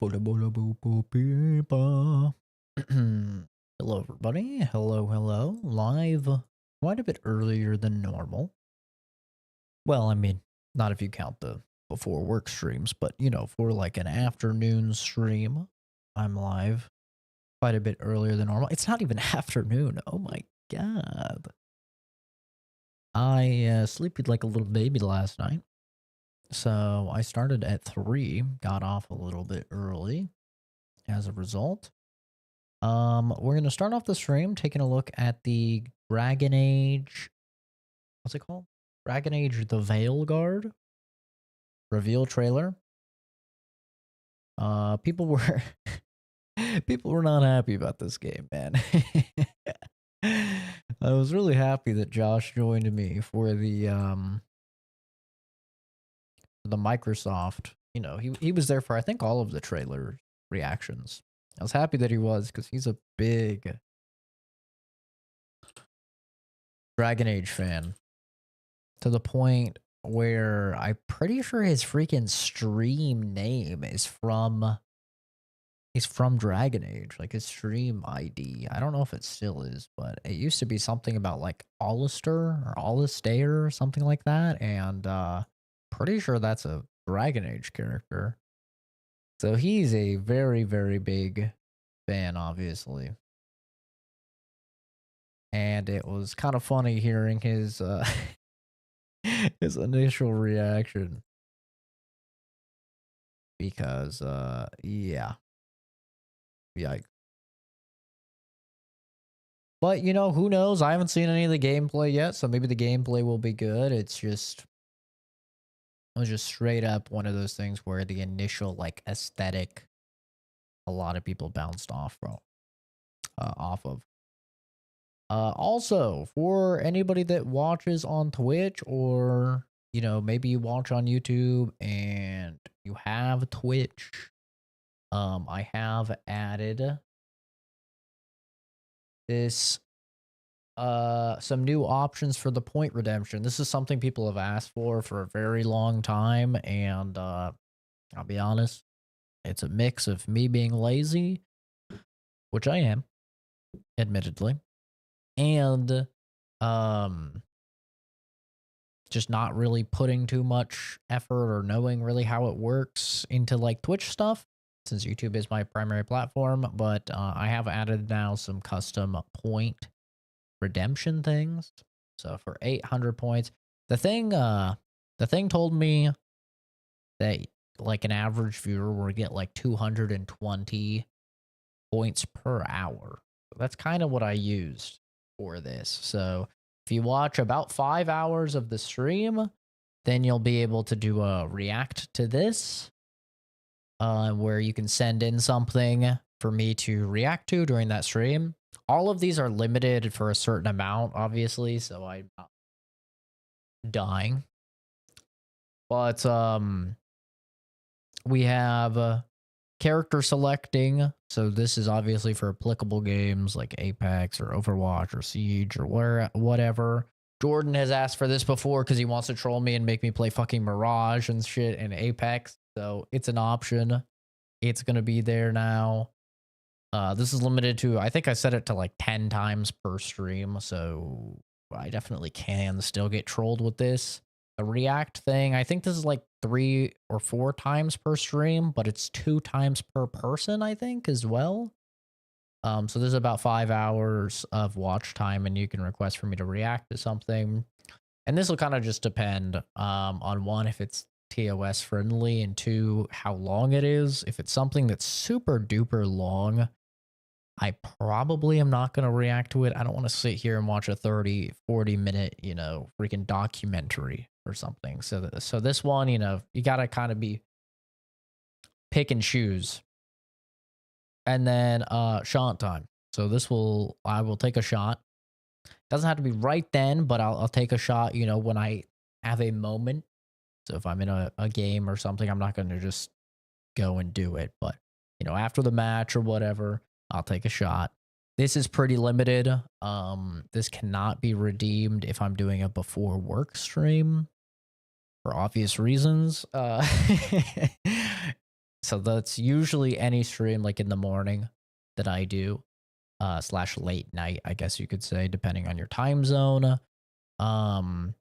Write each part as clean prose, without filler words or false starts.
Hello, everybody. Hello. Live quite a bit earlier than normal. Well, I mean, not if you count the before work streams, but for like an afternoon stream, I'm live quite a bit earlier than normal. It's not even afternoon. Oh my god. I sleeped like a little baby last night. So I started at 3, got off a little bit early as a result. We're gonna start off the stream taking a look at the Dragon Age. What's it called? Dragon Age: The Veil Guard reveal trailer. People were people were not happy about this game, man. I was really happy that Josh joined me for the Microsoft. He was there for I think all of the trailer reactions. I was happy that he was because he's a big Dragon Age fan. To the point where I'm pretty sure his freaking stream name is from Dragon Age, like his stream ID. I don't know if it still is, but it used to be something about like Alistair or Alistair or something like that, and pretty sure that's a Dragon Age character. So he's a very, very big fan, obviously. And it was kind of funny hearing his his initial reaction. Because yeah. Yikes. But who knows? I haven't seen any of the gameplay yet, so maybe the gameplay will be good. It was just straight up one of those things where the initial like aesthetic a lot of people bounced off of. Also, for anybody that watches on Twitch or maybe you watch on YouTube and you have Twitch, I have added this some new options for the point redemption. This is something people have asked for a very long time, and I'll be honest, it's a mix of me being lazy, which I am, admittedly, and just not really putting too much effort or knowing really how it works into like Twitch stuff, since YouTube is my primary platform. But I have added now some custom point redemption things. So for 800 points, the thing told me that like an average viewer will get like 220 points per hour. That's kind of what I used for this. So if you watch about 5 hours of the stream, then you'll be able to do a react to this, where you can send in something for me to react to during that stream. All of these are limited for a certain amount, obviously, so I'm not dying. But we have character selecting. So this is obviously for applicable games like Apex or Overwatch or Siege or whatever. Jordan has asked for this before because he wants to troll me and make me play fucking Mirage and shit in Apex. So it's an option. It's going to be there now. This is limited to, I think I set it to like 10 times per stream. So I definitely can still get trolled with this. The react thing, I think this is like 3 or 4 times per stream, but it's 2 times per person, I think, as well. So there's about 5 hours of watch time, and you can request for me to react to something. And this will kind of just depend on one, if it's TOS friendly, and 2, how long it is. If it's something that's super duper long, I probably am not going to react to it. I don't want to sit here and watch a 30, 40 minute, freaking documentary or something. So this one, you got to kind of be pick and choose. And then shot time. So I will take a shot. Doesn't have to be right then, but I'll take a shot, when I have a moment. So if I'm in a game or something, I'm not going to just go and do it. But, after the match or whatever, I'll take a shot. This is pretty limited. This cannot be redeemed if I'm doing a before work stream for obvious reasons. So that's usually any stream like in the morning that I do, slash late night, I guess you could say, depending on your time zone. Um,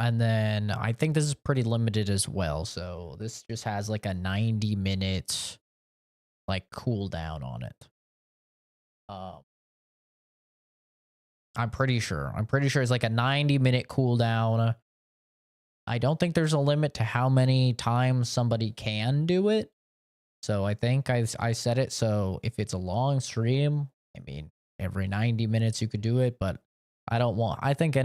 and then I think this is pretty limited as well. So this just has like a 90-minute like cooldown on it. Um, I'm pretty sure. I'm pretty sure it's like a 90-minute cooldown. I don't think there's a limit to how many times somebody can do it. So I think I set it so if it's a long stream, I mean, every 90 minutes you could do it, but I think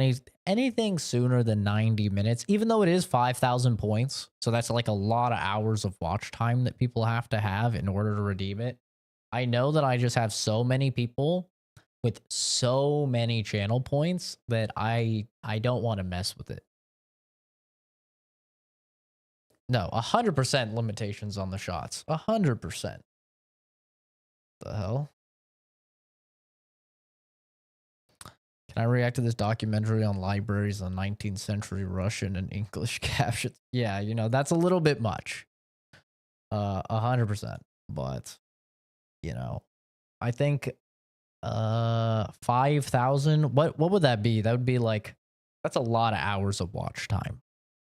anything sooner than 90 minutes, even though it is 5,000 points. So that's like a lot of hours of watch time that people have to have in order to redeem it. I know that I just have so many people with so many channel points that I don't want to mess with it. No, 100% limitations on the shots. 100%. The hell? Can I react to this documentary on libraries on 19th century Russian and English captions? Yeah, you know, that's a little bit much. 100%. But, you know, I think 5,000, what would that be? That would be like, that's a lot of hours of watch time.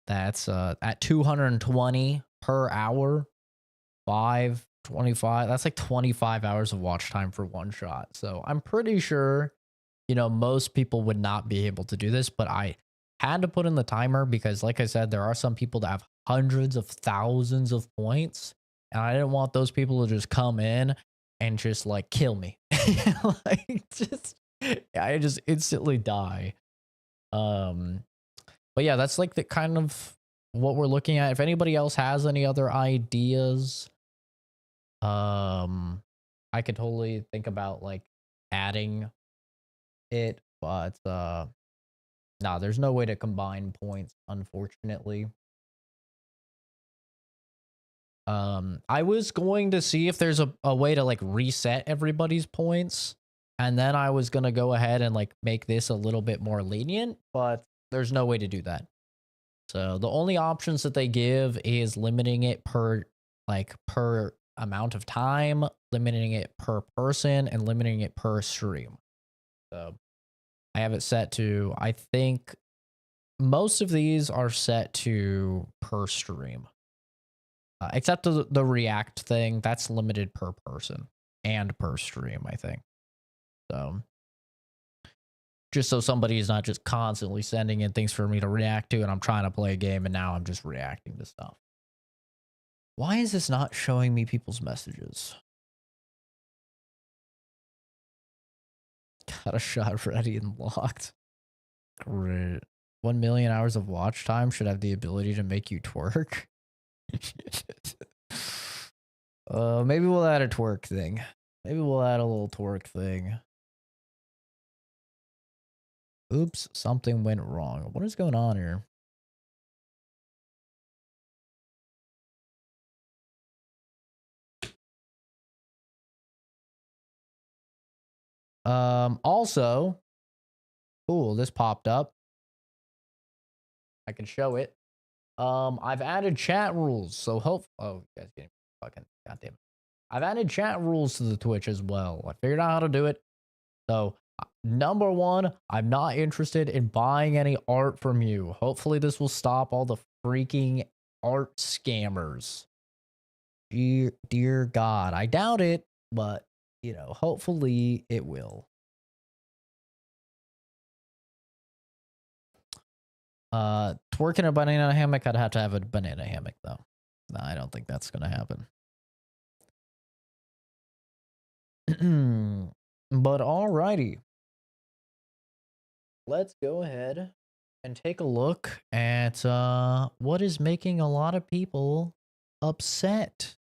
That's at 220 per hour, 525. That's like 25 hours of watch time for one shot. So I'm pretty sure, you know, most people would not be able to do this, but I had to put in the timer because, like I said, there are some people that have hundreds of thousands of points, and I didn't want those people to just come in and just like kill me. Like I just instantly die. But yeah, that's like the kind of what we're looking at. If anybody else has any other ideas, I could totally think about like adding it, but nah, there's no way to combine points, unfortunately. I was going to see if there's a way to like reset everybody's points, and then I was gonna go ahead and like make this a little bit more lenient, but there's no way to do that. So the only options that they give is limiting it per amount of time, limiting it per person, and limiting it per stream. So I have it set to, I think most of these are set to per stream. Except the react thing, that's limited per person and per stream, I think. So just so somebody's not just constantly sending in things for me to react to, and I'm trying to play a game and now I'm just reacting to stuff. Why is this not showing me people's messages? Got a shot ready and locked. Great. 1 million hours of watch time should have the ability to make you twerk. Maybe we'll add a twerk thing. Maybe we'll add a little twerk thing. Oops, something went wrong. What is going on here? Also, cool, this popped up. I can show it. I've added chat rules, so oh, you guys getting fucking goddamn it. I've added chat rules to the Twitch as well. I figured out how to do it. So, number one, I'm not interested in buying any art from you. Hopefully this will stop all the freaking art scammers. Dear God, I doubt it, but, you know, hopefully it will. Twerking a banana hammock, I'd have to have a banana hammock, though. No, I don't think that's going to happen. But alrighty. Let's go ahead and take a look at what is making a lot of people upset.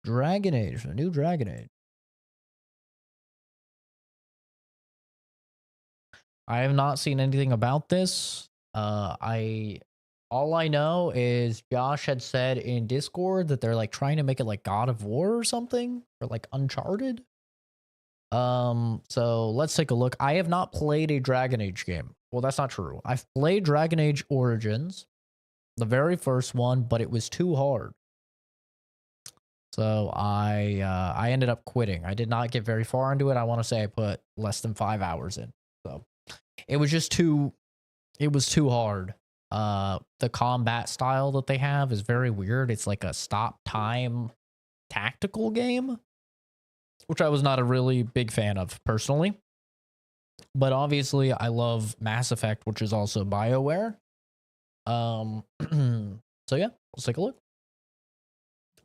Dragon Age, a new Dragon Age. I have not seen anything about this. All I know is Josh had said in Discord that they're like trying to make it like God of War or something, or like Uncharted. So let's take a look. I have not played a Dragon Age game. Well, that's not true. I've played Dragon Age Origins, the very first one, but it was too hard. So I ended up quitting. I did not get very far into it. I want to say I put less than 5 hours in. So it was just too hard. The combat style that they have is very weird. It's like a stop time tactical game, which I was not a really big fan of personally. But obviously I love Mass Effect, which is also BioWare. So yeah, let's take a look.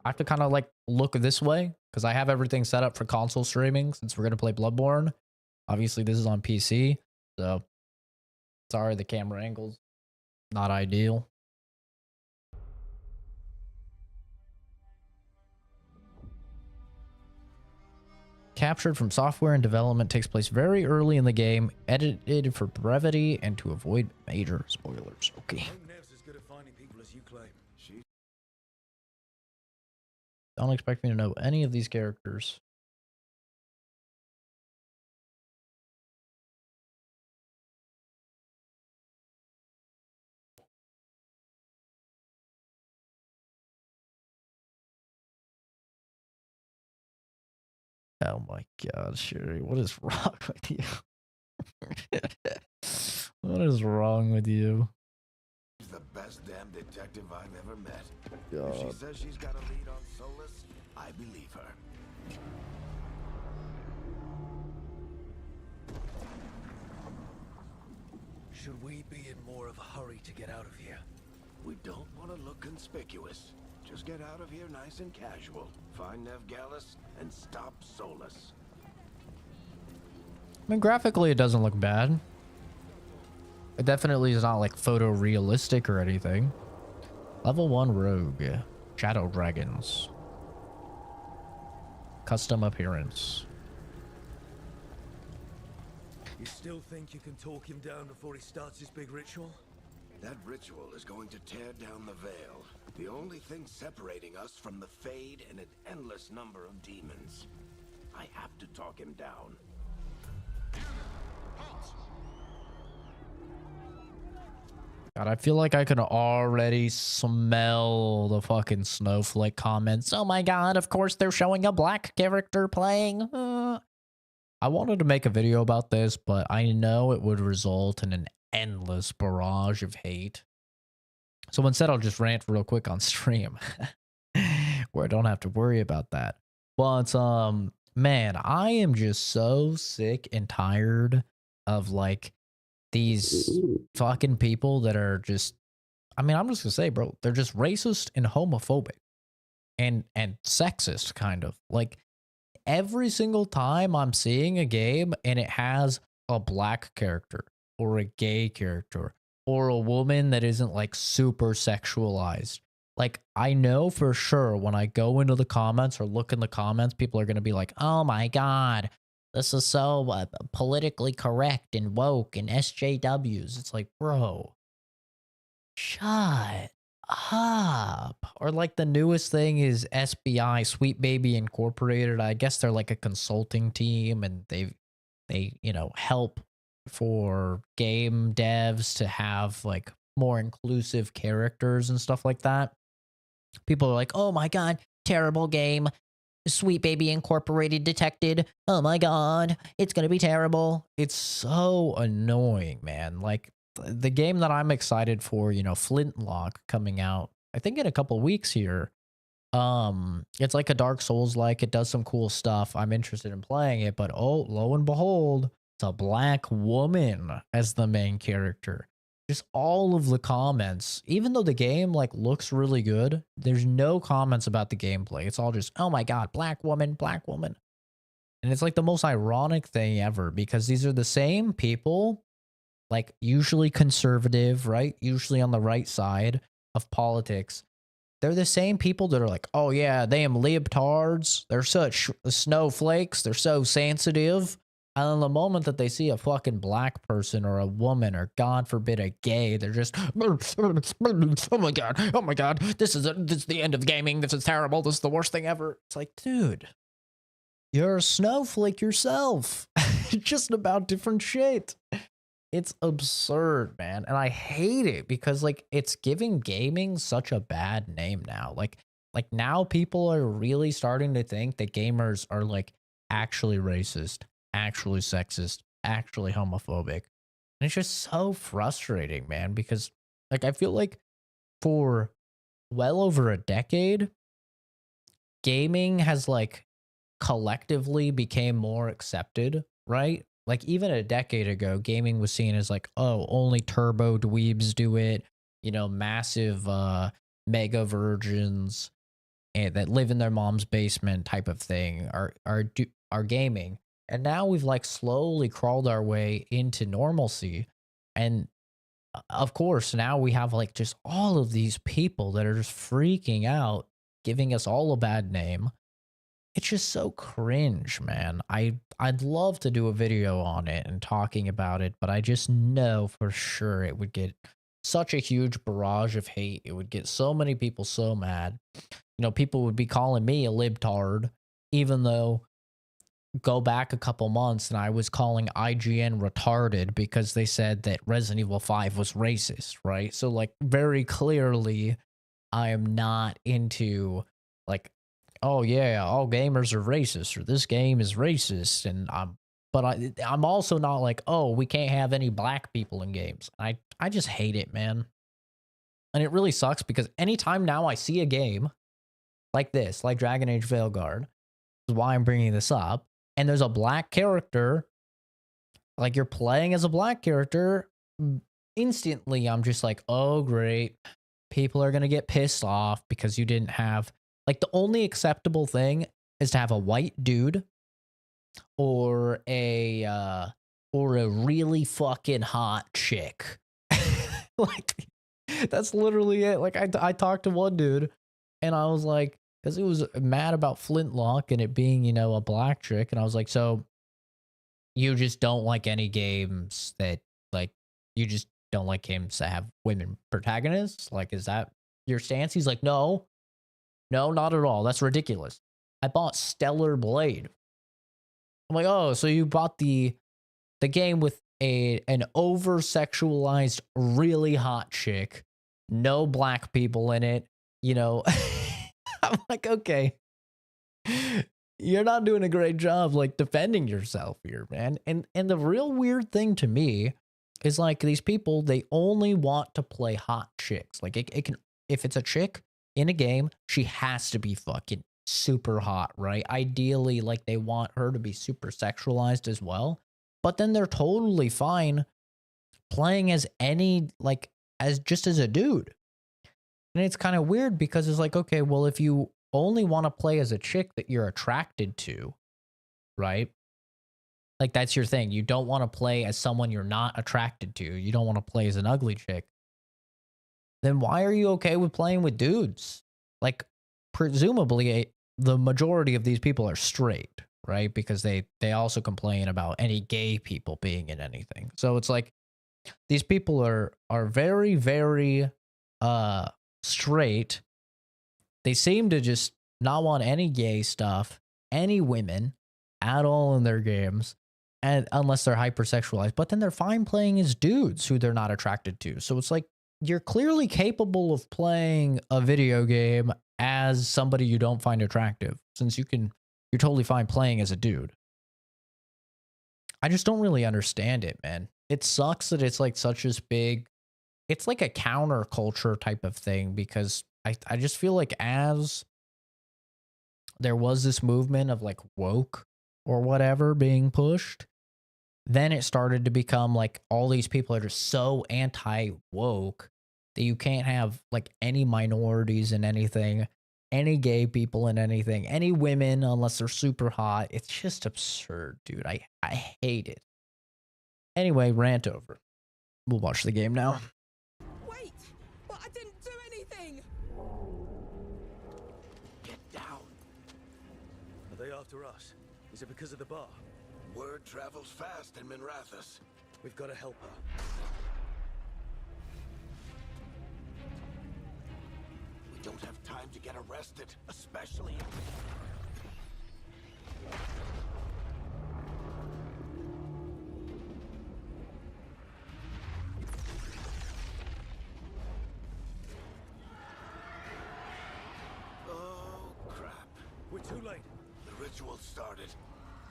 I have to kind of like look this way because I have everything set up for console streaming since we're going to play Bloodborne. Obviously this is on PC, so sorry the camera angle's not ideal. Captured from software and development, takes place very early in the game, edited for brevity and to avoid major spoilers. Okay. Don't expect me to know any of these characters. Oh my god, Sherry, what is wrong with you? What is wrong with you? She's the best damn detective I've ever met. God. If she says she's got a lead on Solus, I believe her. Should we be in more of a hurry to get out of here? We don't want to look conspicuous. Just get out of here nice and casual. Find Nev Gallus and stop Solus. I mean, graphically, it doesn't look bad. It definitely is not like photorealistic or anything. Level 1 Rogue. Shadow Dragons. Custom appearance. You still think you can talk him down before he starts his big ritual? That ritual is going to tear down the veil. The only thing separating us from the Fade and an endless number of demons. I have to talk him down. God, I feel like I could already smell the fucking snowflake comments. Oh my god, of course they're showing a black character playing. I wanted to make a video about this, but I know it would result in an endless barrage of hate. So instead, I'll just rant real quick on stream where I don't have to worry about that. But, man, I am just so sick and tired of like these fucking people that are just, I mean, I'm just gonna say, bro, they're just racist and homophobic and sexist kind of. Like every single time I'm seeing a game and it has a black character or a gay character or a woman that isn't like super sexualized, like I know for sure when I go into the comments or look in the comments, people are going to be like, oh my God, this is so politically correct and woke and SJWs. It's like, bro, shut up. Or like the newest thing is SBI, Sweet Baby Incorporated. I guess they're like a consulting team and they you know, help for game devs to have like more inclusive characters and stuff like that. People are like, oh my god, terrible game. Sweet Baby Incorporated detected. Oh my god, it's gonna be terrible. It's so annoying, man. Like the game that I'm excited for, you know, Flintlock coming out, I think in a couple weeks here. It's like a Dark Souls like. It does some cool stuff. I'm interested in playing it, but oh, lo and behold, it's a black woman as the main character. Just all of the comments, even though the game like looks really good, there's no comments about the gameplay. It's all just, oh my god, black woman, black woman. And it's like the most ironic thing ever because these are the same people, like usually conservative, right? Usually on the right side of politics. They're the same people that are like, oh yeah, they am libtards. They're such snowflakes. They're so sensitive. And then the moment that they see a fucking black person or a woman or God forbid a gay, they're just, oh my god, this is the end of gaming. This is terrible. This is the worst thing ever. It's like, dude, you're a snowflake yourself. Just about different shit. It's absurd, man. And I hate it because like it's giving gaming such a bad name now. Like Like now people are really starting to think that gamers are like actually racist, actually sexist, actually homophobic. And it's just so frustrating, man, because like I feel like for well over a decade, gaming has like collectively became more accepted, right? Like even a decade ago, gaming was seen as like, oh, only turbo dweebs do it, massive mega virgins and that live in their mom's basement type of thing are gaming. And now we've like slowly crawled our way into normalcy. And of course, now we have like just all of these people that are just freaking out, giving us all a bad name. It's just so cringe, man. I'd love to do a video on it and talking about it, but I just know for sure it would get such a huge barrage of hate. It would get so many people so mad. People would be calling me a libtard, even though go back a couple months and I was calling IGN retarded because they said that Resident Evil 5 was racist, right? So like very clearly I am not into like, oh yeah, all gamers are racist or this game is racist and I'm also not like, oh, we can't have any black people in games. I just hate it, man. And it really sucks because anytime now I see a game like this, like Dragon Age Veilguard, is why I'm bringing this up, and there's a black character, like you're playing as a black character, instantly I'm just like, oh great, people are gonna get pissed off because you didn't have, like, the only acceptable thing is to have a white dude or a really fucking hot chick. Like that's literally it. Like I talked to one dude and I was like, because he was mad about Flintlock and it being, a black chick. And I was like, so you just don't like any games that, like, you just don't like games that have women protagonists? Like, is that your stance? He's like, no, not at all. That's ridiculous. I bought Stellar Blade. I'm like, oh, so you bought the game with an over sexualized, really hot chick, no black people in it, I'm like, okay, you're not doing a great job like defending yourself here, man. And the real weird thing to me is like these people, they only want to play hot chicks. Like it can, if it's a chick in a game, she has to be fucking super hot, right? Ideally, like they want her to be super sexualized as well. But then they're totally fine playing as any, like, as just as a dude. And it's kind of weird because it's like, okay, well, if you only want to play as a chick that you're attracted to, right? Like that's your thing. You don't want to play as someone you're not attracted to. You don't want to play as an ugly chick. Then why are you okay with playing with dudes? Like presumably the majority of these people are straight, right? Because they also complain about any gay people being in anything. So it's like these people are very, very straight. They seem to just not want any gay stuff, any women at all in their games, and unless they're hypersexualized. But then they're fine playing as dudes who they're not attracted to. So it's like you're clearly capable of playing a video game as somebody you don't find attractive, since you're totally fine playing as a dude. I just don't really understand it, man. It sucks that it's like such this big, it's like a counterculture type of thing, because I just feel like as there was this movement of like woke or whatever being pushed, then it started to become like all these people are just so anti-woke that you can't have like any minorities in anything, any gay people in anything, any women unless they're super hot. It's just absurd, dude. I hate it. Anyway, rant over. We'll watch the game now. Wait! But I didn't do anything! Get down. Are they after us? Is it because of the bar? Word travels fast in Minrathous. We've got to help her. We don't have time to get arrested, especially... too late. The ritual started.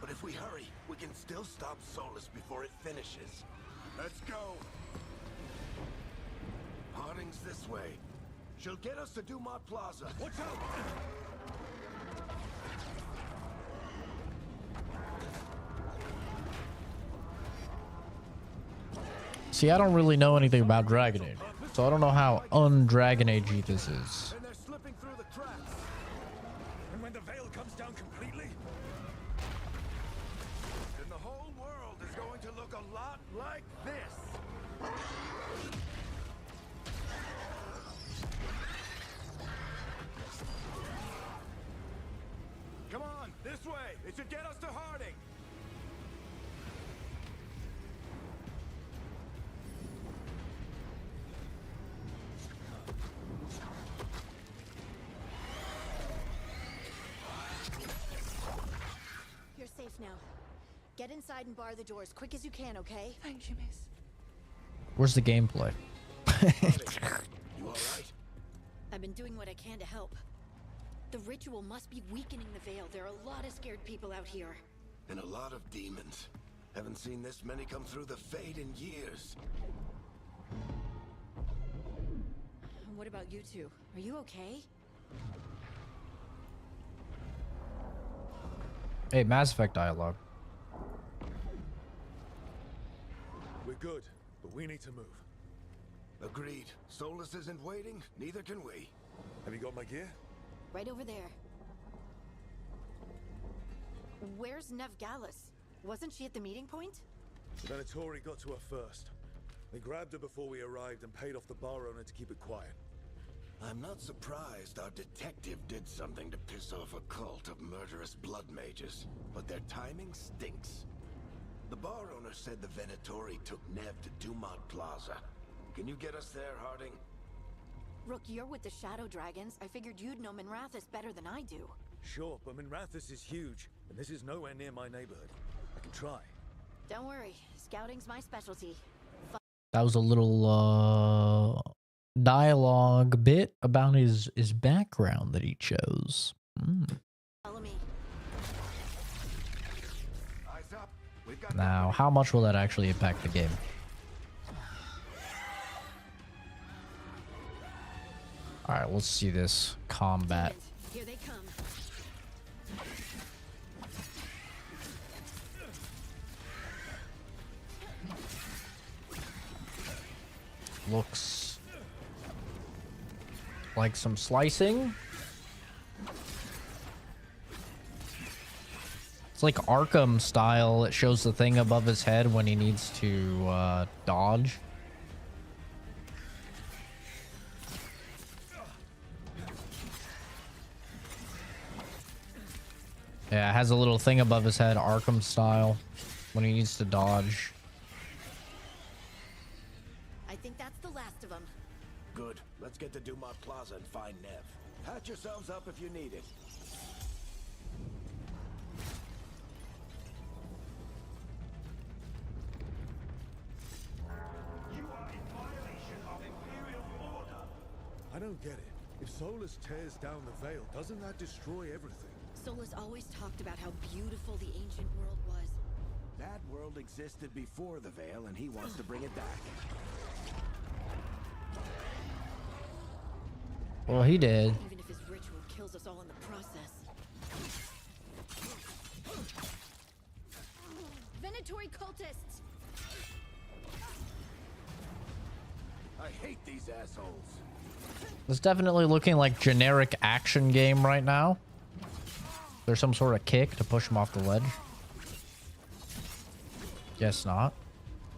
But if we hurry, we can still stop Solus before it finishes. Let's go. Harding's this way. She'll get us to Dumont Plaza. Watch out! See, I don't really know anything about Dragon Age, so I don't know how un-Dragon Age-y this is. And they're slipping through the cracks. And when the veil comes down completely, then the whole world is going to look a lot like this. Come on, this way. It should get us to Harding. You're safe now. Get inside and bar the doors quick as you can, okay? Thank you, miss. Where's the gameplay? You all right? I've been doing what I can to help. The ritual must be weakening the veil. There are a lot of scared people out here. And a lot of demons. Haven't seen this many come through the Fade in years. What about you two? Are you okay? Hey, Mass Effect dialogue. we're good, but we need to move. Agreed. Solus isn't waiting, neither can we. Have you got my gear? Right over there. Where's Nev Gallus? Wasn't she at the meeting point? The Venatori got to her first. They grabbed her before we arrived and paid off the bar owner to keep it quiet. I'm not surprised our detective did something to piss off a cult of murderous blood mages, but their timing stinks. The bar owner said the Venatori took Nev to Dumont Plaza. Can you get us there, Harding? Rook, you're with the Shadow Dragons. I figured you'd know Minrathous better than I do. Sure, but Minrathous is huge, and this is nowhere near my neighborhood. I can try. Don't worry, scouting's my specialty. That was a little dialogue bit about his background that he chose. Follow me. Eyes up. We've got Now, how much will that actually impact the game? All right, let's see this combat. Demons, here they come. Looks like some slicing. It's like Arkham style. It shows the thing above his head when he needs to dodge. Yeah, it has a little thing above his head, Arkham style, when he needs to dodge. I think that's the last of them. Good. Let's get to Dumont Plaza and find Nev. Patch yourselves up if you need it. You are in violation of Imperial order. I don't get it. If Solus tears down the veil, doesn't that destroy everything? Solus always talked about how beautiful the ancient world was. That world existed before the Veil, and he wants to bring it back. Well, he did. Even if his ritual kills us all in the process. Venatori cultists! I hate these assholes. It's definitely looking like generic action game right now. There's some sort of kick to push him off the ledge. Guess not.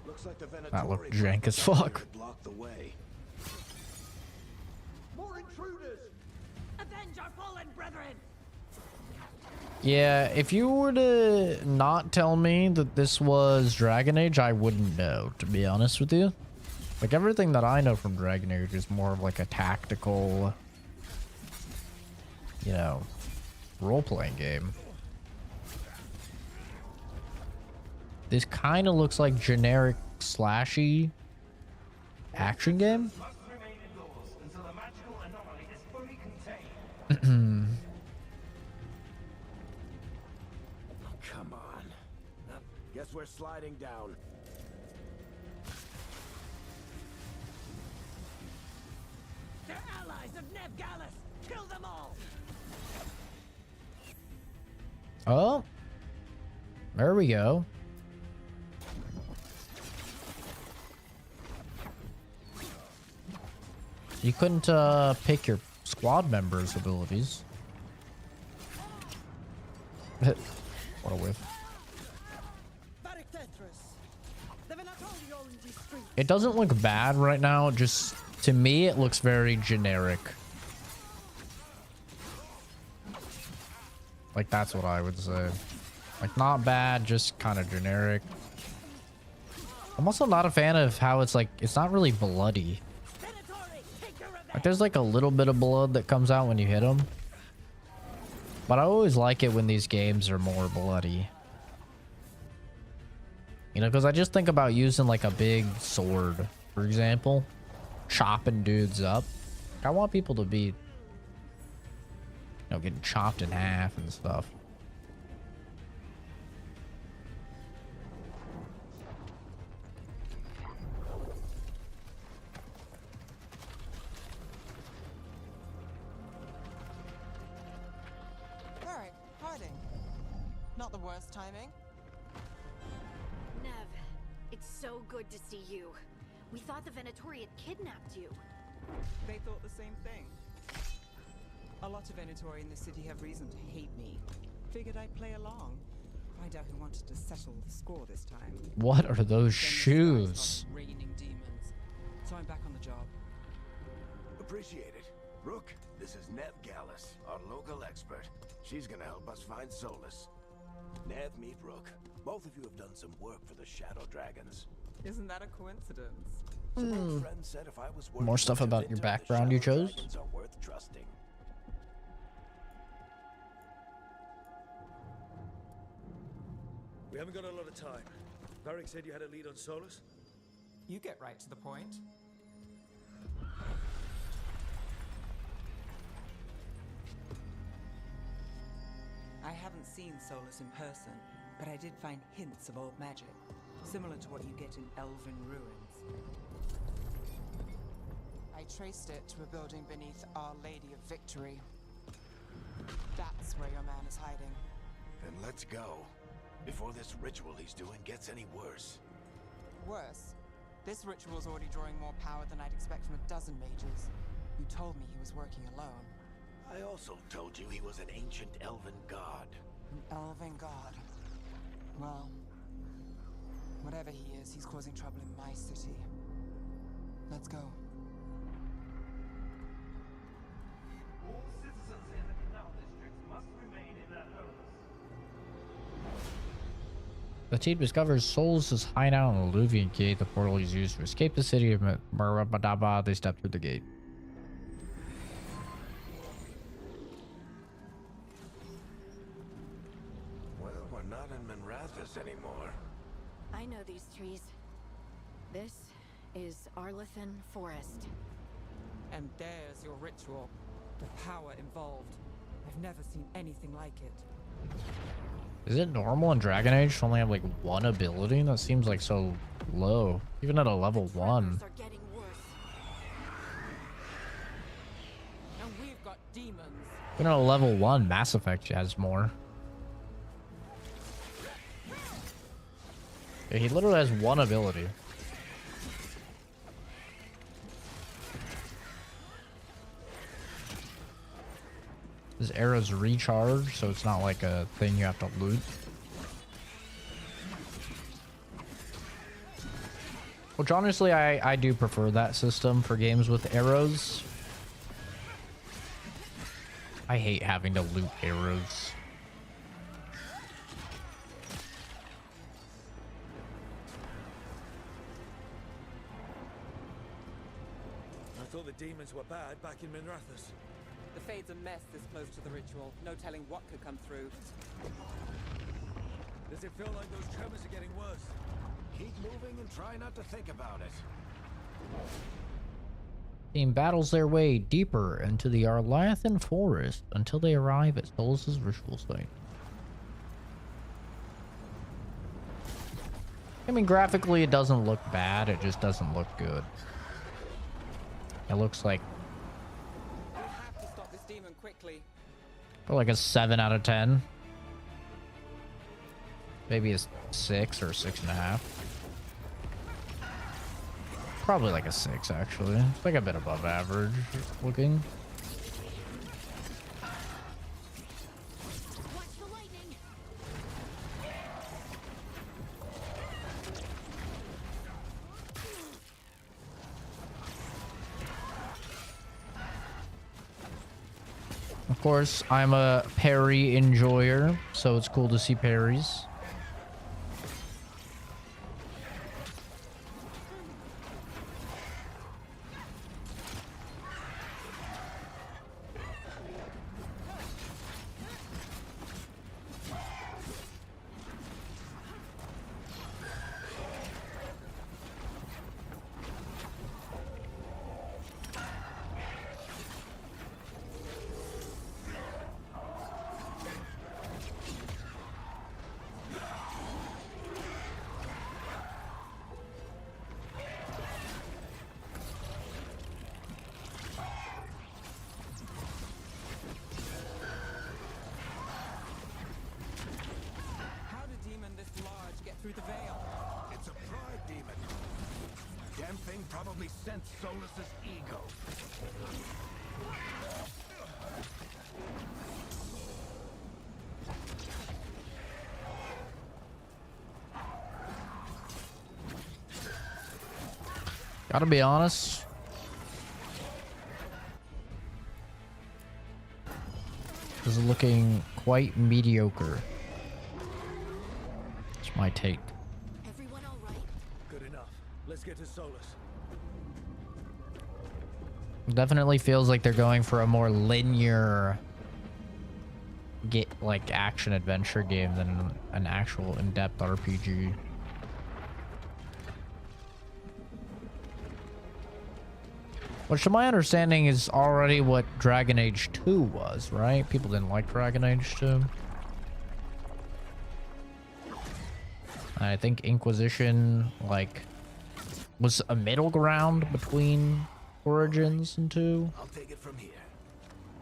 Looks like the That looked Venatori jank as fuck. blocked the way. More intruders! Avenge our fallen brethren! Yeah, if you were to not tell me that this was Dragon Age, I wouldn't know, to be honest with you. Like, everything that I know from Dragon Age is more of like a tactical, you know, role-playing game. This kind of looks like generic slashy action game. Must remain indoors until the magical anomaly is fully contained. come on. Guess we're sliding down. They're allies of Nev Gallus! Kill them all! Oh, there we go. You couldn't pick your squad members' abilities. What a whiff. It doesn't look bad right now, just to me it looks very generic. Like, that's what I would say. Like, not bad, just kind of generic. I'm also not a fan of how it's like, it's not really bloody. Like, there's like a little bit of blood that comes out when you hit them. But I always like it when these games are more bloody. You know, because I just think about using like a big sword, for example. Chopping dudes up. I want people to be, you know, getting chopped in half and stuff. Varric, Harding. Not the worst timing. Nev, it's so good to see you. We thought the Venatori had kidnapped you. They thought the same thing. A lot of Venatori in the city have reason to hate me. Figured I'd play along. Find out who wanted to settle the score this time. What are those Then the skies shoes? start raining demons. So I'm back on the job. Appreciate it. Rook, this is Nev Gallus, our local expert. She's gonna help us find Solus. Nev, meet Rook. Both of you have done some work for the Shadow Dragons. Isn't that a coincidence? Some old friend said if I was working More stuff with about your Javinta, the background you Shadow chose? Dragons are worth trusting. We haven't got a lot of time. Varric said you had a lead on Solus? You get right to the point. I haven't seen Solus in person, but I did find hints of old magic, similar to what you get in elven ruins. I traced it to a building beneath Our Lady of Victory. That's where your man is hiding. Then let's go. Before this ritual he's doing gets any worse. Worse, this ritual's already drawing more power than I'd expect from a dozen mages. You told me he was working alone. I also told you he was an ancient elven god. An elven god. Well, whatever he is, he's causing trouble in my city. Let's go. All citizens in the canal district must remain in their homes. The team discovers Solus' hideout on the Luvian Gate. The portal is used to escape the city of Marabadaba. They step through the gate. Well, we're not in Minrathous anymore. I know these trees. This is Arlethan Forest. And there's your ritual. The power involved. I've never seen anything like it. Is it normal in Dragon Age to only have like one ability? That seems like so low. Even at a level 1. Tremors are getting worse. And we've got demons. Even at a level 1, Mass Effect has more. Yeah, he literally has one ability. His arrows recharge, so it's not like a thing you have to loot. Which honestly, I do prefer that system for games with arrows. I hate having to loot arrows. I thought the demons were bad back in Minrathous. The Fade's a mess this close to the ritual. No telling what could come through. Does it feel like those tremors are getting worse? Keep moving and try not to think about it. Team battles their way deeper into the Arlathan forest until they arrive at Solus' ritual site. I mean, graphically, it doesn't look bad. It just doesn't look good. It looks like We have to stop this demon quickly. like a 7 out of 10. Maybe a 6 or 6.5. Probably like a 6, actually. It's like a bit above average looking. Watch the lightning. Of course, I'm a parry enjoyer, so it's cool to see parries. How did demon this large get through the veil? It's a pride demon. Damn thing probably sensed Solus's ego. Gotta be honest. This is looking quite mediocre. It's my take. Everyone all right? Good enough. Let's get to Solus. Definitely feels like they're going for a more linear action adventure game than an actual in-depth RPG. Which to my understanding is already what Dragon Age 2 was, right? People didn't like Dragon Age 2. I think Inquisition was a middle ground between Origins and 2. I'll take it from here.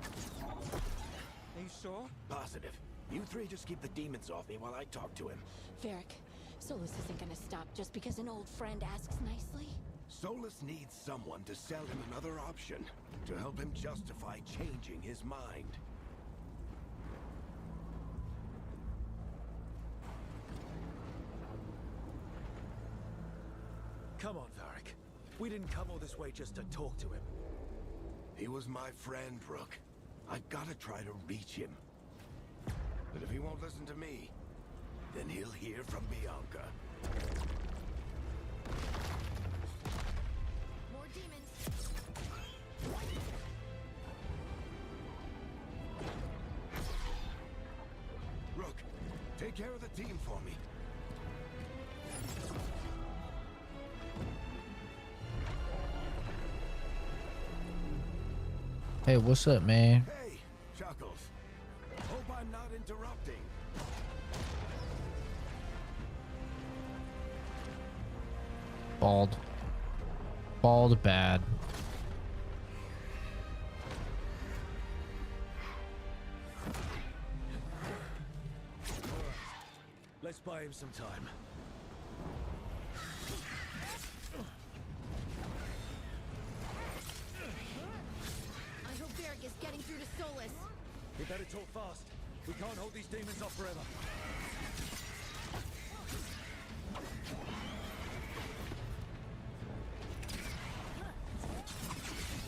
Are you sure? Positive. You three just keep the demons off me while I talk to him. Varric, Solus isn't gonna stop just because an old friend asks nicely. Solus needs someone to sell him another option, to help him justify changing his mind. Come on, Varric. We didn't come all this way just to talk to him. He was my friend, Rook. I gotta try to reach him. But if he won't listen to me, then he'll hear from Bianca. More demons. Rook, take care of the team for me. Hey, what's up, man? Hey, Chuckles. Hope I'm not interrupting. Bald. Bald bad. Let's buy him some time. I hope Varric is getting through to Solus. We better talk fast. We can't hold these demons off forever.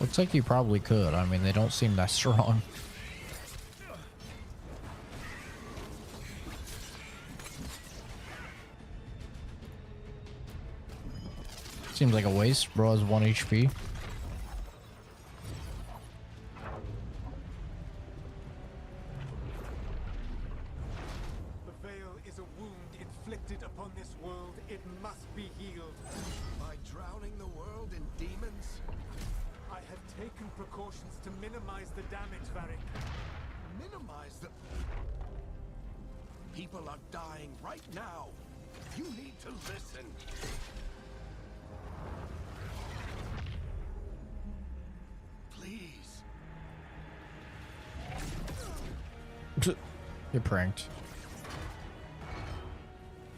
Looks like you probably could. I mean, they don't seem that strong. Seems like a waste. Bro has 1 HP. The veil is a wound inflicted upon this world. It must be healed. By drowning the world in demons? I have taken precautions to minimize the damage, Varric. Minimize the... People are dying right now. You need to listen. Please. You're pranked.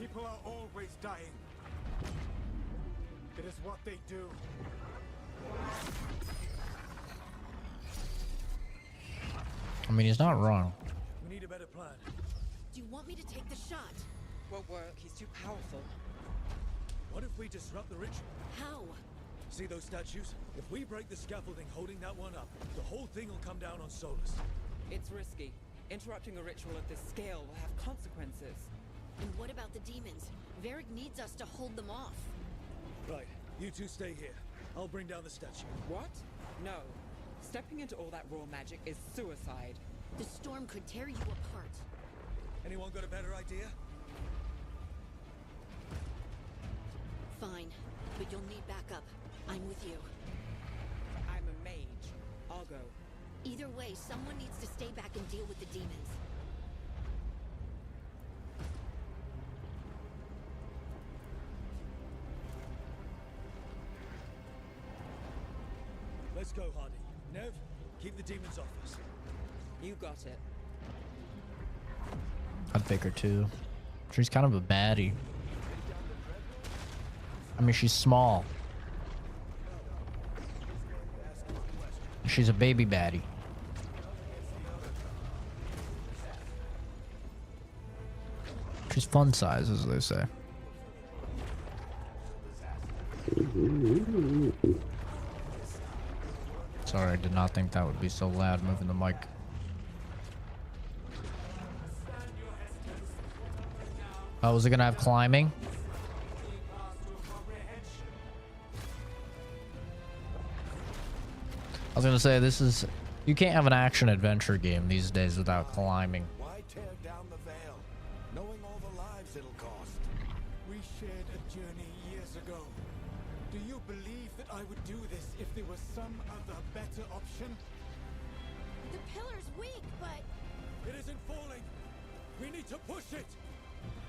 People are always dying. It is what they do. I mean, he's not wrong. We need a better plan. Do you want me to take the shot? Won't work. He's too powerful. What if we disrupt the ritual? How? See those statues? If we break the scaffolding holding that one up, the whole thing will come down on Solus. It's risky. Interrupting a ritual of this scale will have consequences. And what about the demons? Varric needs us to hold them off. Right, you two stay here. I'll bring down the statue. What? No. Stepping into all that raw magic is suicide. The storm could tear you apart. Anyone got a better idea? Fine, but you'll need backup. I'm with you. I'm a mage. I'll go. Either way, someone needs to stay back and deal with the demons. Let's go, Hardy. Nev, keep the demons off us. You got it. I'd pick her too. She's kind of a baddie. I mean, she's small. She's a baby baddie. She's fun size, as they say. Sorry, I did not think that would be so loud moving the mic. Oh, is it gonna have climbing? I was gonna say, this is... You can't have an action-adventure game these days without climbing. Why tear down the veil, knowing all the lives it'll cost? We shared a journey years ago. Do you believe that I would do this if there was some other better option? The pillar's weak, but It isn't falling. We need to push it.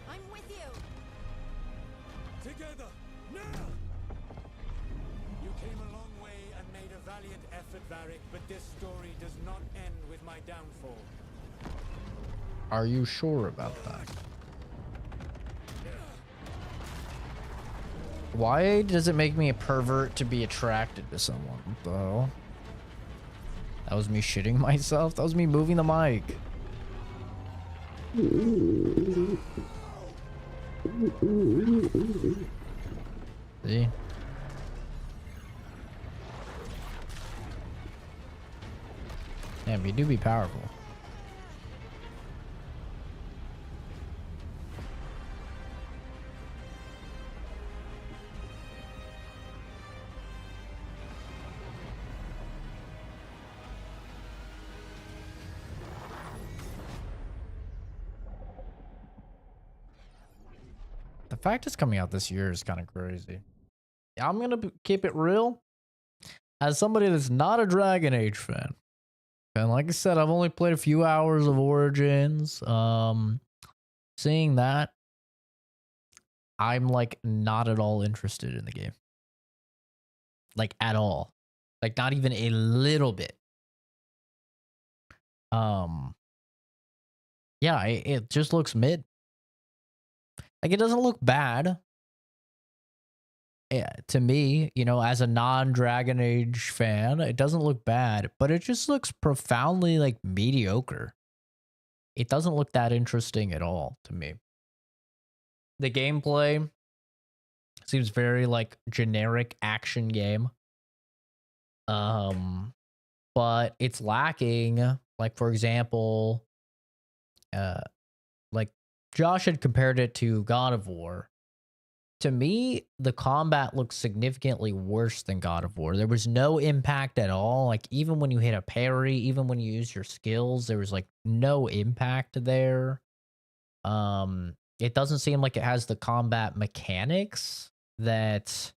I'm with you. Together, now! You came a long way and made a valiant effort, Varric, but this story does not end with my downfall. Are you sure about that? Why does it make me a pervert to be attracted to someone, though? That was me shitting myself? That was me moving the mic. See? Damn, you do be powerful. The fact it's coming out this year is kind of crazy. Yeah, I'm gonna keep it real. As somebody that's not a Dragon Age fan, and like I said, I've only played a few hours of Origins. Seeing that, I'm like not at all interested in the game. Like at all. Like not even a little bit. Yeah, it just looks mid. Like it doesn't look bad. Yeah, to me, you know, as a non-Dragon Age fan, it doesn't look bad, but it just looks profoundly like mediocre. It doesn't look that interesting at all to me. The gameplay seems very like generic action game. But it's lacking, like for example, like Josh had compared it to God of War. To me, the combat looks significantly worse than God of War. There was no impact at all. Like, even when you hit a parry, even when you use your skills, there was, like, no impact there. It doesn't seem like it has the combat mechanics that,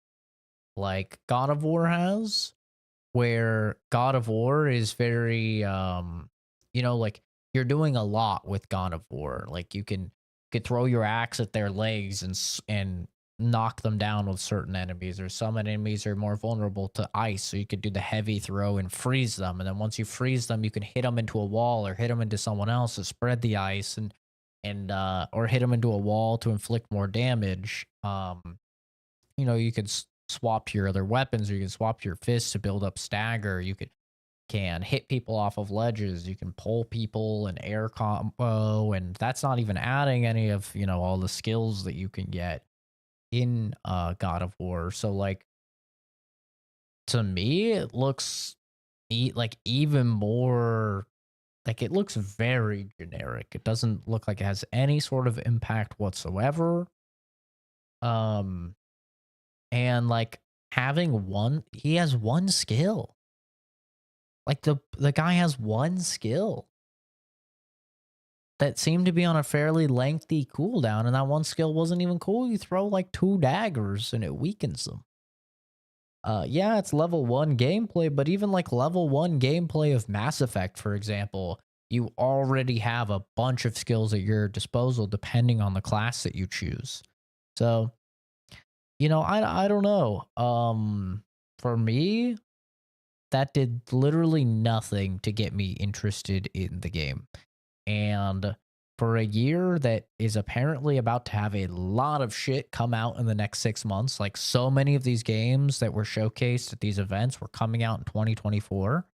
like, God of War has, where God of War is very, you know, like, you're doing a lot with God of War. Like, you can could throw your axe at their legs and knock them down with certain enemies. Or some enemies are more vulnerable to ice, so you could do the heavy throw and freeze them. And then once you freeze them, you can hit them into a wall or hit them into someone else to spread the ice and or hit them into a wall to inflict more damage. You could swap your other weapons, or you can swap your fists to build up stagger. You can hit people off of ledges. You can pull people and air combo, and that's not even adding any of all the skills that you can get in God of War. So like, to me, it looks like even more like, it looks very generic. It doesn't look like it has any sort of impact whatsoever. And like, he has one skill. Like, the guy has one skill that seemed to be on a fairly lengthy cooldown, and that one skill wasn't even cool. You throw like 2 daggers and it weakens them. Yeah, it's level 1 gameplay, but even like level 1 gameplay of Mass Effect, for example, you already have a bunch of skills at your disposal depending on the class that you choose. So, I don't know. For me, that did literally nothing to get me interested in the game. And for a year that is apparently about to have a lot of shit come out in the next 6 months, like so many of these games that were showcased at these events were coming out in 2024.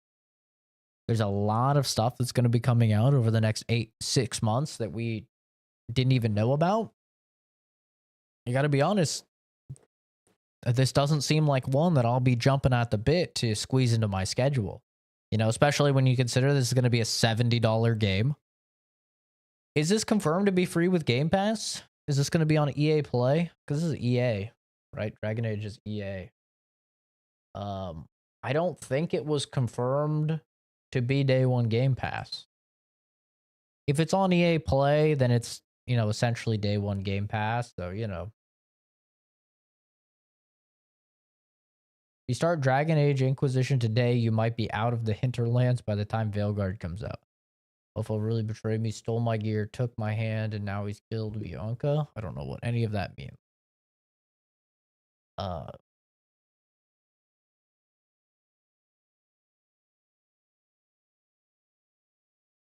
There's a lot of stuff that's going to be coming out over the next 6 months that we didn't even know about. You got to be honest, this doesn't seem like one that I'll be jumping at the bit to squeeze into my schedule. Especially when you consider this is going to be a $70 game. Is this confirmed to be free with Game Pass? Is this going to be on EA Play? Because this is EA, right? Dragon Age is EA. I don't think it was confirmed to be day one Game Pass. If it's on EA Play, then it's, essentially day one Game Pass. So, If you start Dragon Age Inquisition today, you might be out of the hinterlands by the time Veilguard comes out. Buffalo really betrayed me, stole my gear, took my hand, and now he's killed Bianca. I don't know what any of that means.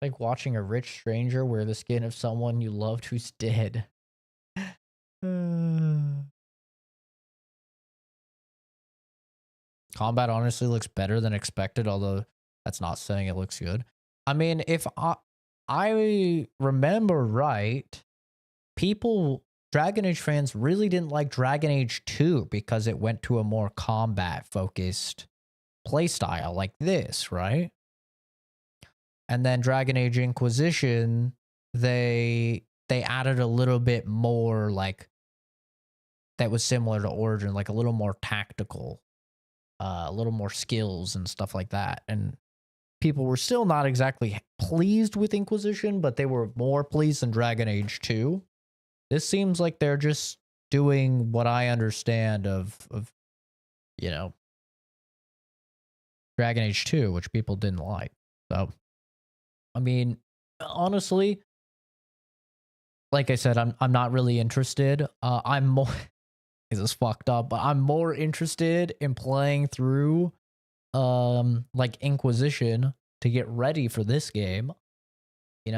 Like watching a rich stranger wear the skin of someone you loved who's dead. Combat honestly looks better than expected, although that's not saying it looks good. I mean, if I remember right, Dragon Age fans really didn't like Dragon Age 2 because it went to a more combat-focused playstyle like this, right? And then Dragon Age Inquisition, they added a little bit more, like, that was similar to Origin, like a little more tactical, a little more skills and stuff like that. And people were still not exactly pleased with Inquisition, but they were more pleased than Dragon Age 2. This seems like they're just doing what I understand of Dragon Age 2, which people didn't like. So, I mean, honestly, like I said, I'm not really interested. I'm more this is fucked up, but I'm more interested in playing through like Inquisition to get ready for this game.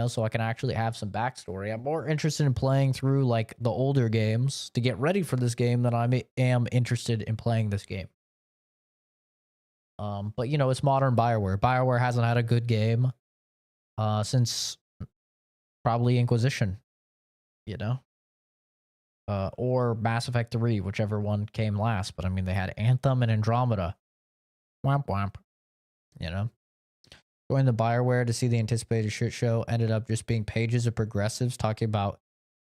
So I can actually have some backstory. I'm more interested in playing through like the older games to get ready for this game than I am interested in playing this game. But it's modern BioWare. BioWare hasn't had a good game since probably Inquisition, or Mass Effect 3, whichever one came last. But I mean, they had Anthem and Andromeda. Womp womp, Going to BioWare to see the anticipated shit show ended up just being pages of progressives talking about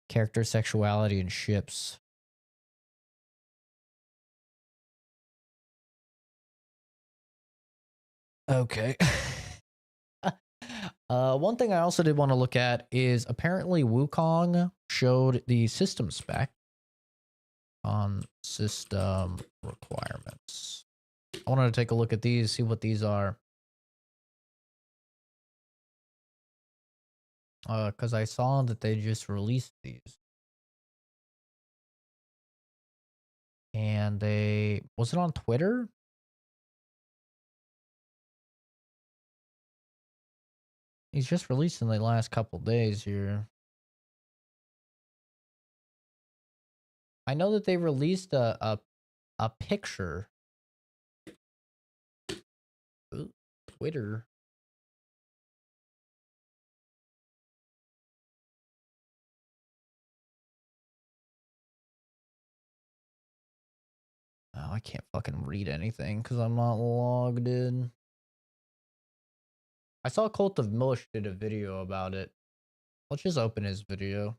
character sexuality and ships. Okay. One thing I also did want to look at is apparently Wukong showed the system spec on system requirements. I wanted to take a look at these, see what these are. Because I saw that they just released these. And they... Was it on Twitter? He's just released in the last couple days here. I know that they released a picture. Ooh, Twitter. Oh, I can't fucking read anything because I'm not logged in. I saw Cult of Mush did a video about it. Let's just open his video.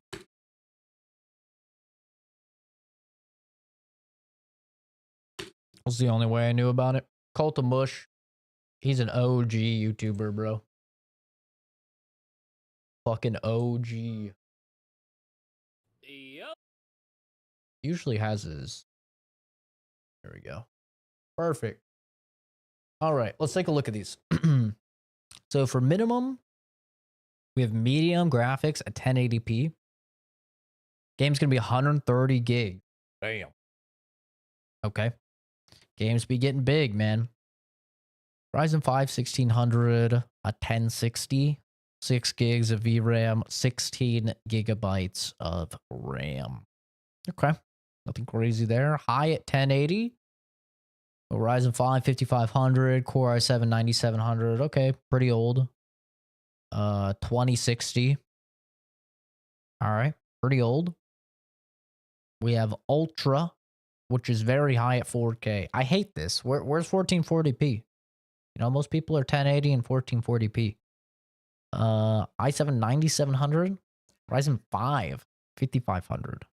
That's the only way I knew about it. Cult of Mush. He's an OG YouTuber, bro. Fucking OG. Yep. Usually has his... There we go. Perfect. All right, let's take a look at these. So for minimum, we have medium graphics at 1080p. Game's gonna be 130 gig. Damn. Okay. Games be getting big, man. Ryzen 5 1600, a 1060, 6 gigs of VRAM, 16 gigabytes of RAM. Okay. Nothing crazy there. High at 1080. Ryzen 5 5500, Core i7 9700. Okay, pretty old. 2060. All right, pretty old. We have Ultra, which is very high at 4K. I hate this. Where's 1440p? You know, most people are 1080 and 1440p. i7 9700, Ryzen 5 5500.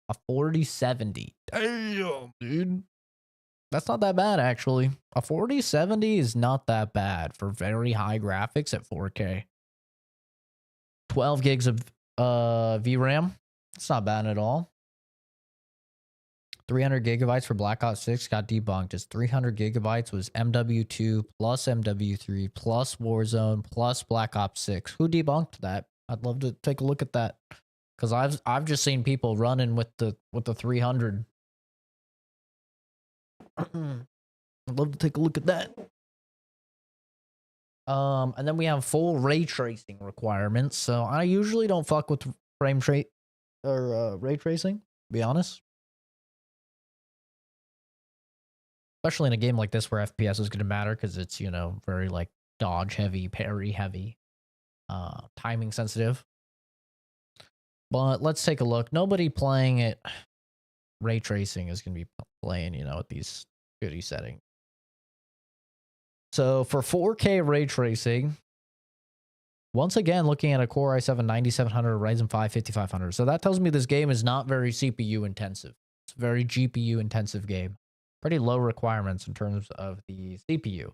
A 4070. Damn, dude. That's not that bad, actually. A 4070 is not that bad for very high graphics at 4K. 12 gigs of VRAM. It's not bad at all. 300 gigabytes for Black Ops 6 got debunked. As 300 gigabytes was MW2 plus MW3 plus Warzone plus Black Ops 6. Who debunked that? I'd love to take a look at that. Because I've just seen people running with the 300. I'd love to take a look at that. And then we have full ray tracing requirements. So I usually don't fuck with frame rate or ray tracing, to be honest. Especially in a game like this where FPS is going to matter because it's, you know, very like dodge heavy, parry heavy, timing sensitive. But let's take a look. Nobody playing it ray tracing is going to be playing, you know, at these shitty settings. So for 4K ray tracing, once again, looking at a Core i7 9700, Ryzen 5 5500. So that tells me this game is not very CPU intensive. It's a very GPU intensive game. Pretty low requirements in terms of the CPU.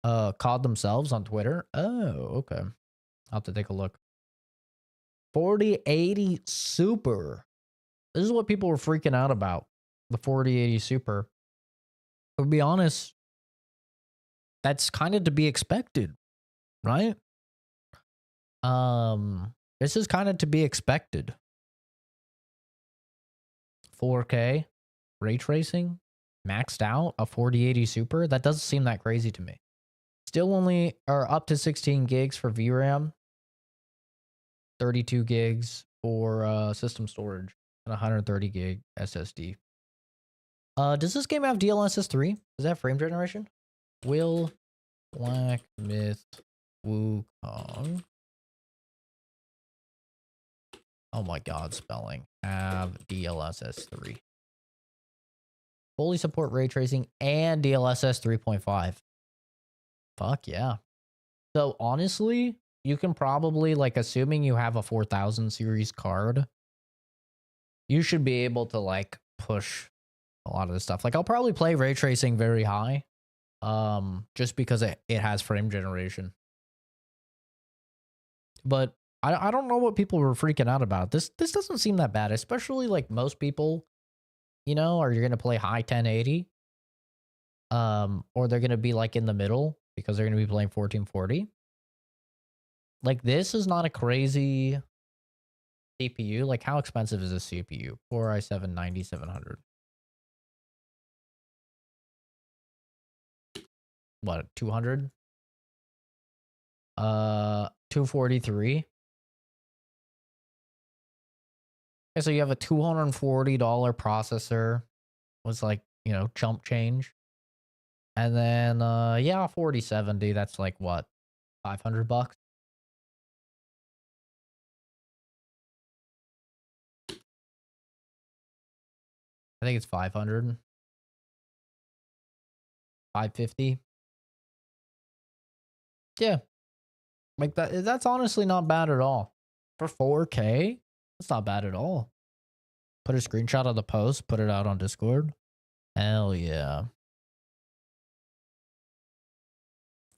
COD themselves on Twitter. Oh, okay. I'll have to take a look. 4080 Super. This is what people were freaking out about. The 4080 Super. To be honest, that's kind of to be expected, right? This is kind of to be expected. 4K ray tracing, maxed out, a 4080 Super. That doesn't seem that crazy to me. Still only are up to 16 gigs for VRAM, 32 gigs for system storage, and 130 gig SSD. Does this game have DLSS 3? Is that frame generation? Will Black Myth Wukong? Oh my god, spelling. Have DLSS 3. Fully support ray tracing and DLSS 3.5. Fuck yeah. So honestly, you can probably, like, assuming you have a 4000 series card, you should be able to, like, push a lot of this stuff. Like, I'll probably play ray tracing very high, just because it has frame generation. But I don't know what people were freaking out about. This doesn't seem that bad, especially like most people, you know, are you're gonna play high 1080, or they're gonna be like in the middle because they're gonna be playing 1440. Like, this is not a crazy CPU. Like, how expensive is a CPU? Core i7 9700. What, 200? 243. Okay, so you have a $240 processor. Was like, you know, chump change. And then yeah, 4070, that's like what? $500? I think it's 500. 550. Yeah. Like that's honestly not bad at all. For 4K, that's not bad at all. Put a screenshot of the post, put it out on Discord. Hell yeah.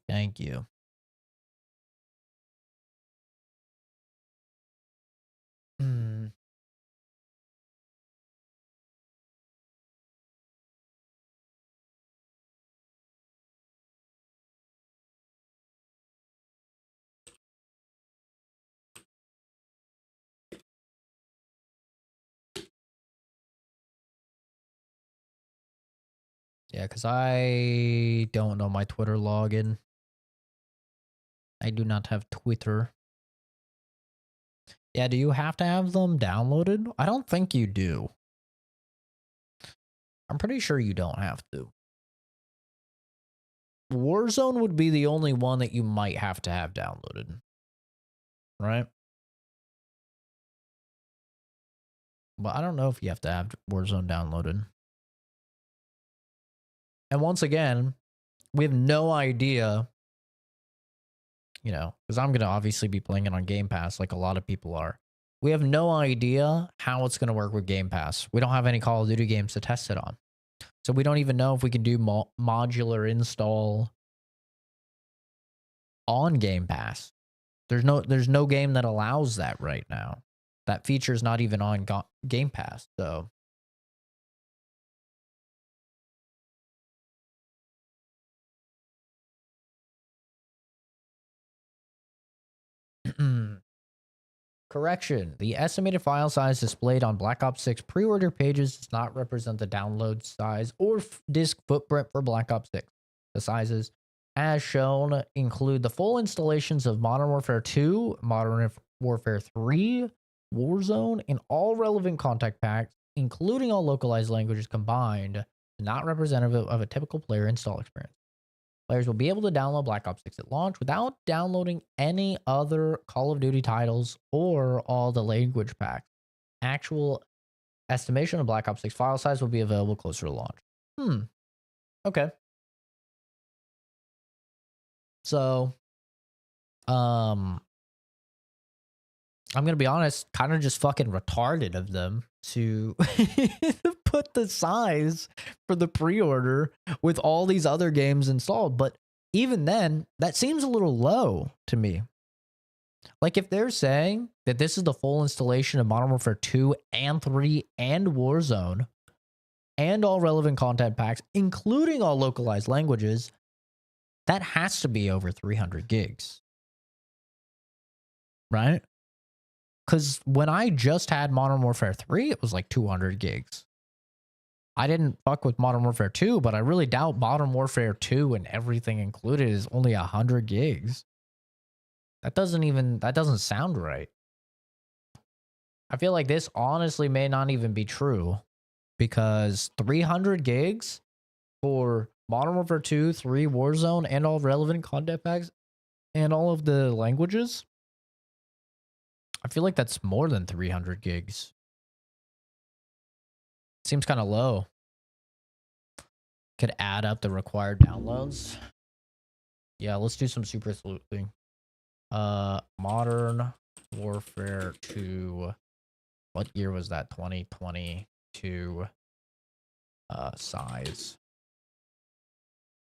Thank you. Hmm. Yeah, because I don't know my Twitter login. I do not have Twitter. Yeah, do you have to have them downloaded? I don't think you do. I'm pretty sure you don't have to. Warzone would be the only one that you might have to have downloaded. Right? But I don't know if you have to have Warzone downloaded. And once again, we have no idea, you know, because I'm going to obviously be playing it on Game Pass like a lot of people are. We have no idea how it's going to work with Game Pass. We don't have any Call of Duty games to test it on. So we don't even know if we can do modular install on Game Pass. There's no game that allows that right now. That feature is not even on Game Pass. So correction. The estimated file size displayed on Black Ops 6 pre-order pages does not represent the download size or disk footprint for Black Ops 6. The sizes, as shown, include the full installations of Modern Warfare 2, Modern Warfare 3, Warzone, and all relevant contact packs, including all localized languages combined, not representative of a typical player install experience. Players will be able to download Black Ops 6 at launch without downloading any other Call of Duty titles or all the language packs. Actual estimation of Black Ops 6 file size will be available closer to launch. Okay. So, I'm gonna be honest, kind of just fucking retarded of them to put the size for the pre-order with all these other games installed. But even then, that seems a little low to me. Like, if they're saying that this is the full installation of Modern Warfare 2 and 3 and Warzone and all relevant content packs, including all localized languages, that has to be over 300 gigs. Right? Because when I just had Modern Warfare 3, it was like 200 gigs. I didn't fuck with Modern Warfare 2, but I really doubt Modern Warfare 2 and everything included is only 100 gigs. That doesn't sound right. I feel like this honestly may not even be true, because 300 gigs for Modern Warfare 2, 3, Warzone, and all relevant content packs and all of the languages, I feel like that's more than 300 gigs. Seems kind of low. Could add up the required downloads. Yeah, let's do some super sleuthing. Modern Warfare 2. What year was that? 2022. Size.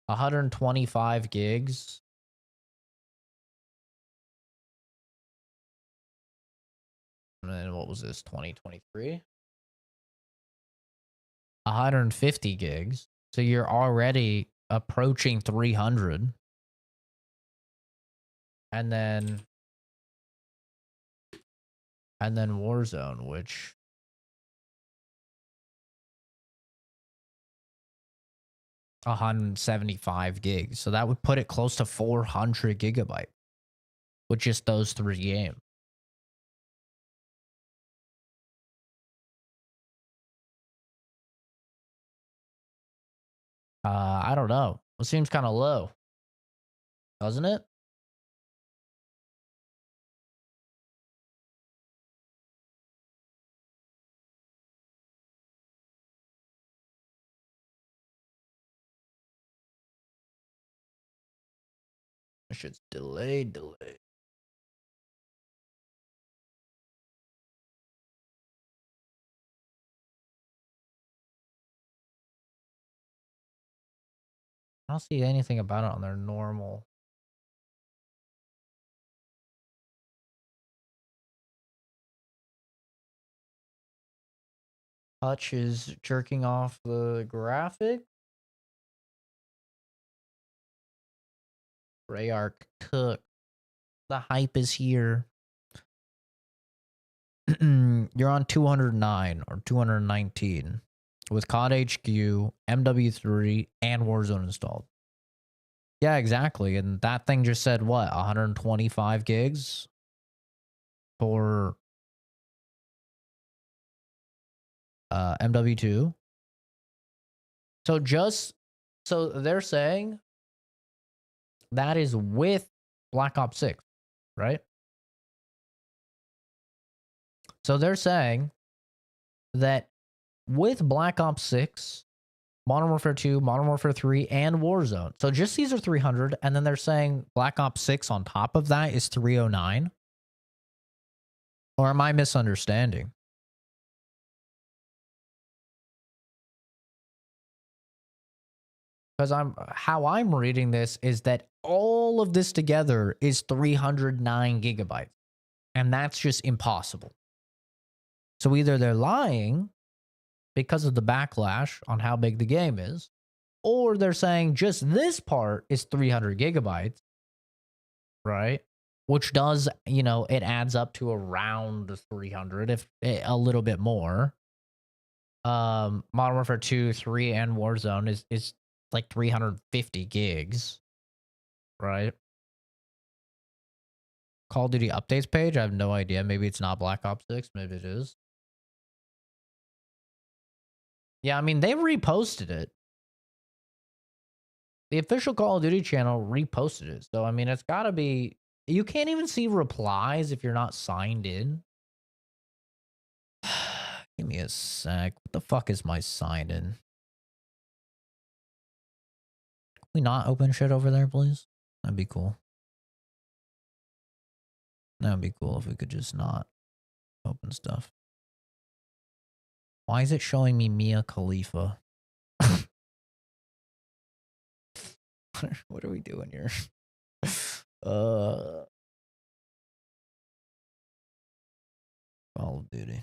125 gigs. And then what was this? 2023? 150 gigs. So you're already approaching 300. And then And then Warzone, which 175 gigs. So that would put it close to 400 gigabytes with just those 3 games. I don't know. It seems kind of low, doesn't it? This shit's delayed. I don't see anything about it on their normal. Hutch is jerking off the graphic. Rayark cook. The hype is here. You're on 209 or 219 with COD HQ, MW3, and Warzone installed. Yeah, exactly. And that thing just said what? 125 gigs for MW2. So they're saying that is with Black Ops 6, right? So they're saying that with Black Ops 6, Modern Warfare 2, Modern Warfare 3, and Warzone. So just these are 300, and then they're saying Black Ops 6 on top of that is 309? Or am I misunderstanding? Because how I'm reading this is that all of this together is 309 gigabytes. And that's just impossible. So either they're lying because of the backlash on how big the game is, or they're saying just this part is 300 gigabytes, right? Which does, it adds up to around 300, if a little bit more. Modern Warfare 2, 3, and Warzone is like 350 gigs, right? Call of Duty updates page, I have no idea. Maybe it's not Black Ops 6, maybe it is. Yeah, I mean, they reposted it. The official Call of Duty channel reposted it. So, I mean, it's got to be... You can't even see replies if you're not signed in. Give me a sec. What the fuck is my sign in? Can we not open shit over there, please? That'd be cool. That'd be cool if we could just not open stuff. Why is it showing me Mia Khalifa? What are we doing here? Call of Duty.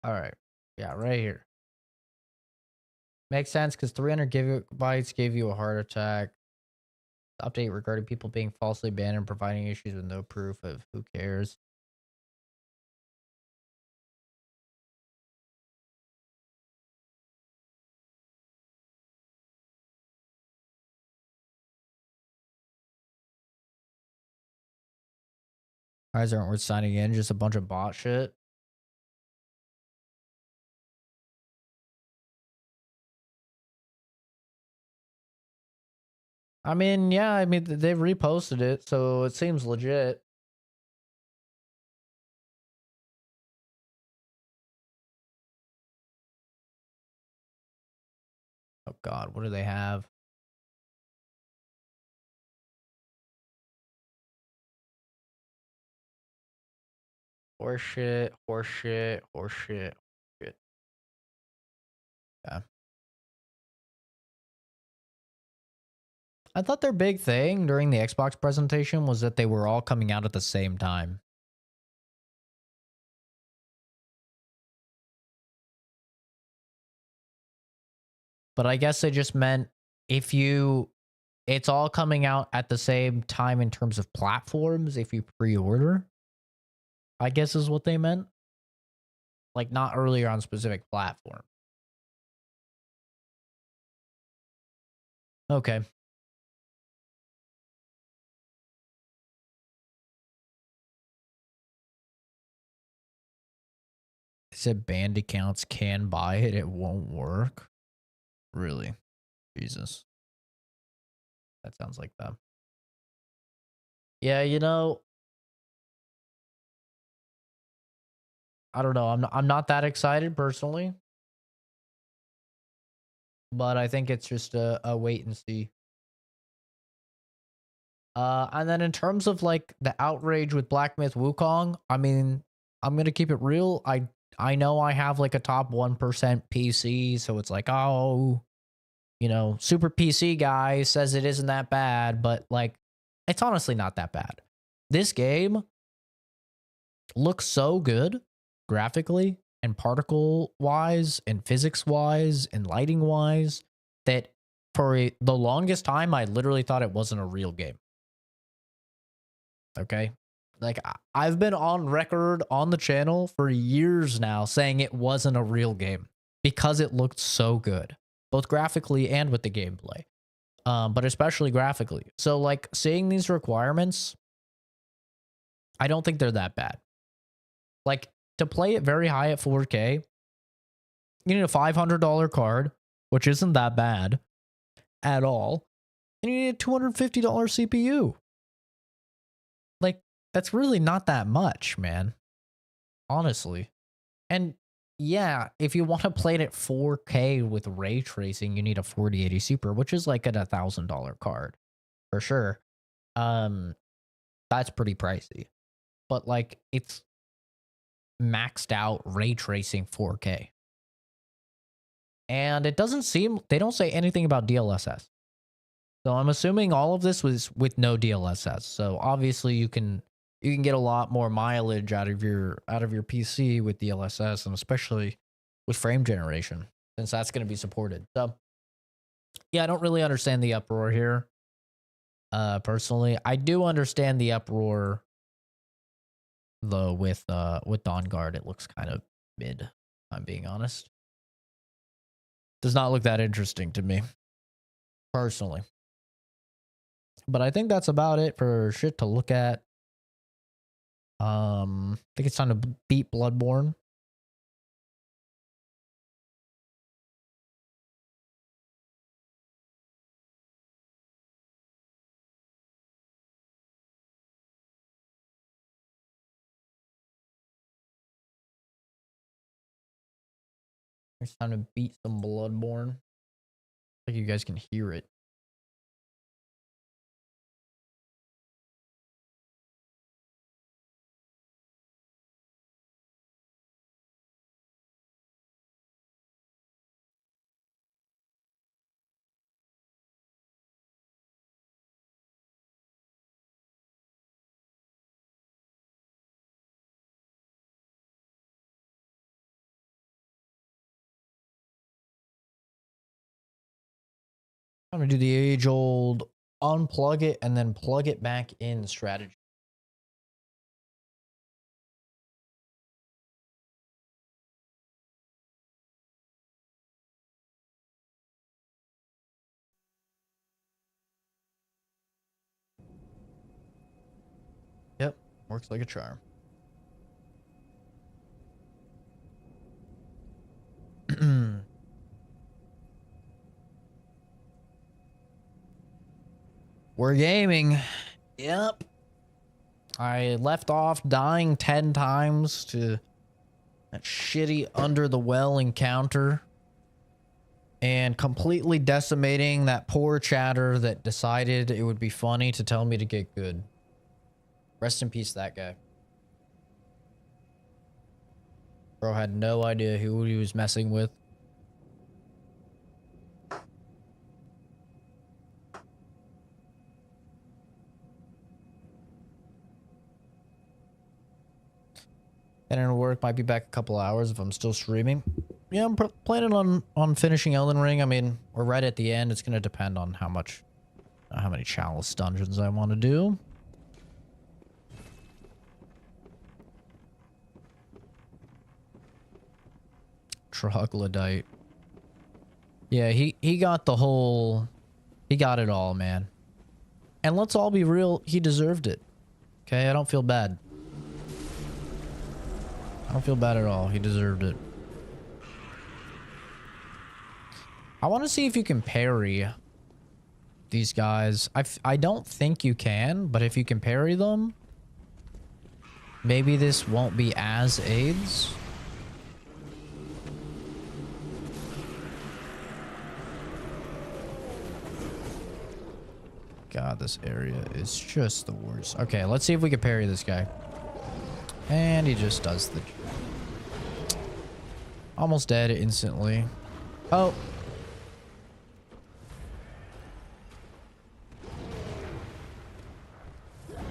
All right. Yeah, right here. Makes sense because 300 gigabytes gave you a heart attack. Update regarding people being falsely banned and providing issues with no proof of who cares. Guys aren't worth signing in, just a bunch of bot shit. I mean, yeah, I mean, they've reposted it, so it seems legit. Oh, God, what do they have? Horseshit, horseshit, horseshit, shit. Yeah. I thought their big thing during the Xbox presentation was that they were all coming out at the same time. but I guess they just meant if you, it's all coming out at the same time in terms of platforms if you pre-order, I guess is what they meant. Like not earlier on specific platform. Okay. It said banned accounts can buy it. It won't work. Really? Jesus. That sounds like them. Yeah, you know, I don't know. I'm not that excited personally. But I think it's just a wait and see. And then in terms of like the outrage with Black Myth Wukong, I mean, I'm gonna keep it real. I know I have like a top 1% PC, so it's like, oh, you know, super PC guy says it isn't that bad, but like, it's honestly not that bad. This game looks so good graphically and particle wise and physics wise and lighting wise that for the longest time, I literally thought it wasn't a real game. Okay. Like I've been on record on the channel for years now saying it wasn't a real game because it looked so good, both graphically and with the gameplay. But especially graphically. So like seeing these requirements, I don't think they're that bad. Like to play it very high at 4K, you need a $500 card, which isn't that bad at all. And you need a $250 CPU. Like, that's really not that much, man. Honestly. And yeah, if you want to play it at 4K with ray tracing, you need a 4080 Super, which is like a $1,000 card for sure. That's pretty pricey. But like, it's maxed out ray tracing 4K. And it doesn't seem, they don't say anything about DLSS. So I'm assuming all of this was with no DLSS. So obviously you can get a lot more mileage out of your PC with DLSS, and especially with frame generation, since that's going to be supported. So yeah, I don't really understand the uproar here. Personally, I do understand the uproar though with Dawn Guard. It looks kind of mid, if I'm being honest. Does not look that interesting to me, personally. But I think that's about it for shit to look at. I think it's time to beat Bloodborne. It's time to beat some Bloodborne. I think you guys can hear it. I'm gonna do the age-old unplug it and then plug it back in strategy. Yep, works like a charm. We're gaming. Yep. I left off dying 10 times to that shitty under the well encounter and completely decimating that poor chatter that decided it would be funny to tell me to get good. Rest in peace, that guy. Bro had no idea who he was messing with. And it'll work. Might be back a couple hours if I'm still streaming. yeah, I'm planning on finishing Elden Ring. I mean, we're right at the end. It's gonna depend on how many chalice dungeons I want to do. Troglodyte. Yeah, he got the whole, he got it all, man. And let's all be real, he deserved it. Okay, I don't feel bad. I don't feel bad at all. He deserved it. I want to see if you can parry these guys. I don't think you can, but if you can parry them, maybe this won't be as AIDS. God, this area is just the worst. Okay, let's see if we can parry this guy. And he just does the... Almost dead instantly. Oh.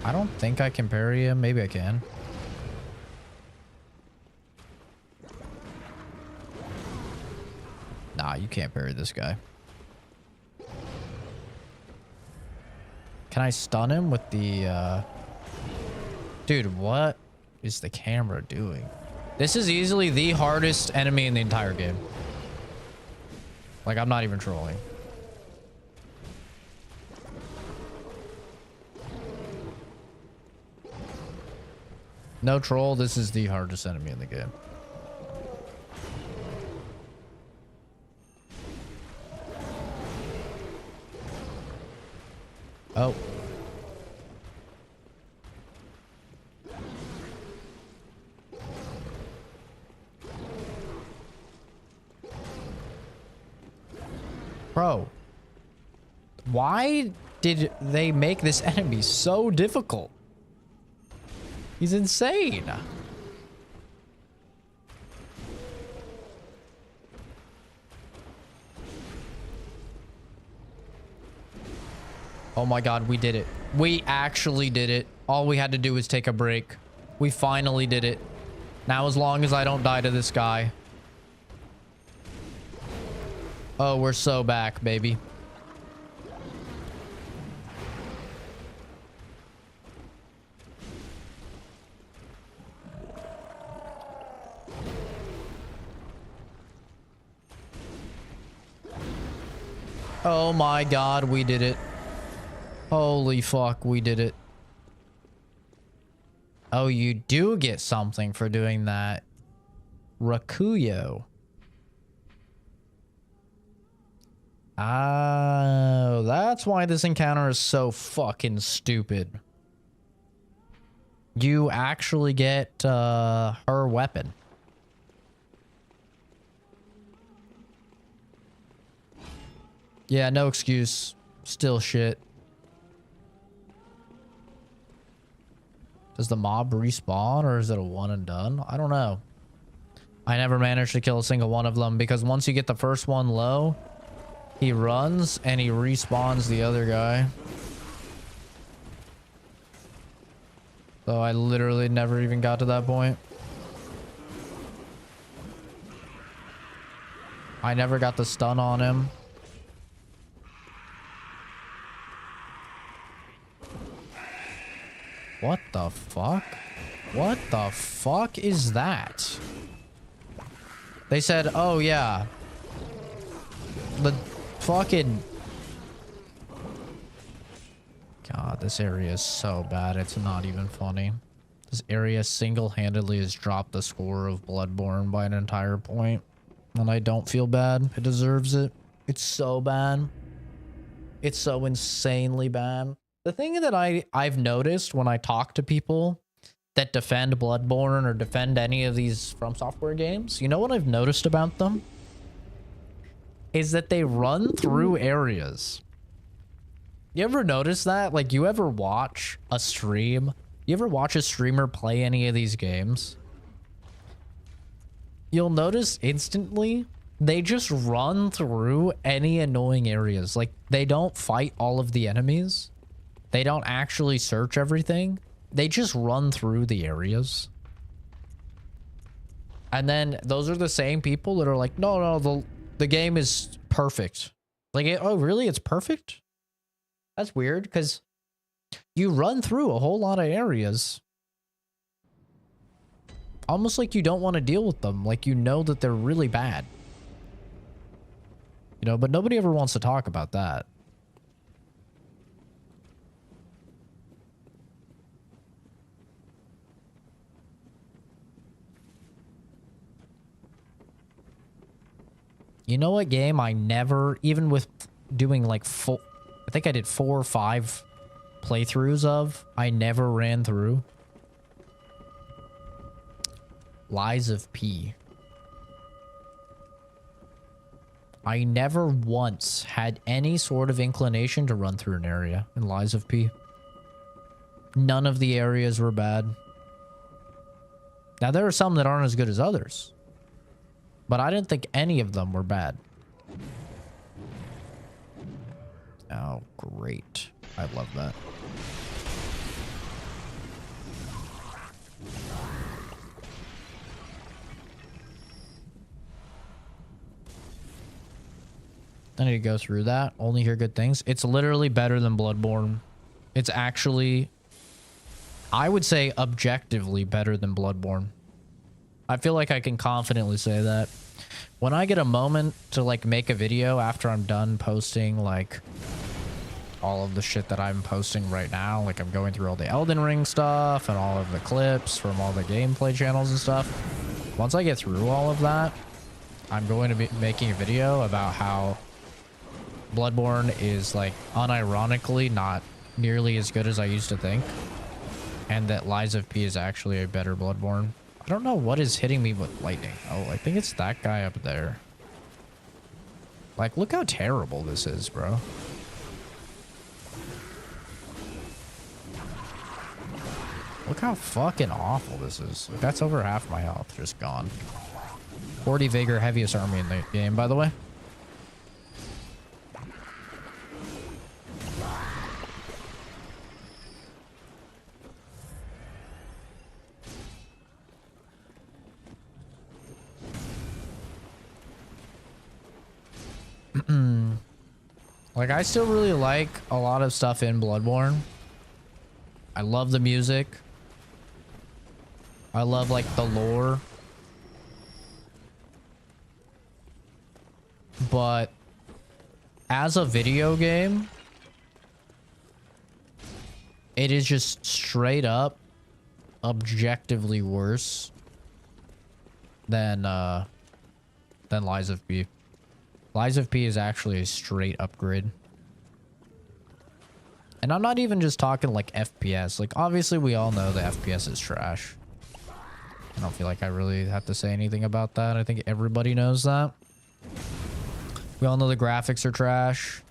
I don't think I can parry him. Maybe I can. Nah, you can't parry this guy. Can I stun him with the, Dude, what is the camera doing? This is easily the hardest enemy in the entire game. Like, I'm not even trolling. No troll, this is the hardest enemy in the game. Oh. Bro. Why did they make this enemy so difficult? He's insane. Oh my god, we did it. We actually did it. All we had to do was take a break. We finally did it. Now, as long as I don't die to this guy. Oh, we're so back, baby. Oh my god, we did it. Holy fuck, we did it. Oh, you do get something for doing that. Rakuyo. Oh, that's why this encounter is so fucking stupid. You actually get her weapon. Yeah, no excuse. Still shit. Does the mob respawn or is it a one and done? I don't know. I never managed to kill a single one of them because once you get the first one low, he runs and he respawns the other guy. So I literally never even got to that point. I never got the stun on him. What the fuck? What the fuck is that? They said, oh yeah. The fucking... God, this area is so bad. It's not even funny. This area single-handedly has dropped the score of Bloodborne by an entire point. And I don't feel bad. It deserves it. It's so bad. It's so insanely bad. The thing that I've noticed when I talk to people that defend Bloodborne or defend any of these From Software games, you know what I've noticed about them? Is that they run through areas. You ever notice that? Like, you ever watch a stream? You ever watch a streamer play any of these games? You'll notice instantly they just run through any annoying areas. Like, they don't fight all of the enemies. They don't actually search everything. They just run through the areas. And then those are the same people that are like, no, the game is perfect. Like, oh, really? It's perfect? That's weird, because you run through a whole lot of areas. Almost like you don't want to deal with them. Like, you know that they're really bad. You know, but nobody ever wants to talk about that. You know what game I never, even with doing like I think I did 4 or 5 playthroughs of, I never ran through? Lies of P. I never once had any sort of inclination to run through an area in Lies of P. None of the areas were bad. Now, there are some that aren't as good as others, but I didn't think any of them were bad. Oh, great. I love that. I need to go through that. Only hear good things. It's literally better than Bloodborne. It's actually, I would say, objectively better than Bloodborne. I feel like I can confidently say that. When I get a moment to like make a video after I'm done posting like all of the shit that I'm posting right now, like I'm going through all the Elden Ring stuff and all of the clips from all the gameplay channels and stuff. Once I get through all of that, I'm going to be making a video about how Bloodborne is like unironically not nearly as good as I used to think, and that Lies of P is actually a better Bloodborne. I don't know what is hitting me with lightning. Oh, I think it's that guy up there. Like, look how terrible this is, bro. Look how fucking awful this is. That's over half my health just gone. 40 Vigor, heaviest army in the game, by the way. Like, I still really like a lot of stuff in Bloodborne. I love the music. I love, like, the lore. But as a video game, it is just straight up objectively worse than Lies of P. Lies of P is actually a straight upgrade. And I'm not even just talking like FPS. Like, obviously we all know the FPS is trash. I don't feel like I really have to say anything about that. I think everybody knows that. We all know the graphics are trash.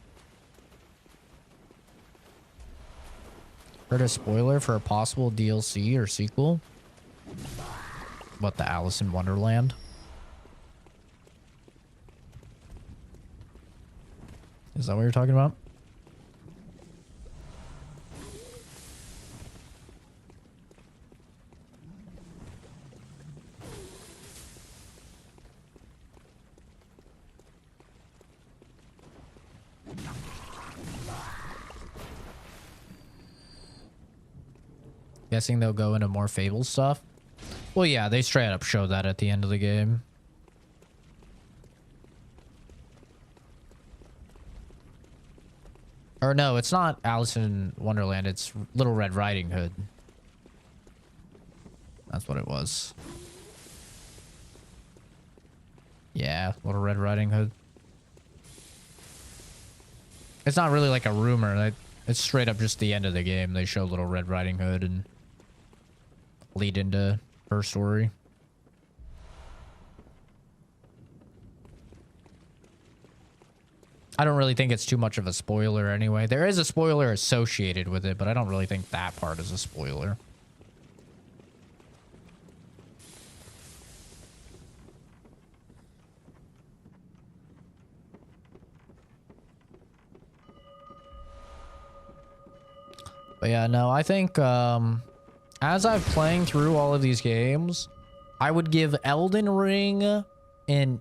Heard a spoiler for a possible DLC or sequel. What, the Alice in Wonderland? Is that what you're talking about? Guessing they'll go into more Fable stuff. Well, yeah, they straight up show that at the end of the game. Or no, it's not Alice in Wonderland. It's Little Red Riding Hood. That's what it was. Yeah, Little Red Riding Hood. It's not really like a rumor. It's straight up just the end of the game. They show Little Red Riding Hood and lead into her story. I don't really think it's too much of a spoiler anyway. There is a spoiler associated with it, but I don't really think that part is a spoiler. But yeah, no, I think as I'm playing through all of these games, I would give Elden Ring an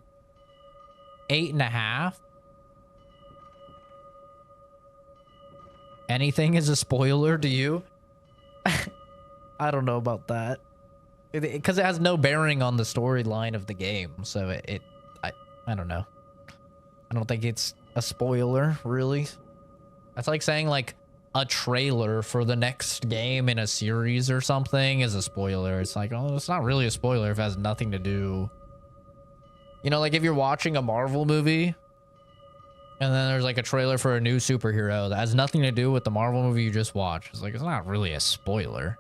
8.5. Anything is a spoiler to you? I don't know about that. Because it has no bearing on the storyline of the game. So I don't know. I don't think it's a spoiler, really. That's like saying like a trailer for the next game in a series or something is a spoiler. It's like, oh, it's not really a spoiler if it has nothing to do. You know, like if you're watching a Marvel movie and then there's like a trailer for a new superhero that has nothing to do with the Marvel movie you just watched. It's like, it's not really a spoiler.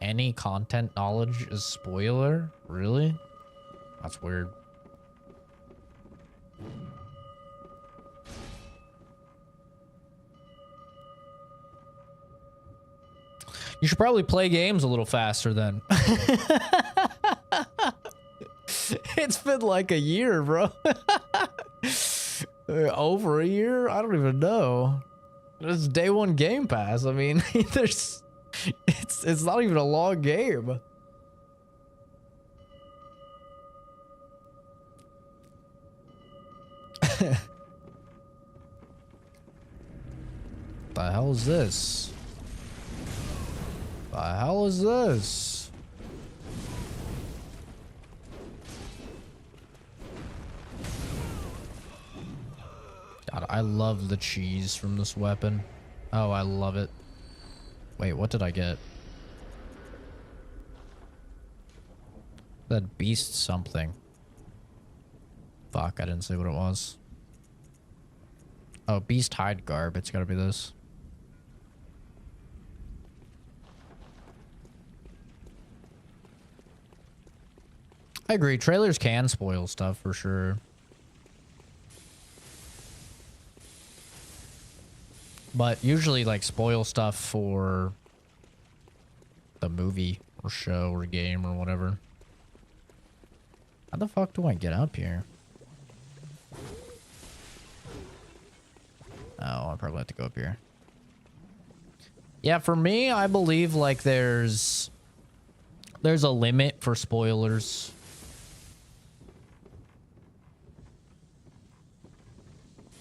Any content knowledge is spoiler? Really? That's weird. You should probably play games a little faster then. It's been like a year, bro. Over a year? I don't even know. It's day one Game Pass. I mean, it's not even a long game. The hell is this? The hell is this? God, I love the cheese from this weapon. Oh, I love it. Wait, what did I get? That beast something. Fuck, I didn't see what it was. Oh, beast hide garb. It's gotta be this. I agree. Trailers can spoil stuff for sure. But usually like spoil stuff for the movie or show or game or whatever. How the fuck do I get up here? Oh, I probably have to go up here. Yeah, for me, I believe like there's a limit for spoilers.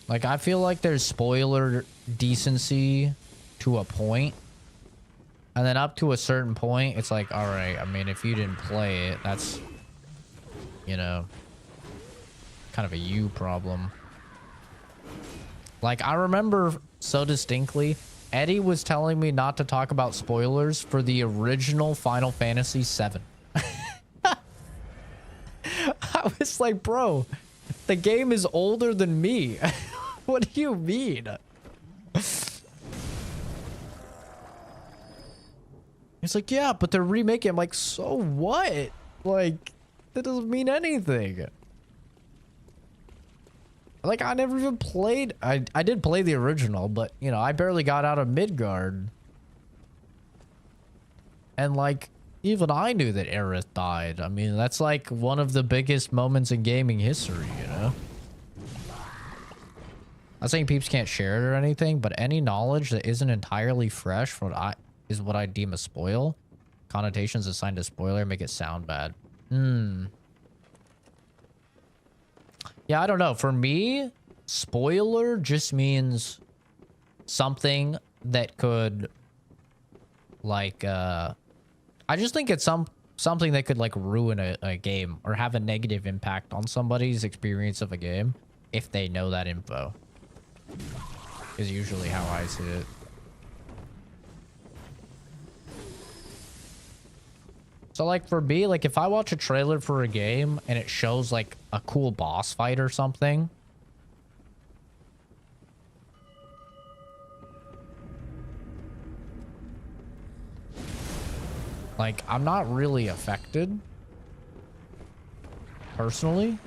Like, I feel like there's spoiler decency to a point. And then up to a certain point, it's like, all right, I mean, if you didn't play it, that's, you know, kind of a you problem. Like, I remember so distinctly, Eddie was telling me not to talk about spoilers for the original Final Fantasy VII. I was like, bro, the game is older than me. What do you mean? He's like, yeah, but they're remaking. I'm like, so what? Like, that doesn't mean anything. Like, I never even played. I did play the original, but, you know, I barely got out of Midgard. And, like, even I knew that Aerith died. I mean, that's, like, one of the biggest moments in gaming history, you know? I'm not saying peeps can't share it or anything, but any knowledge that isn't entirely fresh is what I deem a spoil. Connotations assigned to spoiler make it sound bad. Yeah, I don't know. For me, spoiler just means something that could, like, I just think it's something that could, like, ruin a game or have a negative impact on somebody's experience of a game if they know that info. Is usually how I see it. So, like, for me, like, if I watch a trailer for a game and it shows, like, a cool boss fight or something, like, I'm not really affected, personally.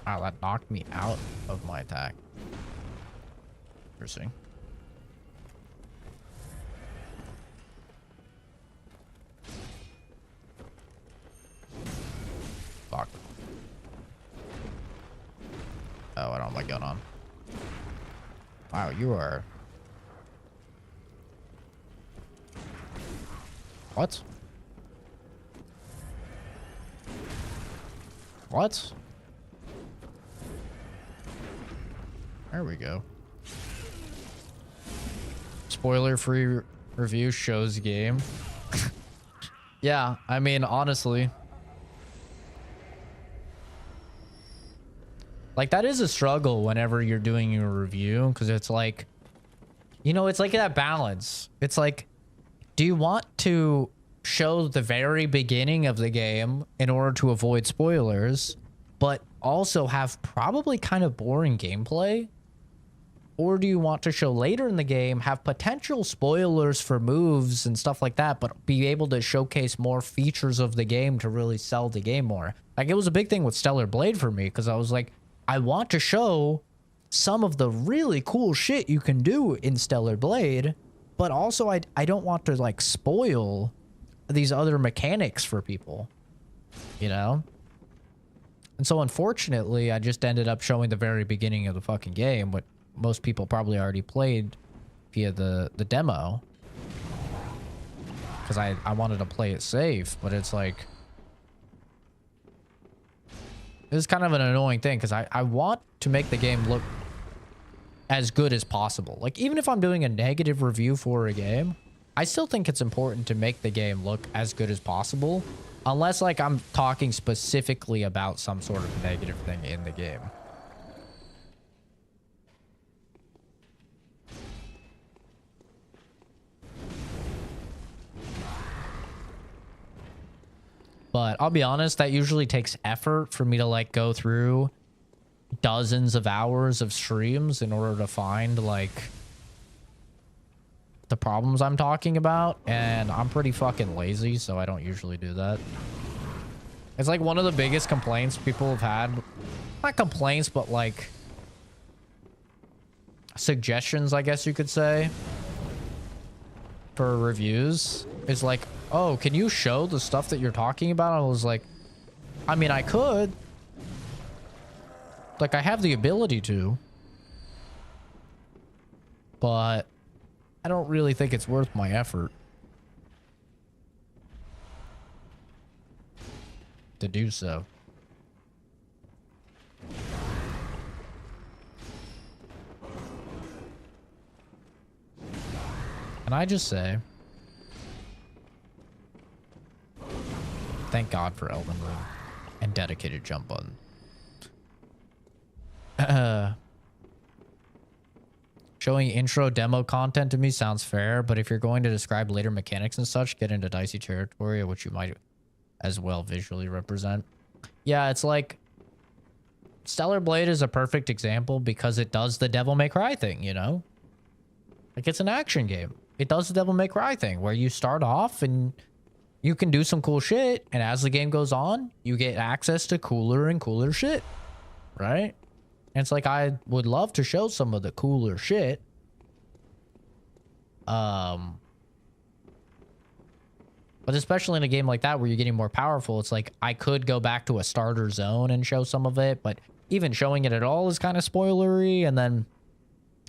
Wow, that knocked me out of my attack. Interesting. Fuck. Oh, I don't have my gun on. Wow, you are... What? What? There we go. Spoiler-free review shows game. Yeah, I mean, honestly. Like, that is a struggle whenever you're doing your review, because it's like, you know, it's like that balance. It's like, do you want to show the very beginning of the game in order to avoid spoilers, but also have probably kind of boring gameplay? Or do you want to show later in the game, have potential spoilers for moves and stuff like that, but be able to showcase more features of the game to really sell the game more? Like, it was a big thing with Stellar Blade for me, because I was like, I want to show some of the really cool shit you can do in Stellar Blade, but also I don't want to, like, spoil these other mechanics for people, you know? And so, unfortunately, I just ended up showing the very beginning of the fucking game, what most people probably already played via the demo, because I wanted to play it safe. But it's like, it's kind of an annoying thing, because I want to make the game look as good as possible. Like, even if I'm doing a negative review for a game, I still think it's important to make the game look as good as possible, unless, like, I'm talking specifically about some sort of negative thing in the game. But I'll be honest, that usually takes effort for me to, like, go through dozens of hours of streams in order to find, like, the problems I'm talking about. And I'm pretty fucking lazy, so I don't usually do that. It's like one of the biggest complaints people have had. Not complaints, but, like, suggestions, I guess you could say, for reviews. Is like, oh, can you show the stuff that you're talking about? I was like, I mean, I could. Like, I have the ability to. But I don't really think it's worth my effort to do so. And I just say, thank God for Elden Ring and dedicated jump button. Showing intro demo content to me sounds fair, but if you're going to describe later mechanics and such, get into dicey territory, which you might as well visually represent. Yeah, it's like Stellar Blade is a perfect example because it does the Devil May Cry thing, you know? Like, it's an action game. It does the Devil May Cry thing where you start off and you can do some cool shit, and as the game goes on, you get access to cooler and cooler shit, right? And it's like, I would love to show some of the cooler shit. But especially in a game like that where you're getting more powerful, it's like, I could go back to a starter zone and show some of it, but even showing it at all is kind of spoilery, and then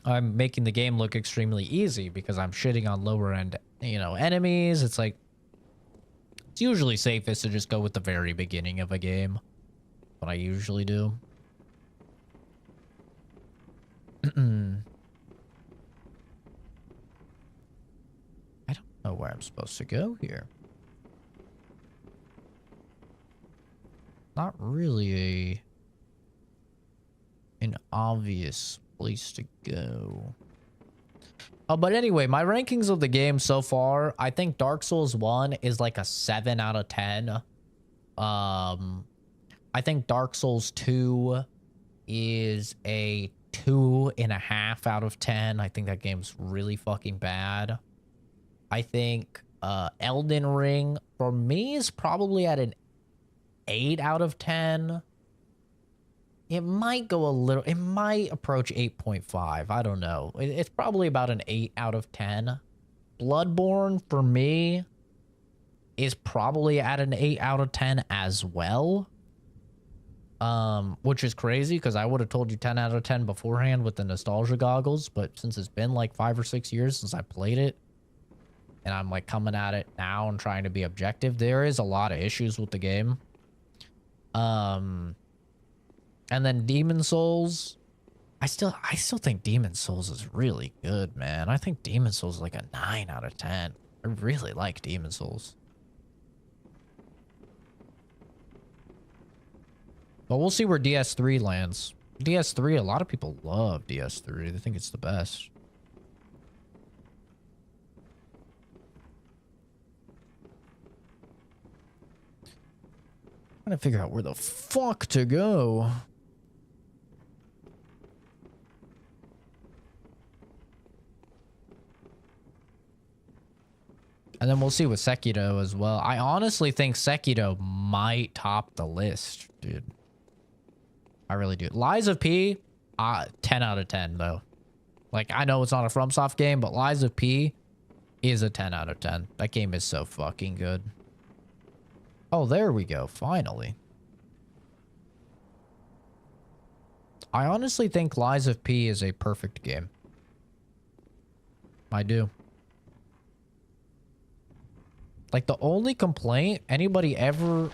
I'm making the game look extremely easy because I'm shitting on lower end, you know, enemies. It's like, it's usually safest to just go with the very beginning of a game. What I usually do. I don't know where I'm supposed to go here. Not really an obvious place to go. But anyway, my rankings of the game so far, I think Dark Souls 1 is like a 7 out of 10. I think Dark Souls 2 is a 2.5 out of 10. I think that game's really fucking bad. I think Elden Ring, for me, is probably at an 8 out of 10. It might go a little, it might approach 8.5. I don't know. It's probably about an 8 out of 10. Bloodborne, for me, is probably at an 8 out of 10 as well. which is crazy because I would have told you 10 out of 10 beforehand with the nostalgia goggles, but since it's been like 5 or 6 years since I played it, and I'm like coming at it now and trying to be objective, there is a lot of issues with the game. And then Demon Souls, I still think Demon Souls is really good, man. I think Demon Souls is like a 9 out of 10. I really like Demon Souls. But we'll see where DS3 lands. DS3, a lot of people love DS3. They think it's the best. I'm trying to figure out where the fuck to go. And then we'll see with Sekiro as well. I honestly think Sekiro might top the list, dude. I really do. Lies of P, 10 out of 10, though. Like, I know it's not a FromSoft game, but Lies of P is a 10 out of 10. That game is so fucking good. Oh, there we go. Finally. I honestly think Lies of P is a perfect game. I do. Like, the only complaint anybody ever...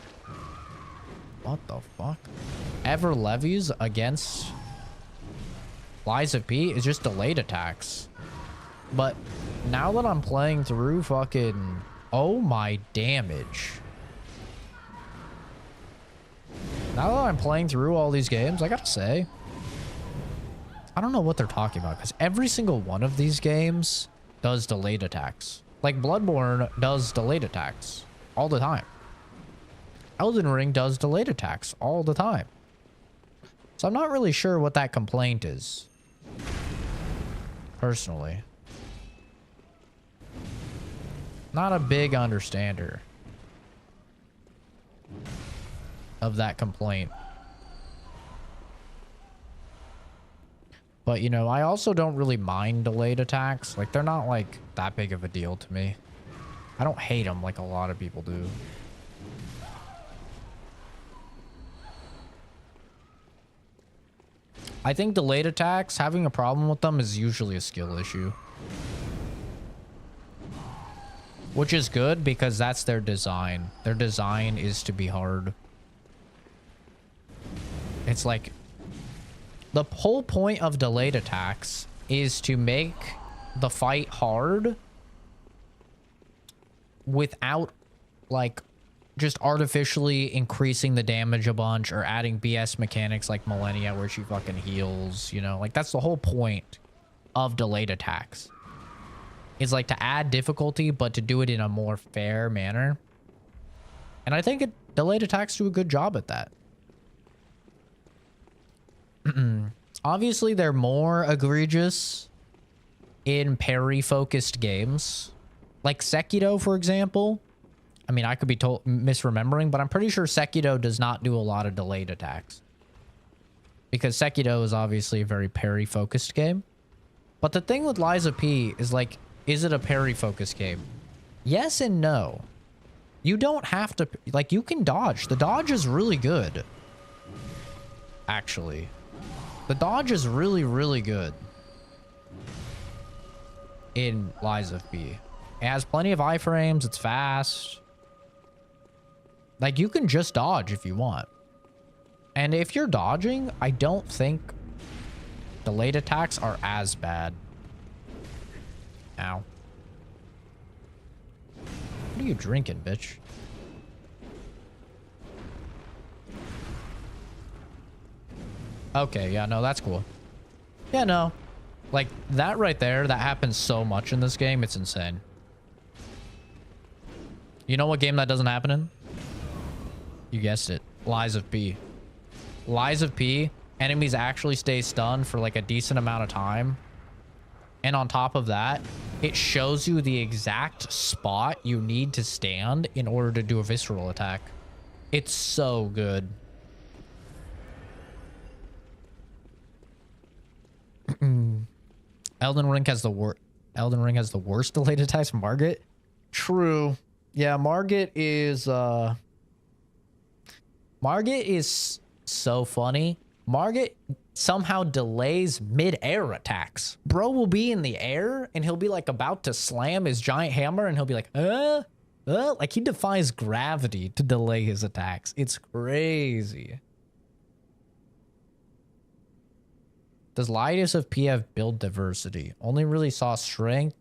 What the fuck? Ever levies against Lies of P is just delayed attacks. But now that I'm playing through fucking... Oh my damage. Now that I'm playing through all these games, I gotta say, I don't know what they're talking about, because every single one of these games does delayed attacks. Like, Bloodborne does delayed attacks all the time. Elden Ring does delayed attacks all the time. So I'm not really sure what that complaint is. Personally. Not a big understander of that complaint. But, you know, I also don't really mind delayed attacks. Like, they're not, like, that big of a deal to me. I don't hate them like a lot of people do. I think delayed attacks, having a problem with them is usually a skill issue. Which is good because that's their design. Their design is to be hard. It's like... The whole point of delayed attacks is to make the fight hard without, like, just artificially increasing the damage a bunch or adding BS mechanics like Millennia where she fucking heals, you know? Like, that's the whole point of delayed attacks. It's like to add difficulty, but to do it in a more fair manner. And I think delayed attacks do a good job at that. Obviously, they're more egregious in parry-focused games. Like Sekiro, for example. I mean, I could be misremembering, but I'm pretty sure Sekiro does not do a lot of delayed attacks. Because Sekiro is obviously a very parry-focused game. But the thing with Lies of P is, like, is it a parry-focused game? Yes and no. You don't have to... Like, you can dodge. The dodge is really good. Actually. The dodge is really, really good in Lies of P. It has plenty of iframes. It's fast. Like, you can just dodge if you want. And if you're dodging, I don't think delayed attacks are as bad. Ow. What are you drinking, bitch? Okay, yeah, no, that's cool. Yeah, no. Like, that right there, that happens so much in this game, it's insane. You know what game that doesn't happen in? You guessed it. Lies of P. Lies of P, enemies actually stay stunned for, like, a decent amount of time. And on top of that, it shows you the exact spot you need to stand in order to do a visceral attack. It's so good. Elden Ring has the worst delayed attacks. Margit? True. Yeah, Margit is so funny. Margit somehow delays mid-air attacks. Bro will be in the air and he'll be like about to slam his giant hammer and he'll be like, like he defies gravity to delay his attacks. It's crazy. Does Lidas of P have build diversity? Only really saw strength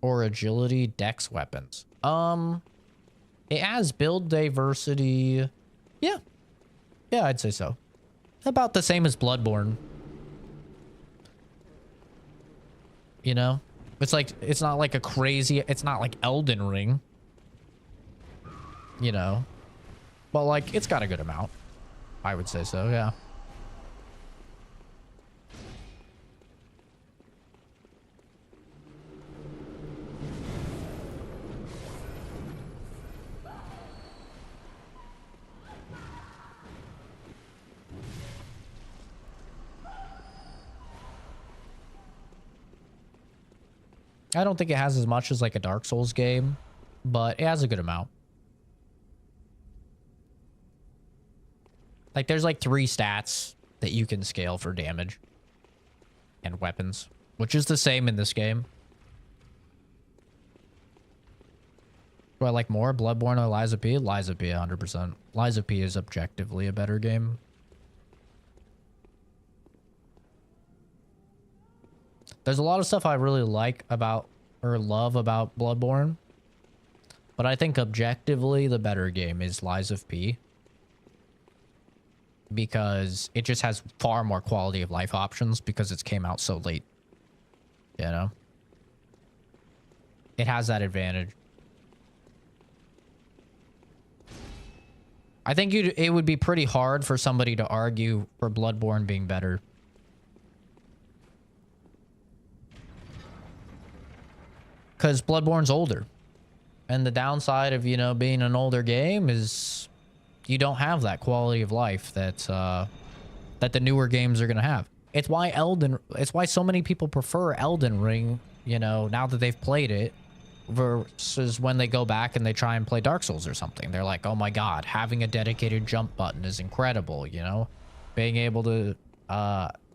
or agility dex weapons. It has build diversity. Yeah. Yeah, I'd say so. About the same as Bloodborne. You know? It's like, it's not like a crazy, it's not like Elden Ring. You know? But like, it's got a good amount. I would say so, yeah. I don't think it has as much as like a Dark Souls game, but it has a good amount. Like there's like 3 stats that you can scale for damage and weapons, which is the same in this game. Do I like more Bloodborne or Lies of P? Lies of P 100%. Lies of P is objectively a better game. There's a lot of stuff I really like about or love about Bloodborne, but I think objectively the better game is Lies of P because it just has far more quality of life options because it came out so late. You know? It has that advantage. I think it would be pretty hard for somebody to argue for Bloodborne being better. Because Bloodborne's older. And the downside of, you know, being an older game is you don't have that quality of life that that the newer games are going to have. It's why so many people prefer Elden Ring, you know, now that they've played it, versus when they go back and they try and play Dark Souls or something. They're like, oh my god, having a dedicated jump button is incredible, you know? Being able to,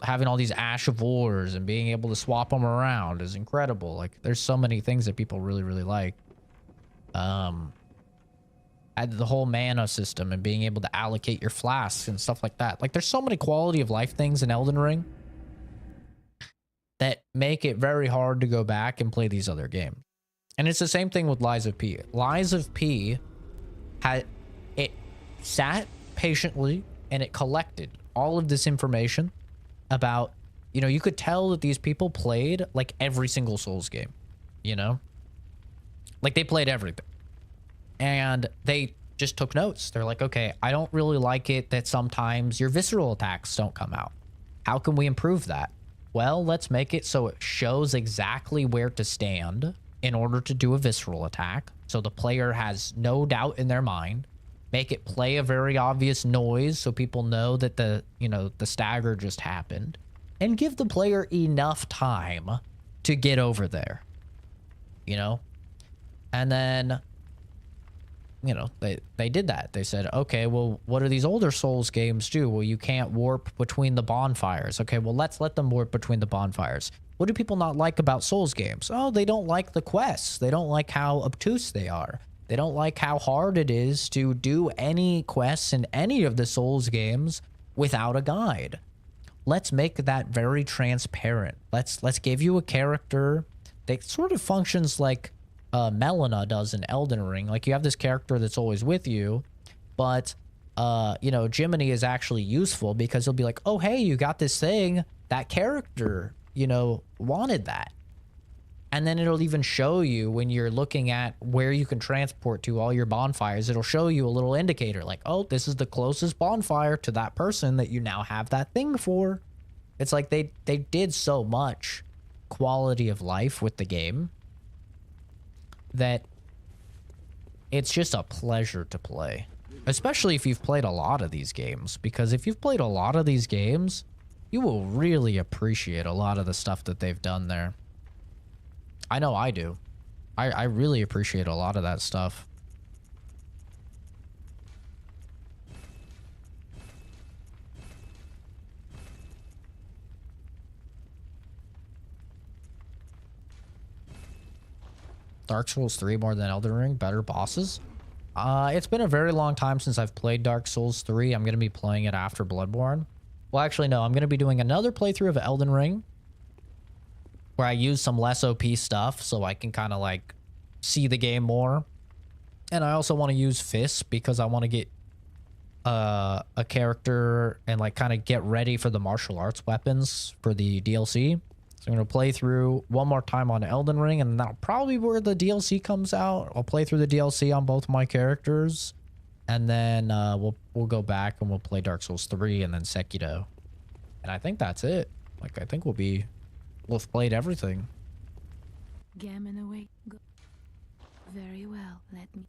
having all these Ash of Wars and being able to swap them around is incredible. Like, there's so many things that people really, really like. The whole mana system and being able to allocate your flasks and stuff like that. Like, there's so many quality of life things in Elden Ring that make it very hard to go back and play these other games. And it's the same thing with Lies of P. Lies of P it sat patiently and it collected all of this information about, you know, you could tell that these people played like every single Souls game, you know? Like they played everything. And they just took notes. They're like, okay, I don't really like it that sometimes your visceral attacks don't come out. How can we improve that? Well, let's make it so it shows exactly where to stand in order to do a visceral attack, so the player has no doubt in their mind. Make it play a very obvious noise so people know that the stagger just happened, and give the player enough time to get over there, you know? And then, you know, they did that. They said, okay, well, what do these older Souls games do? Well, you can't warp between the bonfires. Okay, well, let's let them warp between the bonfires. What do people not like about Souls games? Oh, they don't like the quests. They don't like how obtuse they are. They don't like how hard it is to do any quests in any of the Souls games without a guide. Let's make that very transparent. Let's give you a character that sort of functions like Melina does in Elden Ring. Like, you have this character that's always with you, but you know, Jiminy is actually useful because he'll be like, oh, hey, you got this thing. That character, you know, wanted that. And then it'll even show you when you're looking at where you can transport to all your bonfires. It'll show you a little indicator like, oh, this is the closest bonfire to that person that you now have that thing for. It's like they did so much quality of life with the game that it's just a pleasure to play. Especially if you've played a lot of these games. Because if you've played a lot of these games, you will really appreciate a lot of the stuff that they've done there. I know I do. I really appreciate a lot of that stuff. Dark Souls 3 more than Elden Ring? Better bosses? It's been a very long time since I've played Dark Souls 3. I'm going to be playing it after Bloodborne. Well, actually, no. I'm going to be doing another playthrough of Elden Ring where I use some less OP stuff so I can kind of like see the game more. And I also want to use fists because I want to get a character and like kind of get ready for the martial arts weapons for the DLC. So I'm going to play through one more time on Elden Ring, and that'll probably be where the DLC comes out. I'll play through the DLC on both my characters, and then we'll go back and we'll play Dark Souls 3 and then Sekiro. And I think that's it. Like, I think we'll have played everything. Gammon away. Go. Very well. Let me.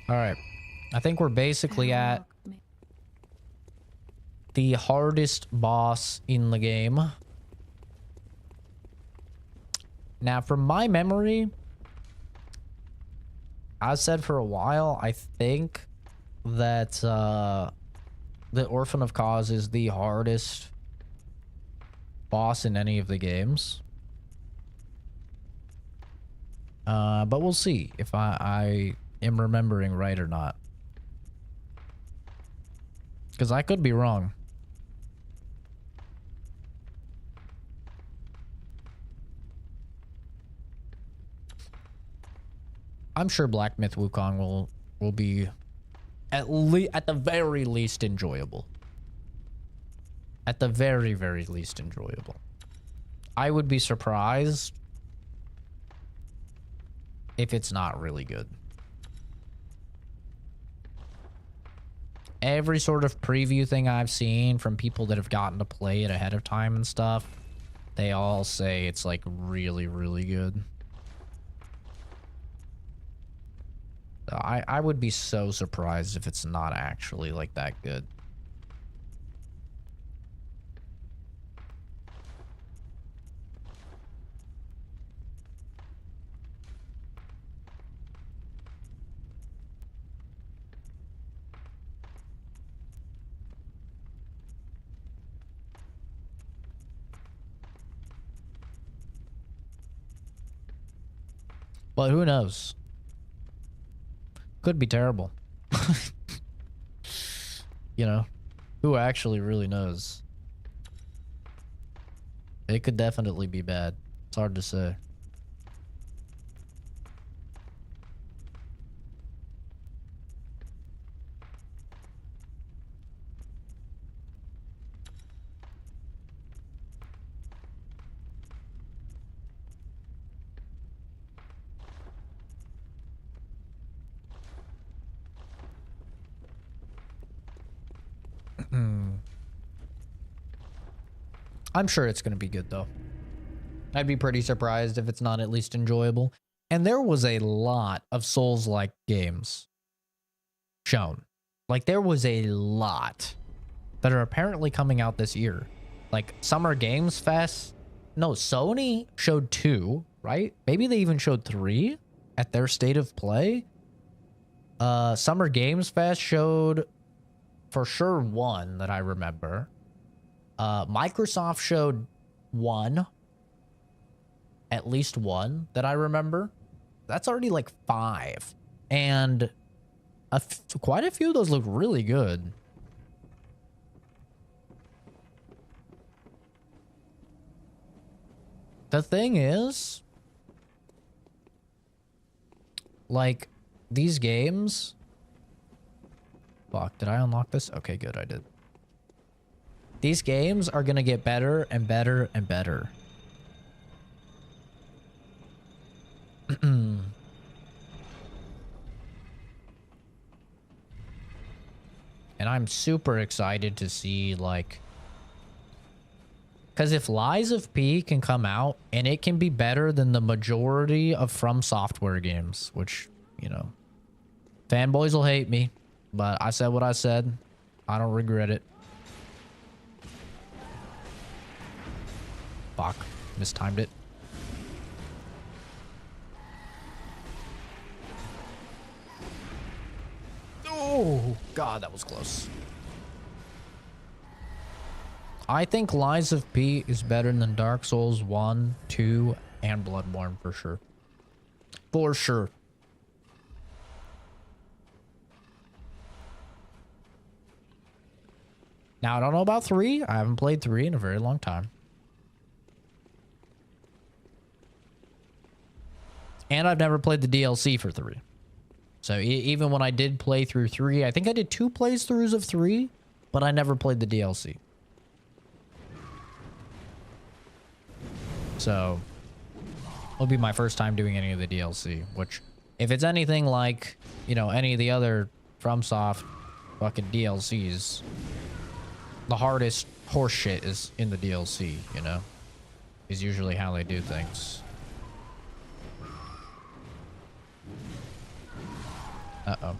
All right. I think we're basically at the hardest boss in the game. Now, from my memory, I said for a while, I think that the Orphan of Cause is the hardest boss in any of the games. But we'll see if I am remembering right or not. Because I could be wrong. I'm sure Black Myth Wukong will be at the very least enjoyable. At the very, very least enjoyable. I would be surprised if it's not really good. Every sort of preview thing I've seen from people that have gotten to play it ahead of time and stuff, they all say it's like really, really good. I would be so surprised if it's not actually like that good. But who knows? Could be terrible. You know, who actually really knows? It could definitely be bad. It's hard to say. I'm sure it's going to be good, though. I'd be pretty surprised if it's not at least enjoyable. And there was a lot of Souls-like games shown. Like, there was a lot that are apparently coming out this year. Like, Summer Games Fest. No, Sony showed 2, right? Maybe they even showed 3 at their State of Play. Summer Games Fest showed for sure 1 that I remember. Microsoft showed 1, at least 1 that I remember. That's already like 5, and quite a few of those look really good. The thing is, like, these games. Fuck, did I unlock this? Okay, good, I did. These games are going to get better and better and better. And I'm super excited to see, like... Because if Lies of P can come out and it can be better than the majority of From Software games, which, you know, fanboys will hate me, but I said what I said. I don't regret it. Fuck. Mistimed it. Oh, God, that was close. I think Lies of P is better than Dark Souls 1, 2, And Bloodborne for sure. For sure. Now, I don't know about 3. I haven't played 3 in a very long time. And I've never played the DLC for 3. So even when I did play through 3, I think I did 2 playthroughs of 3, but I never played the DLC. So it'll be my first time doing any of the DLC, which if it's anything like, you know, any of the other FromSoft fucking DLCs, the hardest horse shit is in the DLC, you know, is usually how they do things. Uh-oh.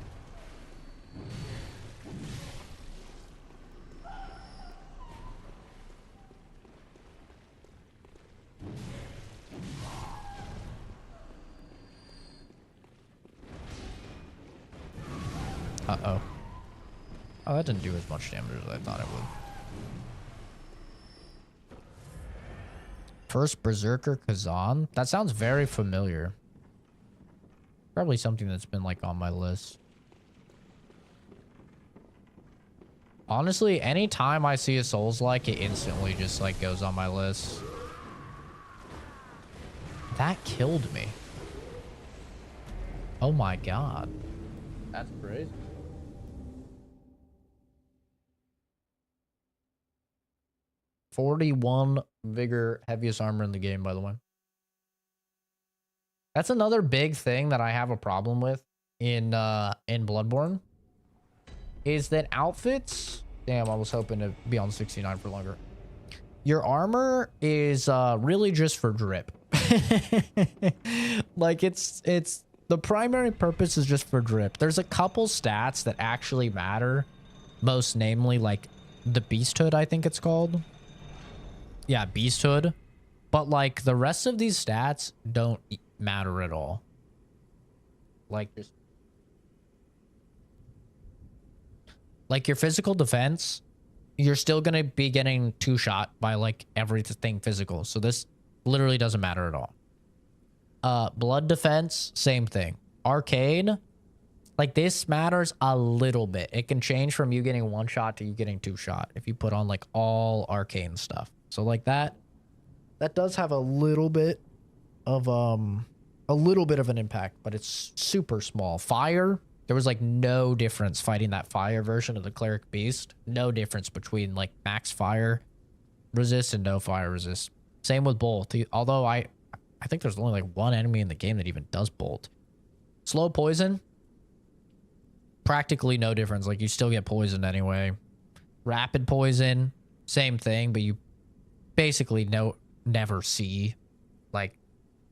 Uh-oh. Oh, that didn't do as much damage as I thought it would. First Berserker Kazan? That sounds very familiar. Probably something that's been like on my list. Honestly, anytime I see a Souls-like, it instantly just like goes on my list. That killed me. Oh my god. That's crazy. "41 vigor, heaviest armor in the game," by the way. That's another big thing that I have a problem with in Bloodborne. Is that outfits... Damn, I was hoping to be on 69 for longer. Your armor is really just for drip. Like, it's... The primary purpose is just for drip. There's a couple stats that actually matter. Most namely, like, the Beasthood, I think it's called. Yeah, Beasthood. But, like, the rest of these stats don't matter at all. Like, just... Like, your physical defense, you're still going to be getting 2-shot by, like, everything physical. So this literally doesn't matter at all. Blood defense, same thing. Arcane, like, this matters a little bit. It can change from you getting 1-shot to you getting 2-shot if you put on, like, all arcane stuff. So, like, that does have a little bit of an impact, but it's super small. Fire... There was, like, no difference fighting that fire version of the Cleric Beast. No difference between, like, max fire resist and no fire resist. Same with Bolt. Although I think there's only, like, one enemy in the game that even does Bolt. Slow poison. Practically no difference. Like, you still get poisoned anyway. Rapid poison. Same thing, but you basically never see, like,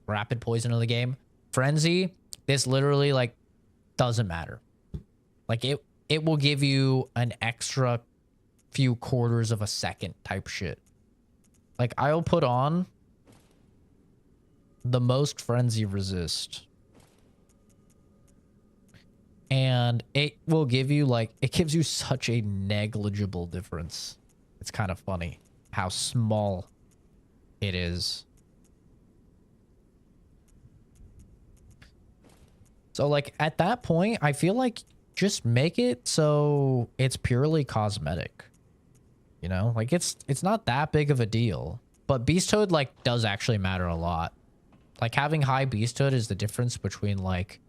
rapid poison in the game. Frenzy. This literally, like... doesn't matter. Like, it will give you an extra few quarters of a second type shit. Like, I'll put on the most frenzy resist, and it will give you, like, it gives you such a negligible difference. It's kind of funny how small it is. So, like, at that point, I feel like just make it so it's purely cosmetic. You know? Like, it's not that big of a deal. But Beasthood, like, does actually matter a lot. Like, having high Beasthood is the difference between, like,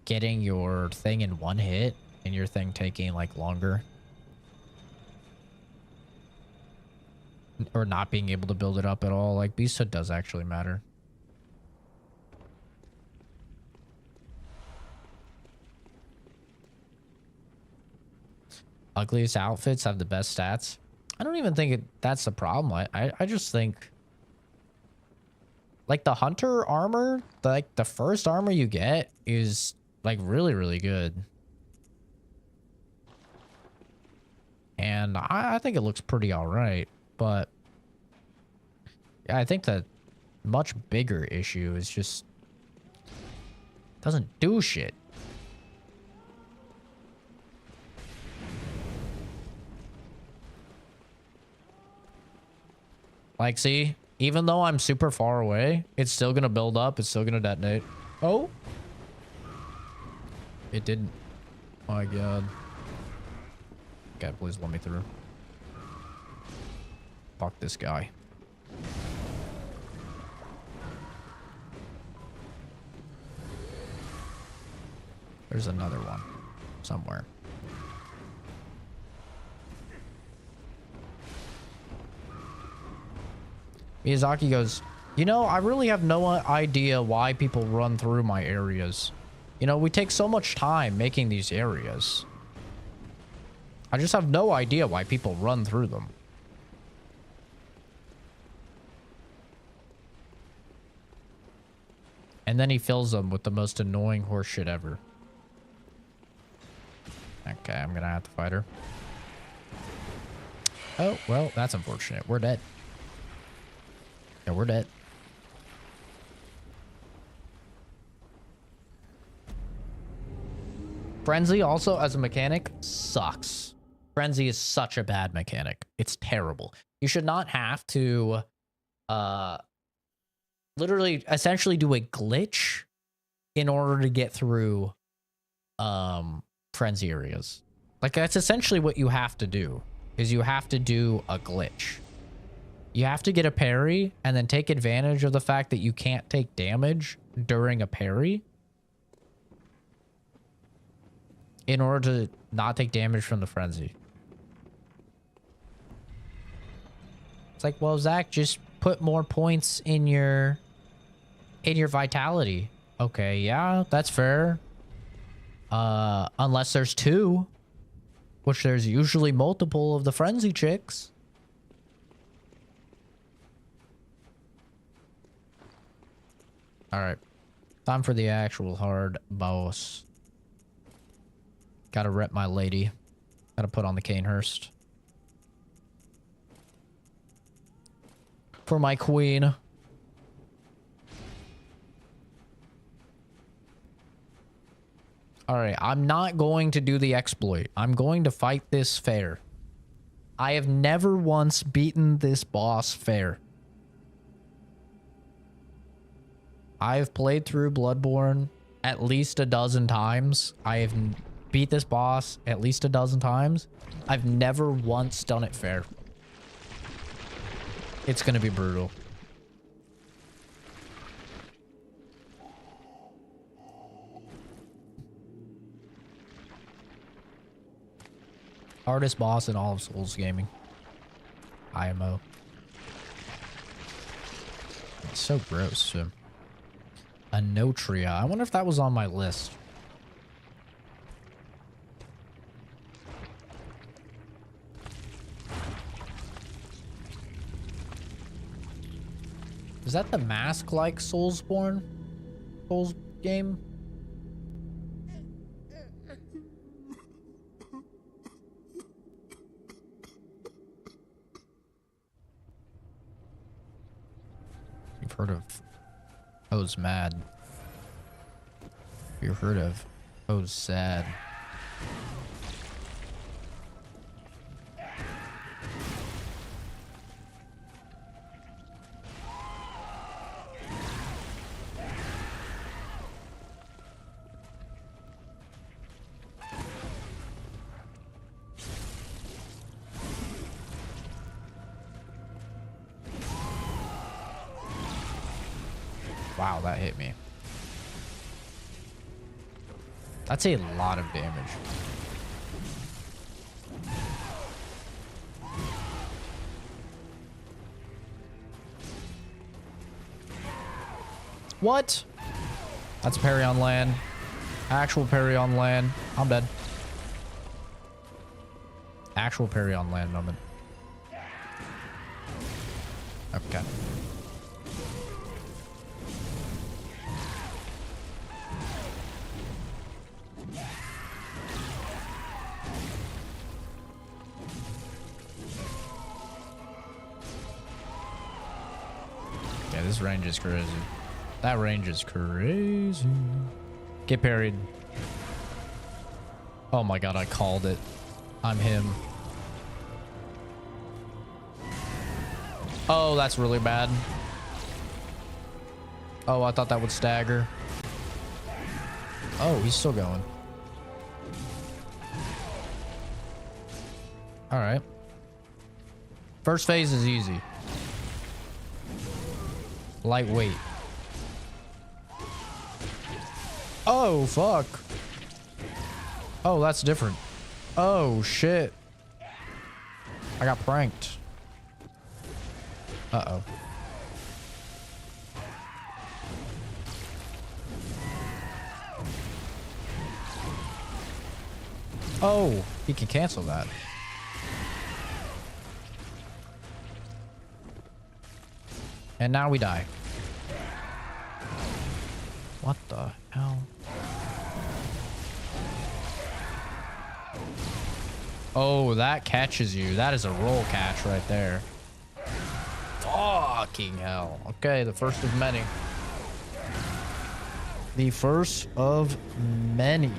getting your thing in one hit and your thing taking, like, longer. Or not being able to build it up at all. Like, Beasthood does actually matter. Ugliest outfits have the best stats. I don't even think that's the problem. I just think, like, the hunter armor, like, the first armor you get is, like, really, really good. And I think it looks pretty all right. But yeah, I think the much bigger issue is just doesn't do shit. Like, see? Even though I'm super far away, it's still gonna build up. It's still gonna detonate. Oh. It didn't. My God. God, please let me through. Fuck this guy. There's another one somewhere. Miyazaki goes, you know, I really have no idea why people run through my areas. You know, we take so much time making these areas. I just have no idea why people run through them. And then he fills them with the most annoying horseshit ever. Okay, I'm gonna have to fight her. Oh, well, that's unfortunate. We're dead. Yeah, we're dead. Frenzy also as a mechanic sucks. Frenzy is such a bad mechanic. It's terrible. You should not have to literally essentially do a glitch in order to get through frenzy areas. Like that's essentially what you have to do, is you have to do a glitch. You have to get a parry and then take advantage of the fact that you can't take damage during a parry in order to not take damage from the frenzy. It's like, well, Zach, just put more points in your vitality. Okay, yeah, that's fair. Unless there's two, which there's usually multiple of the frenzy chicks. All right, time for the actual hard boss. Gotta rep my lady. Gotta put on the Canehurst. For my queen. Alright, I'm not going to do the exploit. I'm going to fight this fair. I have never once beaten this boss fair. I've played through Bloodborne at least a dozen times. I have beat this boss at least a dozen times. I've never once done it fair. It's gonna be brutal. Hardest boss in all of Souls gaming. IMO. It's so gross too. Anotria. I wonder if that was on my list. Is that the mask-like Soulsborne Souls game? You've heard of O's Mad. You've heard of O's Sad. Wow, that hit me. That's a lot of damage. What? That's a parry on land. Actual parry on land. I'm dead. Actual parry on land moment. Okay. Yeah, this range is crazy. That range is crazy. Get parried. Oh my god, I called it. I'm him. Oh, that's really bad. Oh, I thought that would stagger. Oh, he's still going. All right. First phase is easy. Lightweight. Oh, fuck. Oh, that's different. Oh, shit. I got pranked. Uh-oh. Oh, he can cancel that. And now we die. What the hell? Oh, that catches you. That is a roll catch right there. Fucking hell. Okay, the first of many. The first of many.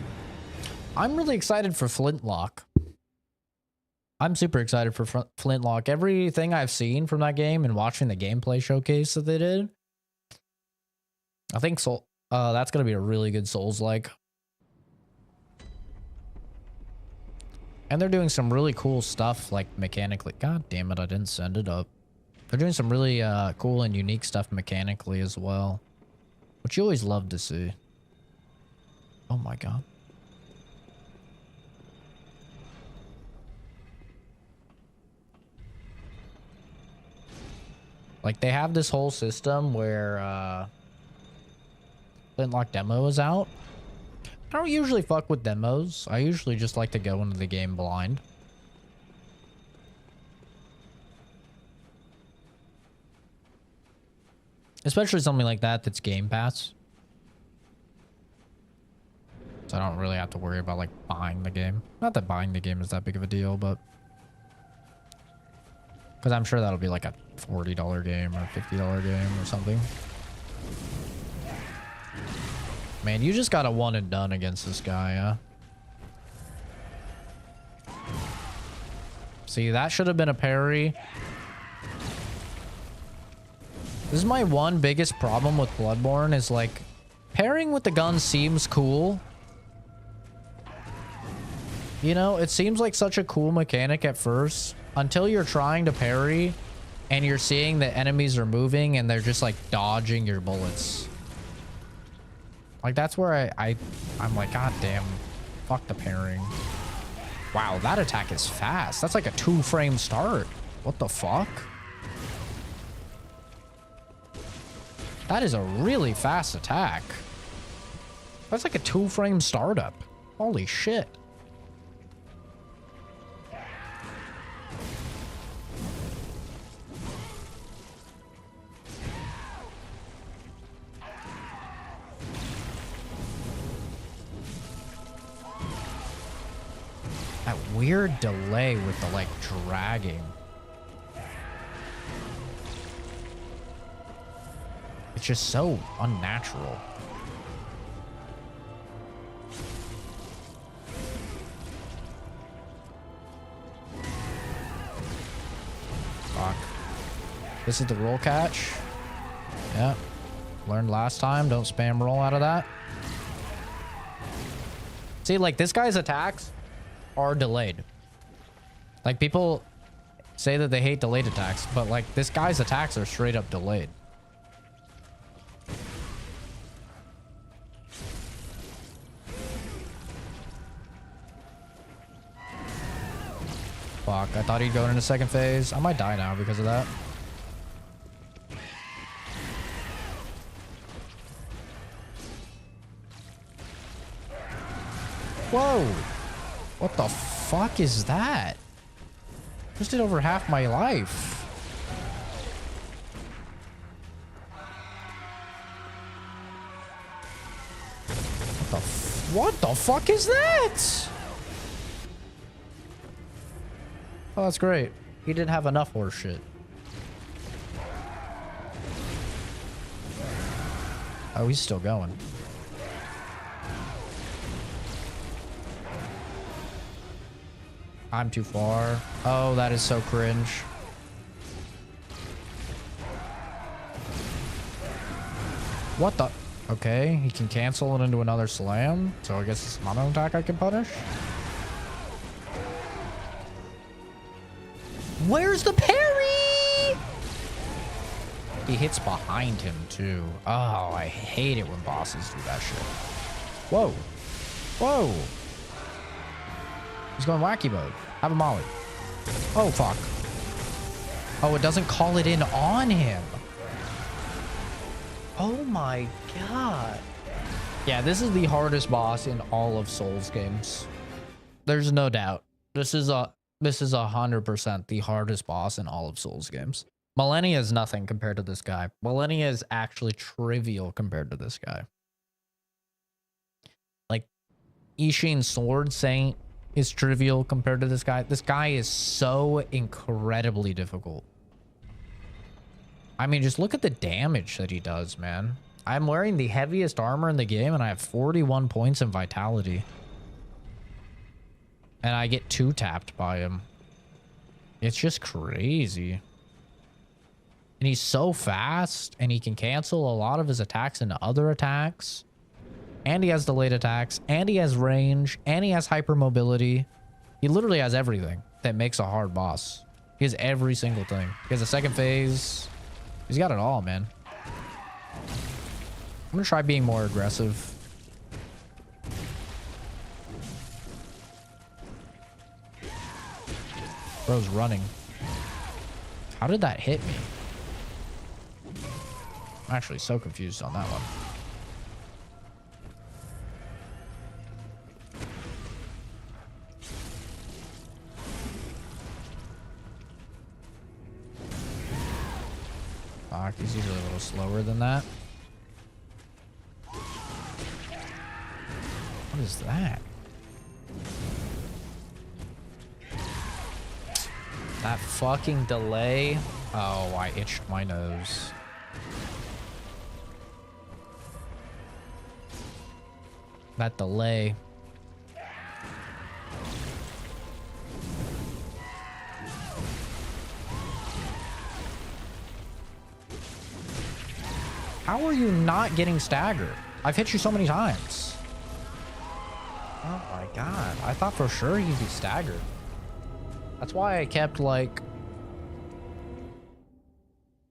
I'm really excited for Flintlock. I'm super excited for Flintlock. Everything I've seen from that game and watching the gameplay showcase that they did, I think that's going to be a really good Souls-like. And they're doing some really cool stuff, like mechanically. God damn it, I didn't send it up. They're doing some really cool and unique stuff mechanically as well, which you always love to see. Oh my god. Like, they have this whole system where Flintlock demo is out. I don't usually fuck with demos. I usually just like to go into the game blind. Especially something like that that's Game Pass. So I don't really have to worry about, like, buying the game. Not that buying the game is that big of a deal, but... because I'm sure that'll be like a $40 game or $50 game or something. Man, you just got a one and done against this guy, huh? See, that should have been a parry. This is my one biggest problem with Bloodborne is, like, parrying with the gun seems cool. You know, it seems like such a cool mechanic at first until you're trying to parry and you're seeing that enemies are moving and they're just, like, dodging your bullets. Like, that's where I'm like, god damn, fuck the parrying. Wow, that attack is fast. That's like a 2-frame start. What the fuck? That is a really fast attack. That's like a 2-frame startup. Holy shit. That weird delay with the, like, dragging. It's just so unnatural. Fuck. This is the roll catch. Yeah. Learned last time. Don't spam roll out of that. See, like, this guy's attacks are delayed. Like, people say that they hate delayed attacks, but, like, this guy's attacks are straight up delayed. Fuck, I thought he'd go into second phase. I might die now because of that. Whoa! What the fuck is that? Just did over half my life. What the fuck is that? Oh, that's great. He didn't have enough horse shit. Oh, he's still going. I'm too far. Oh, that is so cringe. What the? Okay, he can cancel it into another slam. So I guess it's not an attack I can punish. Where's the parry? He hits behind him too. Oh, I hate it when bosses do that shit. Whoa. Whoa. He's going wacky mode. Have a molly. Oh, fuck. Oh, it doesn't call it in on him. Oh my god. Yeah, this is the hardest boss in all of Souls games. There's no doubt. This is 100% the hardest boss in all of Souls games. Millennia is nothing compared to this guy. Millennia is actually trivial compared to this guy. Like, Ishin's Sword Saint is trivial compared to this guy. This guy is so incredibly difficult. I mean, just look at the damage that he does, man. I'm wearing the heaviest armor in the game, and I have 41 points in vitality. And I get 2-tapped by him. It's just crazy. And he's so fast, and he can cancel a lot of his attacks into other attacks. And he has delayed attacks, and he has range, and he has hypermobility. He literally has everything that makes a hard boss. He has every single thing. He has a second phase. He's got it all, man. I'm gonna try being more aggressive. Bro's running. How did that hit me? I'm actually so confused on that one. Fuck, he's usually a little slower than that. What is that? That fucking delay. Oh, I itched my nose. That delay. How are you not getting staggered? I've hit you so many times. Oh my god. I thought for sure he'd be staggered. That's why I kept, like,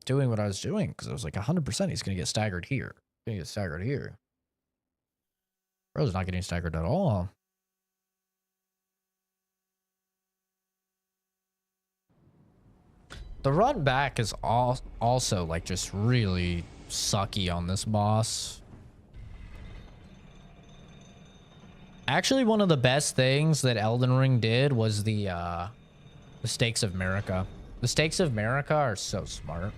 doing what I was doing. Because I was like, 100% he's going to get staggered here. He's going to get staggered here. Bro's not getting staggered at all. The run back is also, like, just really sucky on this boss. Actually, one of the best things that Elden Ring did was the Stakes of Marika. The Stakes of Marika are so smart.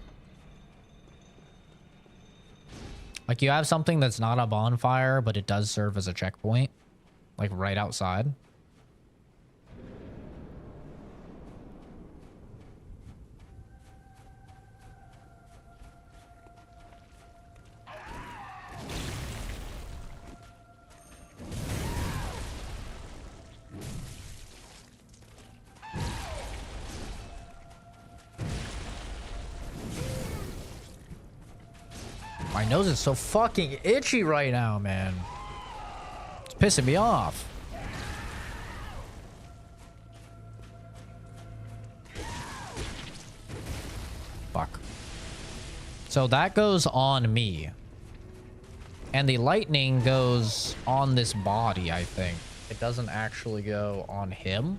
Like, you have something that's not a bonfire, but it does serve as a checkpoint. Like, right outside. My nose is so fucking itchy right now, man. It's pissing me off. Fuck. So that goes on me. And the lightning goes on this body, I think. It doesn't actually go on him.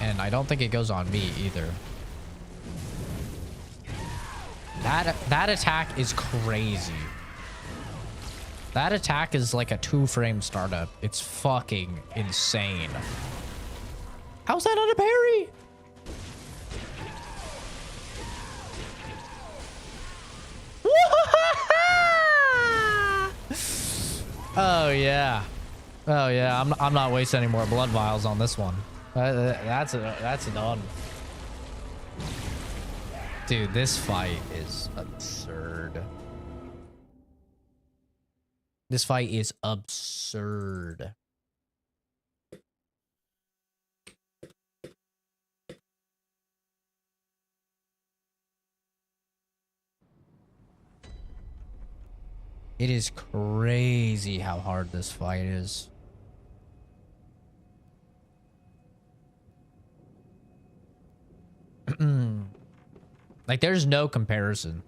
And I don't think it goes on me either. That attack is crazy. That attack is like a 2-frame startup. It's fucking insane. How's that not a parry? Oh yeah. Oh yeah. I'm not wasting any more blood vials on this one. That's done. Dude, this fight is absurd. This fight is absurd. It is crazy how hard this fight is. Like, there's no comparison.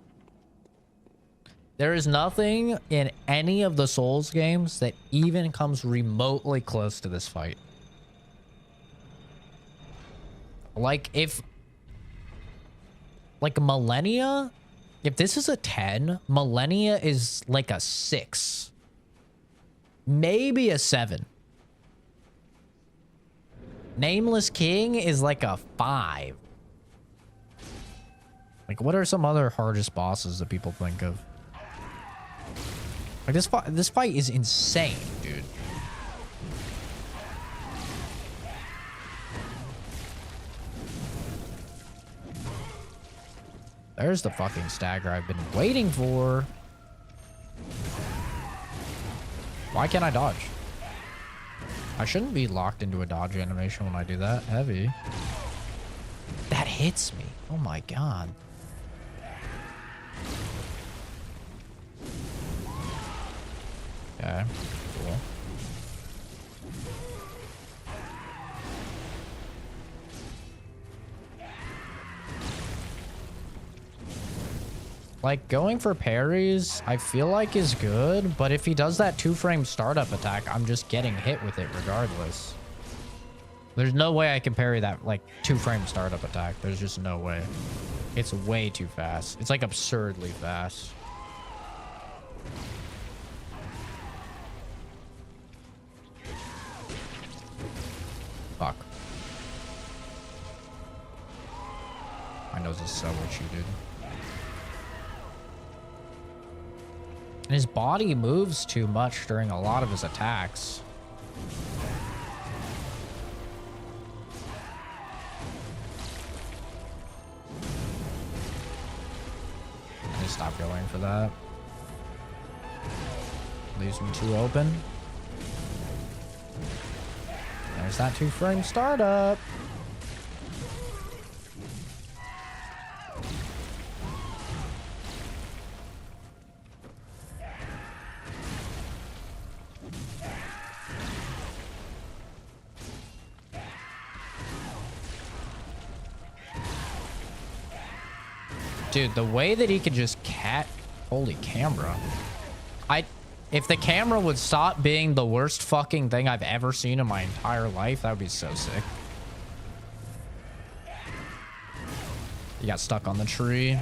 There is nothing in any of the Souls games that even comes remotely close to this fight. Like, if... Like, Millennia... If this is a 10, Millennia is like a 6. Maybe a 7. Nameless King is like a 5. Like, what are some other hardest bosses that people think of? Like, this fight is insane, dude. There's the fucking stagger I've been waiting for. Why can't I dodge? I shouldn't be locked into a dodge animation when I do that. Heavy. That hits me. Oh my god. Okay, cool. Like, going for parries, I feel like is good, but if he does that 2-frame startup attack, I'm just getting hit with it regardless. There's no way I can parry that, like, 2-frame startup attack. There's just no way. It's way too fast. It's, like, absurdly fast. Fuck. My nose is so itchy, dude. And his body moves too much during a lot of his attacks. I need to stop going for that. Leaves me too open. There's that 2-frame startup. Dude, the way that he could just holy camera. If the camera would stop being the worst fucking thing I've ever seen in my entire life, that would be so sick. He got stuck on the tree.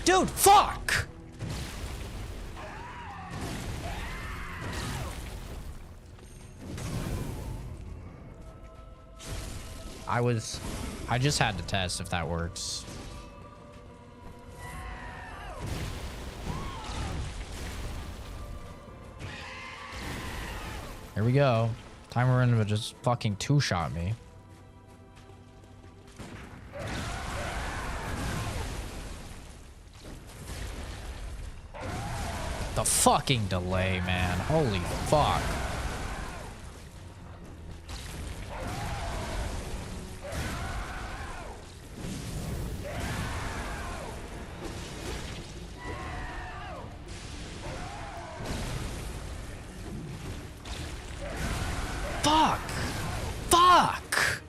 Dude, fuck! I just had to test if that works. Here we go. Timer in would just fucking 2-shot me. The fucking delay, man. Holy fuck. Fuck! Fuck!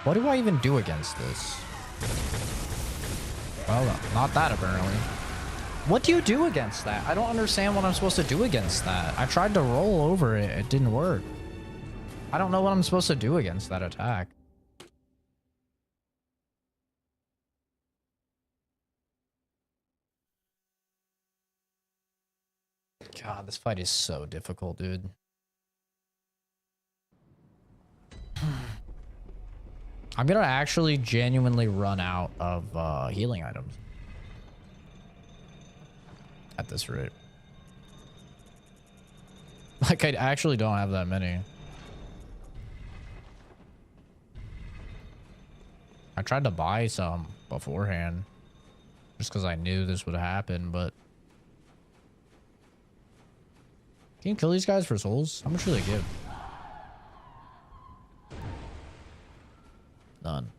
What do I even do against this? Well, not that apparently. What do you do against that? I don't understand what I'm supposed to do against that. I tried to roll over it. It didn't work. I don't know what I'm supposed to do against that attack. God, this fight is so difficult, dude. I'm gonna actually genuinely run out of healing items at this rate. Like, I actually don't have that many. I tried to buy some beforehand just because I knew this would happen, but can you kill these guys for souls? How much do they give? None.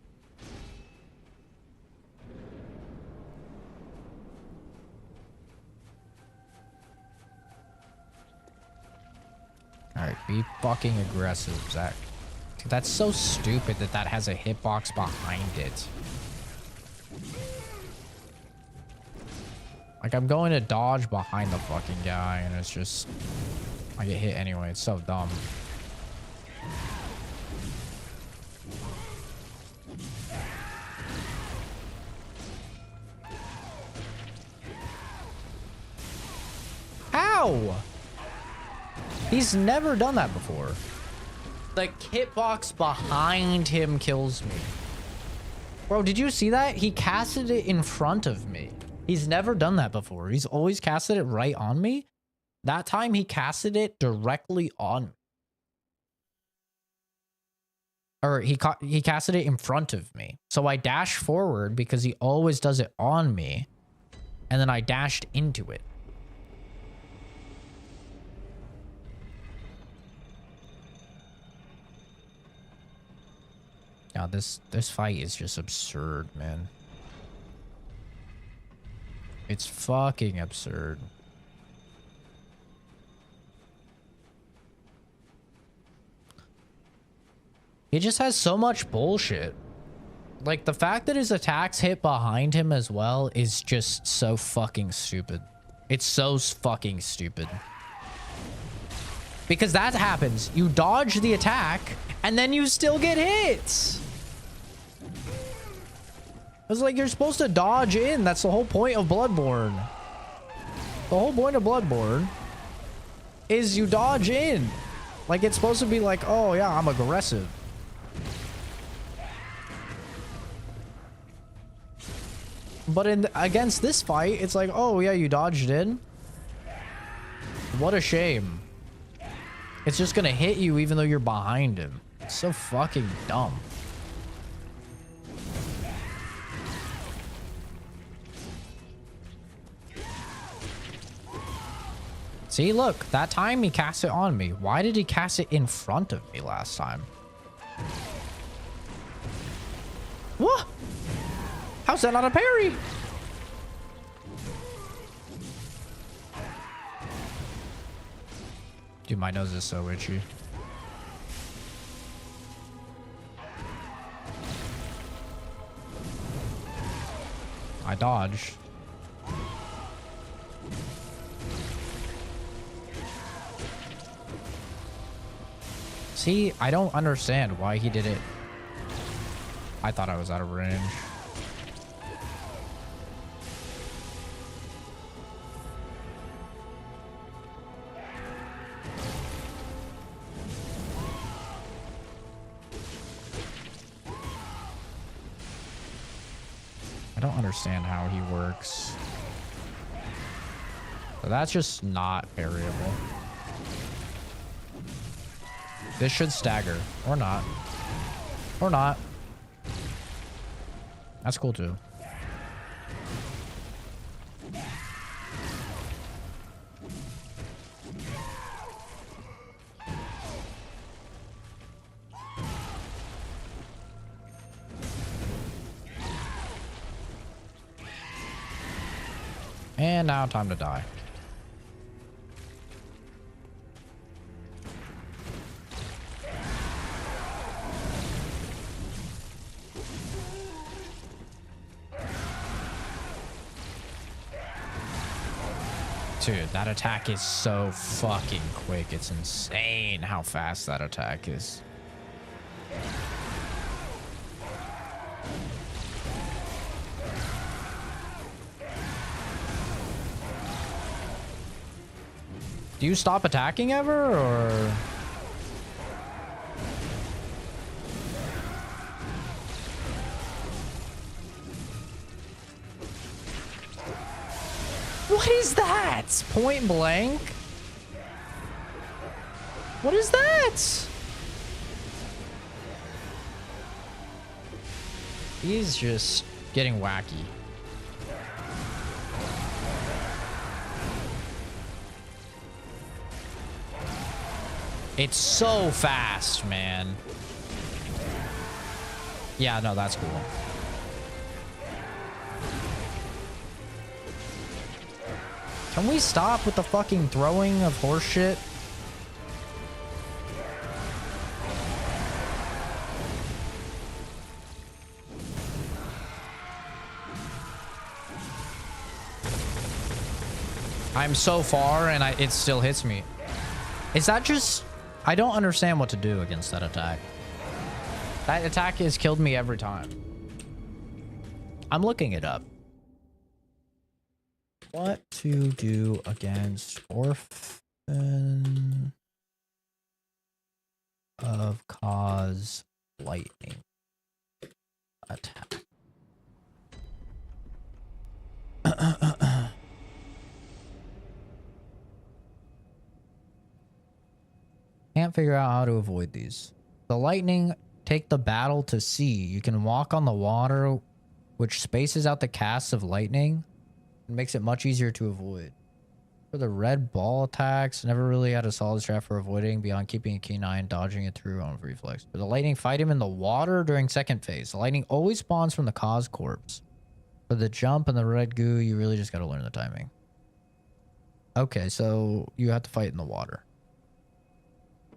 Alright, be fucking aggressive, Zach. That's so stupid that that has a hitbox behind it. Like, I'm going to dodge behind the fucking guy, and it's just... I get hit anyway. It's so dumb. How? He's never done that before. The hitbox behind him kills me. Bro, did you see that? He casted it in front of me. He's never done that before. He's always casted it right on me. That time he casted it directly on me. Or he casted it in front of me. So I dashed forward because he always does it on me. And then I dashed into it. Now this fight is just absurd, man. It's fucking absurd. He just has so much bullshit. Like, the fact that his attacks hit behind him as well is just so fucking stupid. It's so fucking stupid. Because that happens. You dodge the attack, and then you still get hit. It's like you're supposed to dodge in. That's the whole point of Bloodborne. The whole point of Bloodborne is you dodge in. Like, it's supposed to be like, oh yeah, I'm aggressive. But against this fight, it's like, oh yeah, you dodged in. What a shame. It's just gonna hit you even though you're behind him. It's so fucking dumb. See, look, that time he cast it on me. Why did he cast it in front of me last time? What? How's that not a parry? Dude, my nose is so itchy. I dodged. See, I don't understand why he did it. I thought I was out of range. I don't understand how he works. But that's just not variable. This should stagger. Or not. Or not. That's cool too. And now time to die. Dude, that attack is so fucking quick. It's insane how fast that attack is. Do you stop attacking ever, or? What is that? Point blank? What is that? He's just getting wacky. It's so fast, man. Yeah, no, that's cool. Can we stop with the fucking throwing of horse shit? I'm so far and it still hits me. Is that just... I don't understand what to do against that attack. That attack has killed me every time. I'm looking it up. What to do against Orphan of Cause Lightning attack. Can't figure out how to avoid these. The lightning take the battle to sea. You can walk on the water, which spaces out the casts of lightning and makes it much easier to avoid. For the red ball attacks, never really had a solid strat for avoiding beyond keeping a keen eye and dodging it through on reflex. For the lightning, fight him in the water during second phase. The lightning always spawns from the cause corpse. For the jump and the red goo, you really just got to learn the timing. Okay, so you have to fight in the water.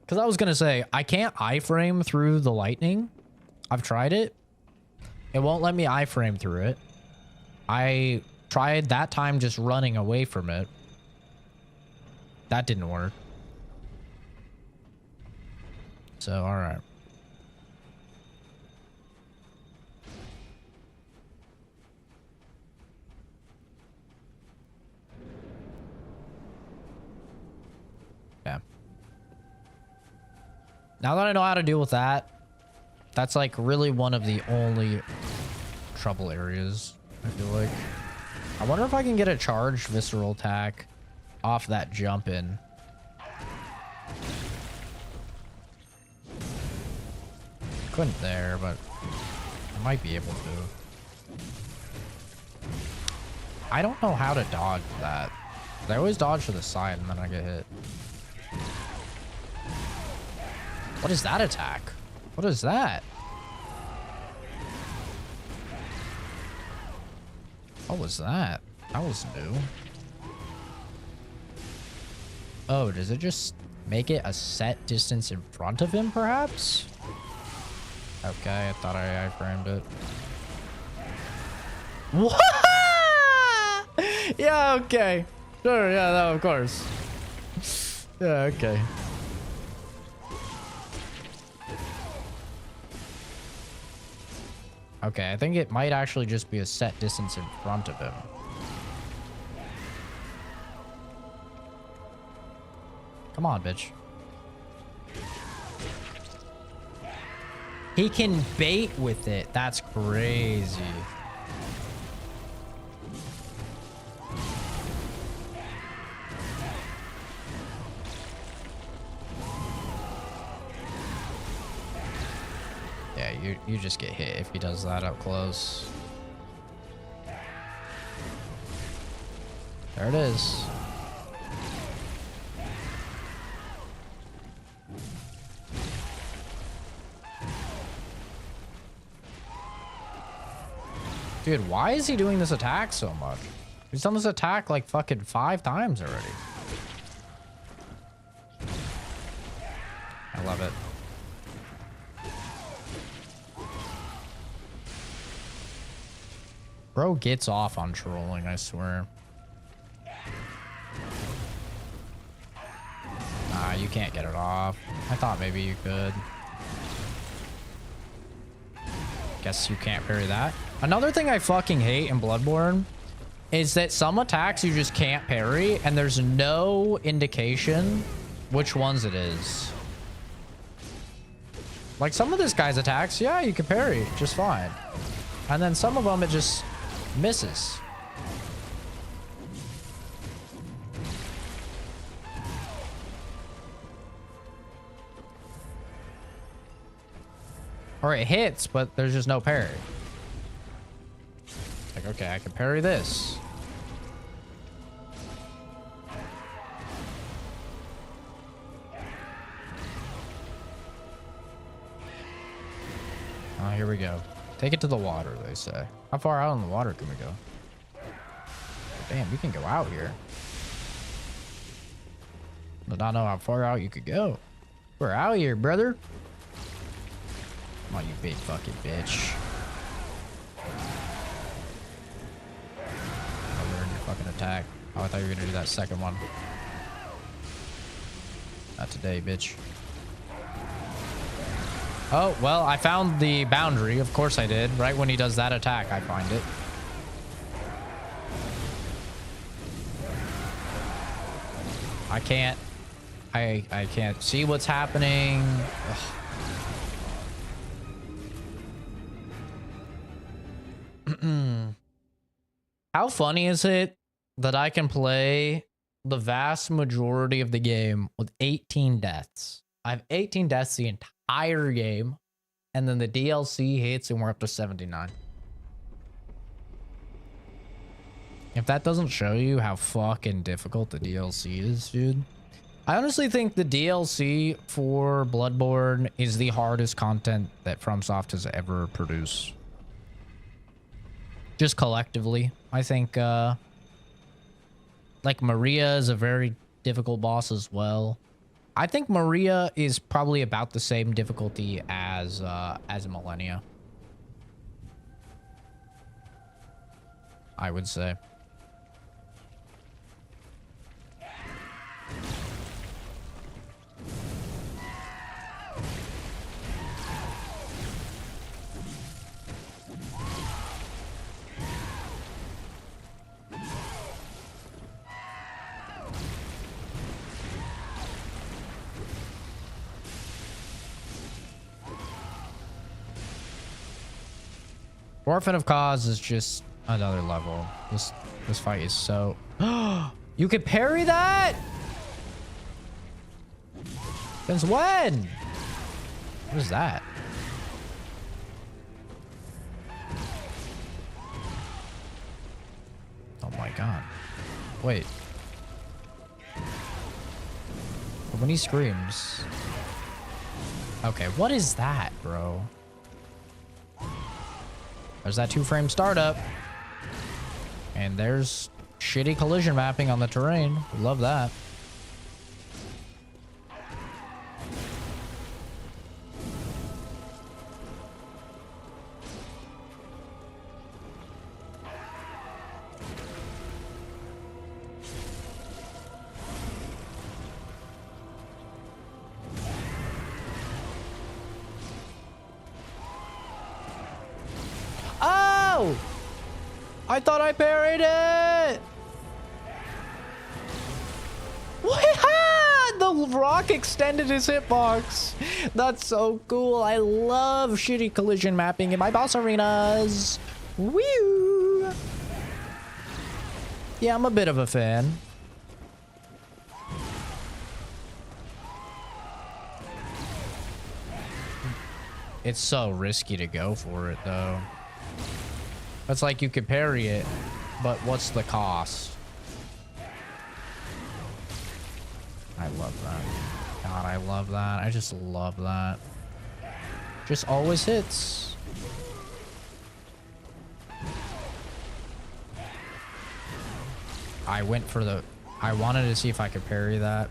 Because I was going to say, I can't iframe through the lightning. I've tried it. It won't let me iframe through it. I tried that time just running away from it. That didn't work. So, all right. Yeah. Now that I know how to deal with that, that's like really one of the only trouble areas, I feel like. I wonder if I can get a charged visceral attack off that jump in. Couldn't there, but I might be able to. I don't know how to dodge that. I always dodge to the side and then I get hit. What is that attack? What is that? What was that? That was new. Oh, does it just make it a set distance in front of him, perhaps? Okay, I thought I iframed it. What? Yeah, okay. Sure, yeah, no, of course. Yeah, okay. Okay, I think it might actually just be a set distance in front of him. Come on, bitch. He can bait with it. That's crazy. Yeah, you just get hit if he does that up close. There it is. Dude, why is he doing this attack so much? He's done this attack like fucking 5 times already. I love it. Bro gets off on trolling, I swear. Nah, you can't get it off. I thought maybe you could. Guess you can't parry that. Another thing I fucking hate in Bloodborne is that some attacks you just can't parry and there's no indication which ones it is. Like some of this guy's attacks, yeah, you can parry just fine. And then some of them it just misses. Or it hits, but there's just no parry. Like, okay, I can parry this. Oh, here we go. Take it to the water, they say. How far out in the water can we go? Damn, we can go out here. I don't know how far out you could go. We're out here, brother. Come on, you big fucking bitch. Oh, learn your fucking attack. Oh, I thought you were gonna do that second one. Not today, bitch. Oh, well, I found the boundary. Of course I did. Right when he does that attack, I find it. I can't see what's happening. How funny is it that I can play the vast majority of the game with 18 deaths? I have 18 deaths the entire game, and then the DLC hits and we're up to 79. If that doesn't show you how fucking difficult the DLC is, dude. I honestly think the DLC for Bloodborne is the hardest content that FromSoft has ever produced. Just collectively. I think, like, Maria is a very difficult boss as well. I think Maria is probably about the same difficulty as Millennia. I would say. Orphan of Cause is just another level. This fight is so... You could parry that? Since when? What is that? Oh my god. Wait. When he screams... Okay, what is that, bro? There's that 2-frame startup. And there's shitty collision mapping on the terrain. Love that. I thought I parried it! What? The rock extended his hitbox. That's so cool. I love shitty collision mapping in my boss arenas. Woo! Yeah, I'm a bit of a fan. It's so risky to go for it, though. It's like you could parry it, but what's the cost? I love that. God, I love that. I just love that. Just always hits. I went for the... I wanted to see if I could parry that.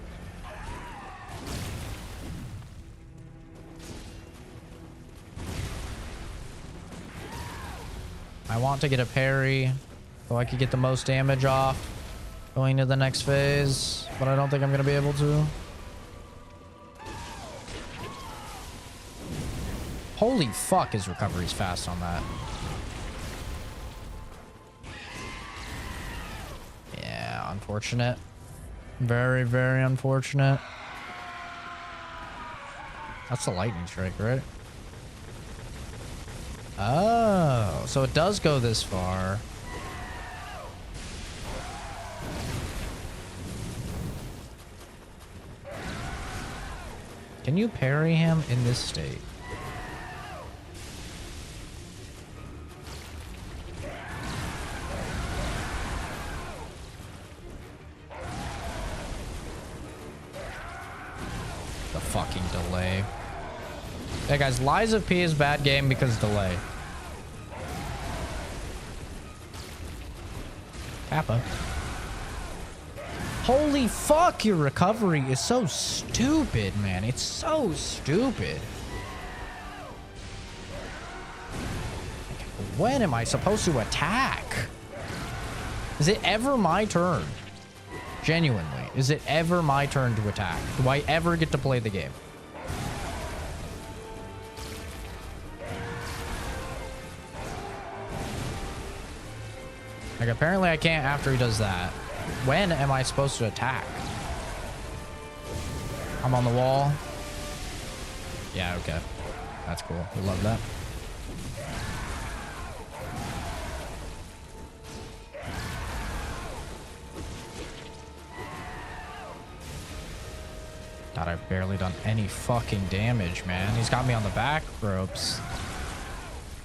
I want to get a parry so I could get the most damage off going to the next phase, but I don't think I'm going to be able to. Holy fuck, his recovery's fast on that. Yeah, unfortunate. Very, very unfortunate. That's a lightning strike, right? Oh, so it does go this far. Can you parry him in this state? fucking delay. Hey guys, Lies of P is bad game because delay. Kappa. Holy fuck, your recovery is so stupid, man. It's so stupid. When am I supposed to attack? Is it ever my turn? Genuinely, is it ever my turn to attack? Do I ever get to play the game? Like, apparently I can't after he does that. When am I supposed to attack? I'm on the wall. Yeah, okay. That's cool. I love that. God, I've barely done any fucking damage, man. He's got me on the back ropes.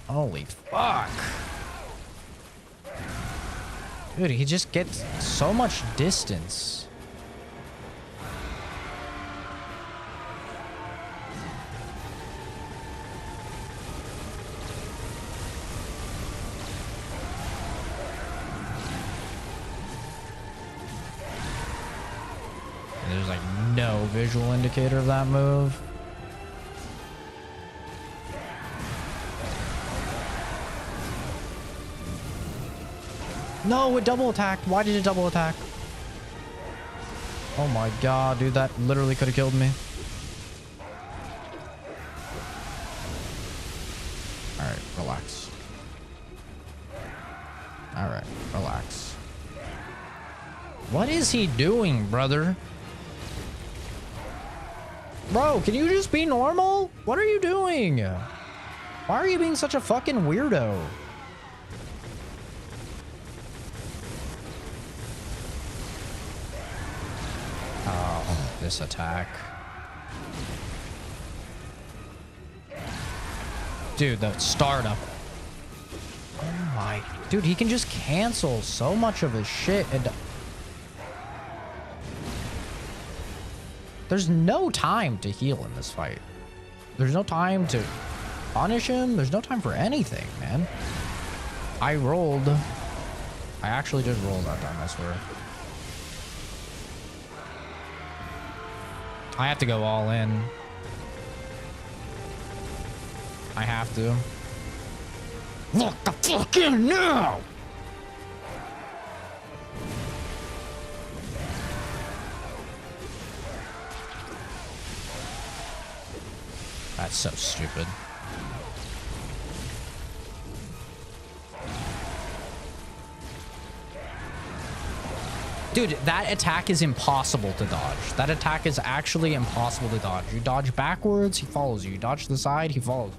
Holy fuck. Dude, he just gets so much distance. And there's like no visual indicator of that move. No, it double attacked. Why did it double attack? Oh my god, dude, that literally could have killed me. Alright, relax. Alright, relax. What is he doing, brother? Bro, can you just be normal? What are you doing? Why are you being such a fucking weirdo? Oh, this attack. Dude, the startup. Oh my. Dude, he can just cancel so much of his shit. And there's no time to heal in this fight. There's no time to punish him. There's no time for anything, man. I rolled. I actually just rolled that time, I swear. I have to go all in. I have to. Look the fuck in now! That's so stupid. Dude, that attack is impossible to dodge. That attack is actually impossible to dodge. You dodge backwards, he follows you. You dodge to the side, he follows.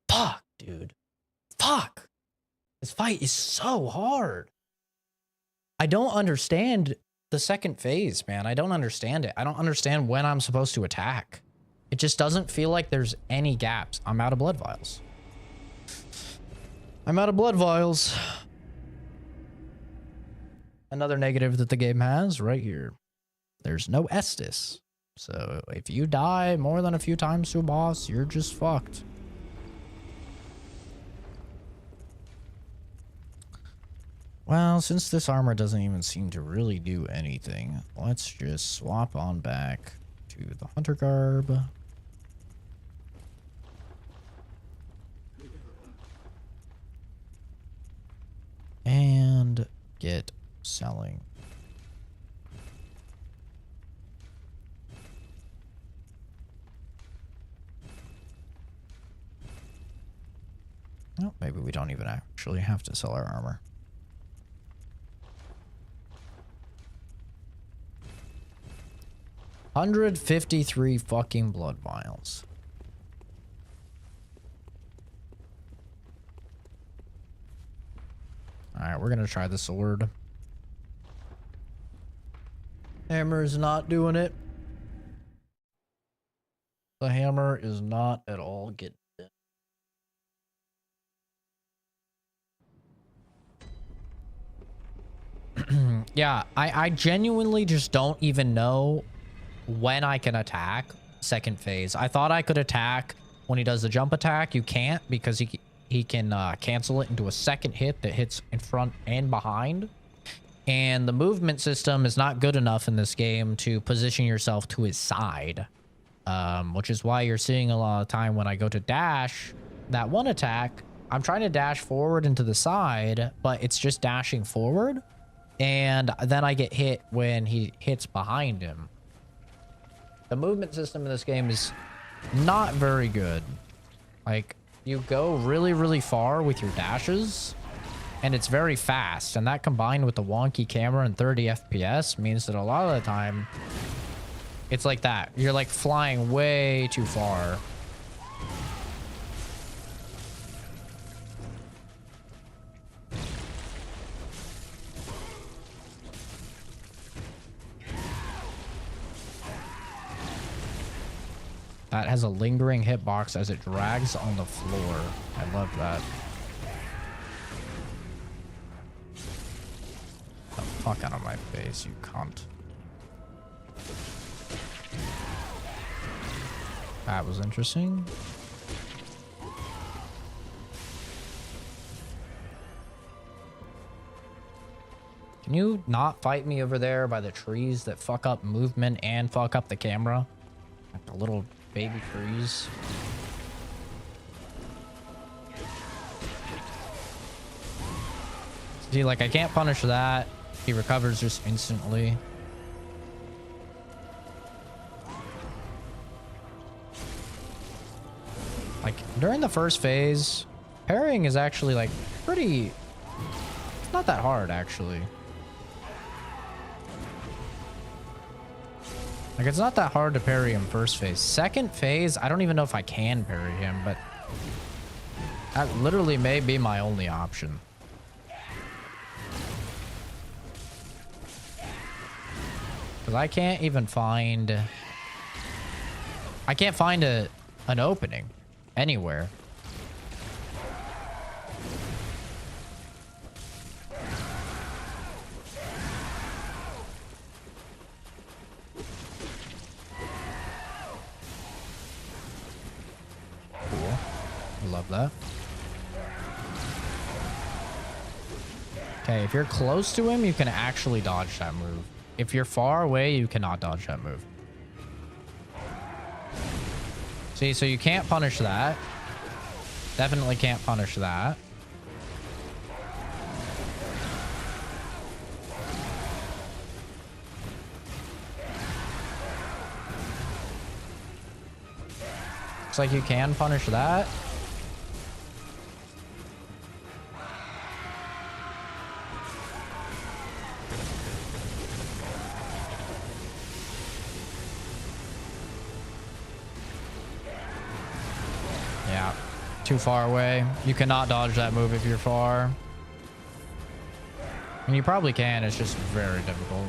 Fuck, dude. Fuck. This fight is so hard. I don't understand the second phase, man. I don't understand it. I don't understand when I'm supposed to attack. It just doesn't feel like there's any gaps. I'm out of blood vials. I'm out of blood vials. Another negative that the game has right here. There's no Estus. So if you die more than a few times to a boss, you're just fucked. Well, since this armor doesn't even seem to really do anything, let's just swap on back to the hunter garb. And get selling. Oh, maybe we don't even actually have to sell our armor. $153 fucking blood vials. Alright, we're gonna try the sword. Hammer is not doing it. The hammer is not at all getting it. Yeah, I genuinely just don't even know when I can attack second phase. I thought I could attack when he does the jump attack. You can't because he can cancel it into a second hit that hits in front and behind. And the movement system is not good enough in this game to position yourself to his side. Which is why you're seeing a lot of time when I go to dash that one attack, I'm trying to dash forward into the side, but it's just dashing forward. And then I get hit when he hits behind him. The movement system in this game is not very good. Like, you go really, really far with your dashes, and it's very fast. And that combined with the wonky camera and 30 FPS means that a lot of the time, it's like that. You're like flying way too far. That has a lingering hitbox as it drags on the floor. I love that. The fuck out of my face, you cunt. That was interesting. Can you not fight me over there by the trees that fuck up movement and fuck up the camera? Like the little baby trees. See, like I can't punish that. He recovers just instantly. Like during the first phase, parrying is actually like pretty, it's not that hard actually. Like it's not that hard to parry him first phase. Second phase, I don't even know if I can parry him, but that literally may be my only option. Because I can't even find, I can't find an opening anywhere. Cool. I love that. Okay, if you're close to him, you can actually dodge that move. If you're far away, you cannot dodge that move. See, so you can't punish that. Definitely can't punish that. Looks like you can punish that. Yeah, too far away. You cannot dodge that move if you're far. And you probably can, it's just very difficult.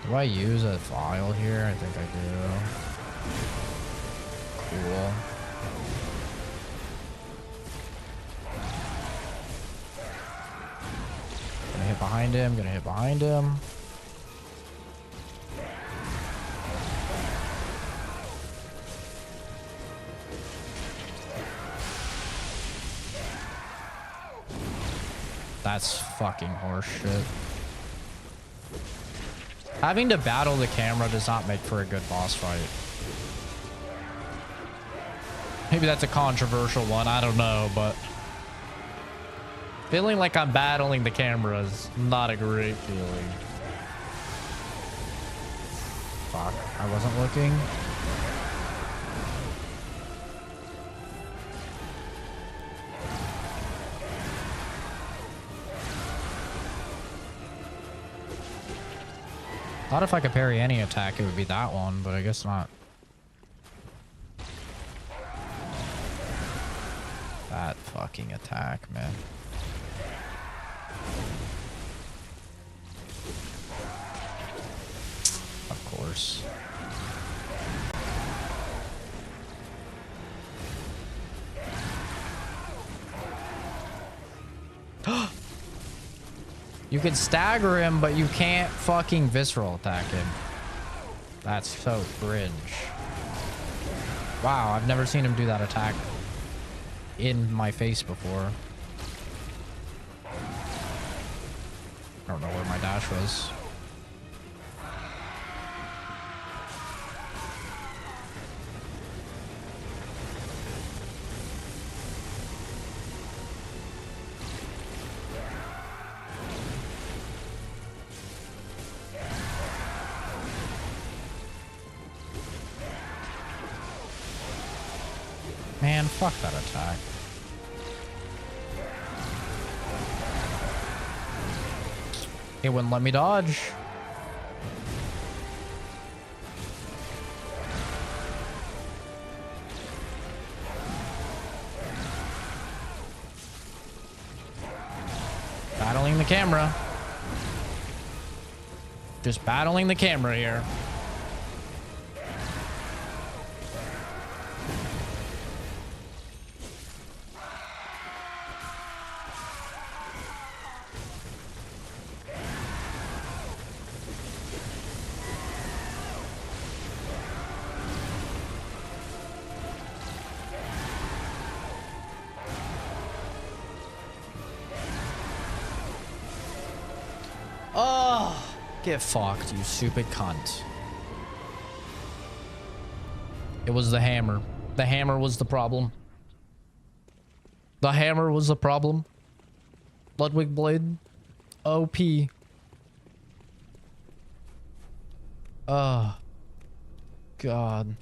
Do I use a file here? I think I do. Cool. Gonna hit behind him, gonna hit behind him. That's fucking horseshit. Having to battle the camera does not make for a good boss fight. Maybe that's a controversial one, I don't know, but feeling like I'm battling the camera is not a great feeling. Fuck, I wasn't looking. Thought if I could parry any attack, it would be that one, but I guess not. That fucking attack, man. Of course. You can stagger him, but you can't fucking visceral attack him. That's so cringe. Wow, I've never seen him do that attack in my face before. I don't know where my dash was. Man, fuck that attack. It wouldn't let me dodge. Battling the camera. Just battling the camera here. Oh, get fucked, you stupid cunt. It was the hammer. The hammer was the problem. The hammer was the problem. Ludwig Blade. OP. Oh. God.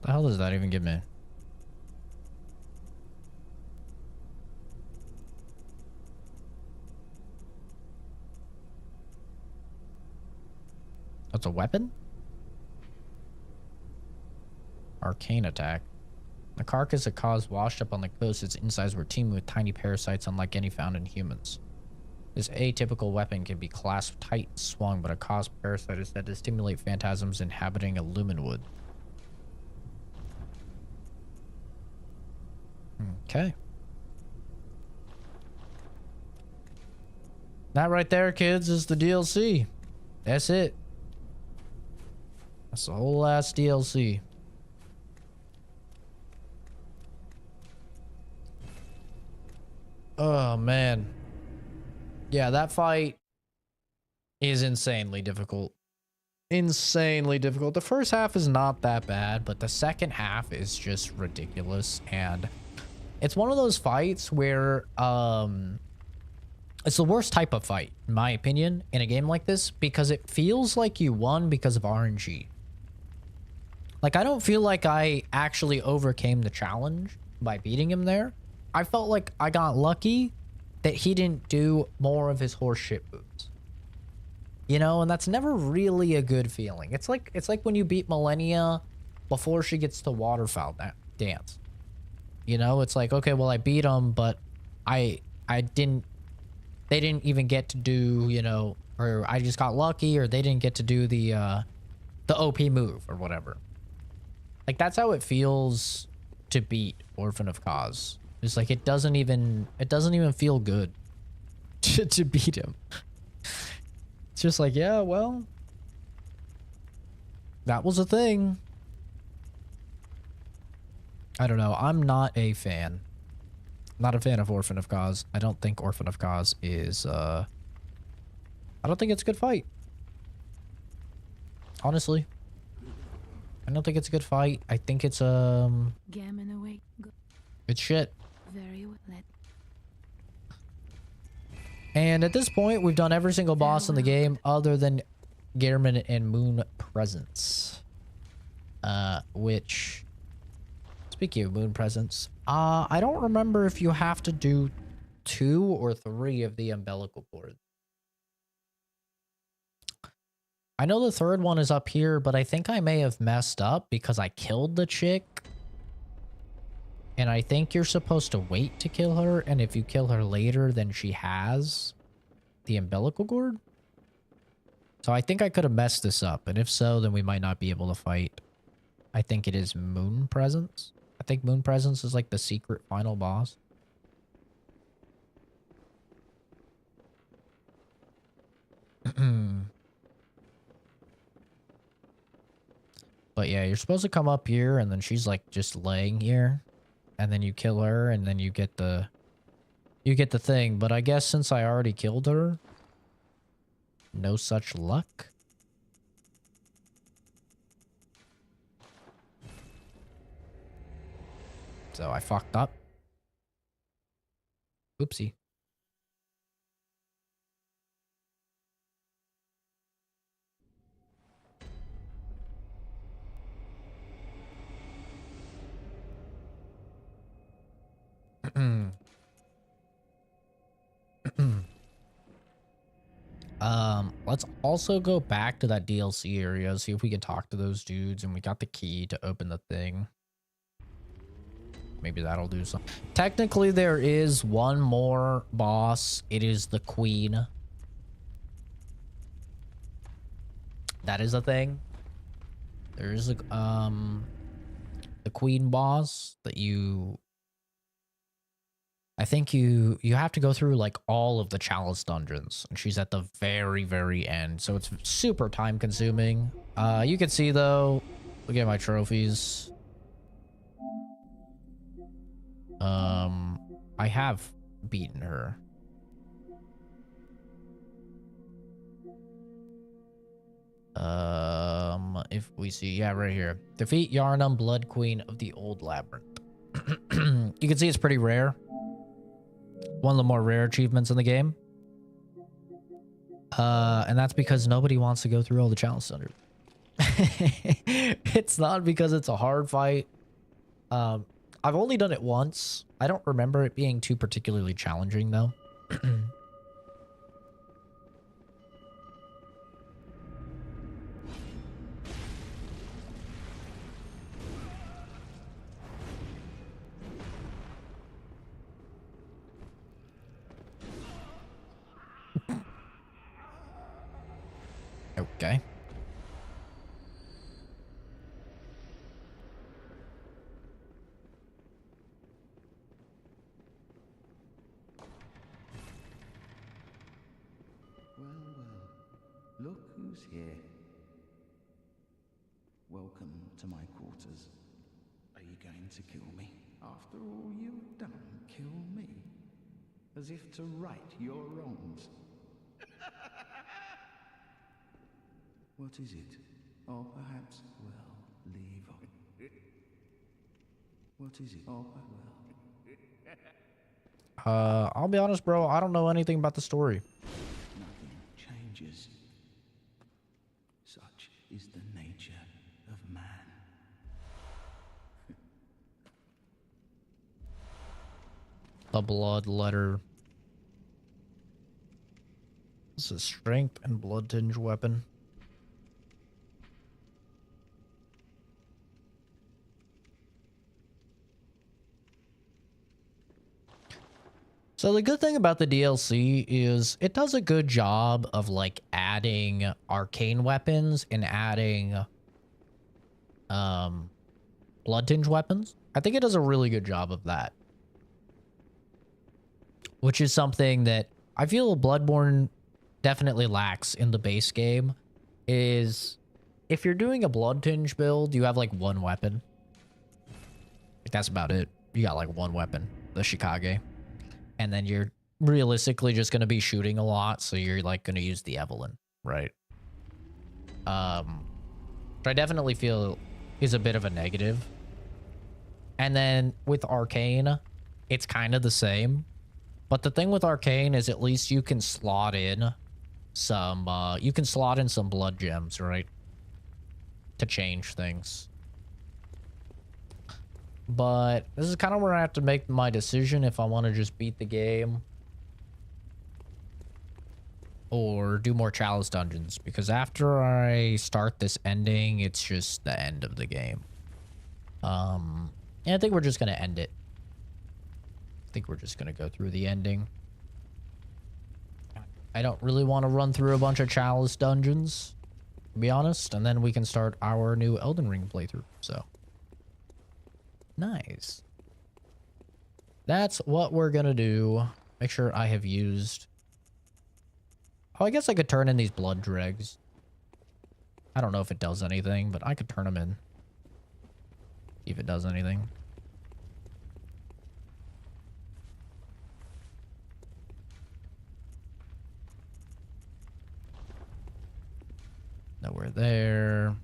The hell does that even give me? That's a weapon? Arcane attack. The carcass of cause washed up on the coast, its insides were teeming with tiny parasites unlike any found in humans. This atypical weapon can be clasped tight and swung, but a cause parasite is said to stimulate phantasms inhabiting a lumenwood. Okay. That right there, kids, is the DLC. That's it. That's the whole last DLC. Oh, man. Yeah, that fight is insanely difficult. Insanely difficult. The first half is not that bad, but the second half is just ridiculous. And it's one of those fights where it's the worst type of fight, in my opinion, in a game like this, because it feels like you won because of RNG. Like, I don't feel like I actually overcame the challenge by beating him there. I felt like I got lucky that he didn't do more of his horseshit moves. You know, and that's never really a good feeling. It's like when you beat Millennia before she gets to waterfowl dance. You know, it's like, okay, well, I beat him, but they didn't even get to do, you know, or I just got lucky, or they didn't get to do the OP move or whatever. Like, that's how it feels to beat Orphan of Cause. It's like it doesn't even feel good to beat him. It's just like, yeah, well, that was a thing. I don't know. I'm not a fan. Not a fan of Orphan of Cause. I don't think Orphan of Cause is I don't think it's a good fight. Honestly. I don't think it's a good fight. I think it's Gammon away. it's shit. Very well. And at this point, we've done every single boss in the game other than Gehrman and Moon Presence. Which, speaking of Moon Presence, I don't remember if you have to do 2 or 3 of the umbilical cord. I know the third one is up here, but I think I may have messed up because I killed the chick. And I think you're supposed to wait to kill her, and if you kill her later, then she has the umbilical cord. So I think I could have messed this up, and if so, then we might not be able to fight. I think it is Moon Presence, I think. I think Moon Presence is like the secret final boss. But yeah, you're supposed to come up here and then she's like just laying here and then you kill her and then you get the thing. But I guess since I already killed her, no such luck. So I fucked up. Oopsie. Let's also go back to that DLC area, see if we can talk to those dudes, and we got the key to open the thing. Maybe that'll do something. Technically, there is one more boss. It is the Queen. That is a thing. There is a the Queen boss that you, I think you have to go through like all of the Chalice dungeons, and she's at the very, very end. So it's super time consuming. You can see though, look at my trophies. I have beaten her. If we see, yeah, right here. Defeat Yarnum, Blood Queen of the Old Labyrinth. You can see it's pretty rare. One of the more rare achievements in the game. And that's because nobody wants to go through all the challenge dungeons. It's not because it's a hard fight. I've only done it once. I don't remember it being too particularly challenging though. Okay. Look who's here. Welcome to my quarters. Are you going to kill me? After all you've done, kill me. As if to right your wrongs. What is it? Or perhaps, well, leave off. What is it? Or, well. I'll be honest, bro. I don't know anything about the story. Nothing changes. Such is the nature of man. The blood letter. This is strength and blood tinge weapon. So the good thing about the DLC is it does a good job of like adding arcane weapons and adding blood tinge weapons. I think it does a really good job of that. Which is something that I feel Bloodborne definitely lacks in the base game. Is if you're doing a blood tinge build, you have like one weapon. Like, that's about it. You got like one weapon, the Shikage. And then you're realistically just going to be shooting a lot, so you're like going to use the Evelyn, right? Which I definitely feel is a bit of a negative. And then with Arcane, it's kind of the same. But the thing with Arcane is at least you can slot in some blood gems, right? To change things. But this is kind of where I have to make my decision if I want to just beat the game or do more chalice dungeons, because after I start this ending, it's just the end of the game. And I think we're just going to end it. I think we're just going to go through the ending. I don't really want to run through a bunch of chalice dungeons, to be honest, and then we can start our new Elden Ring playthrough, so. Nice. That's what we're gonna do. Make sure I have used... Oh, I guess I could turn in these blood dregs. I don't know if it does anything, but I could turn them in. See if it does anything. Nowhere there.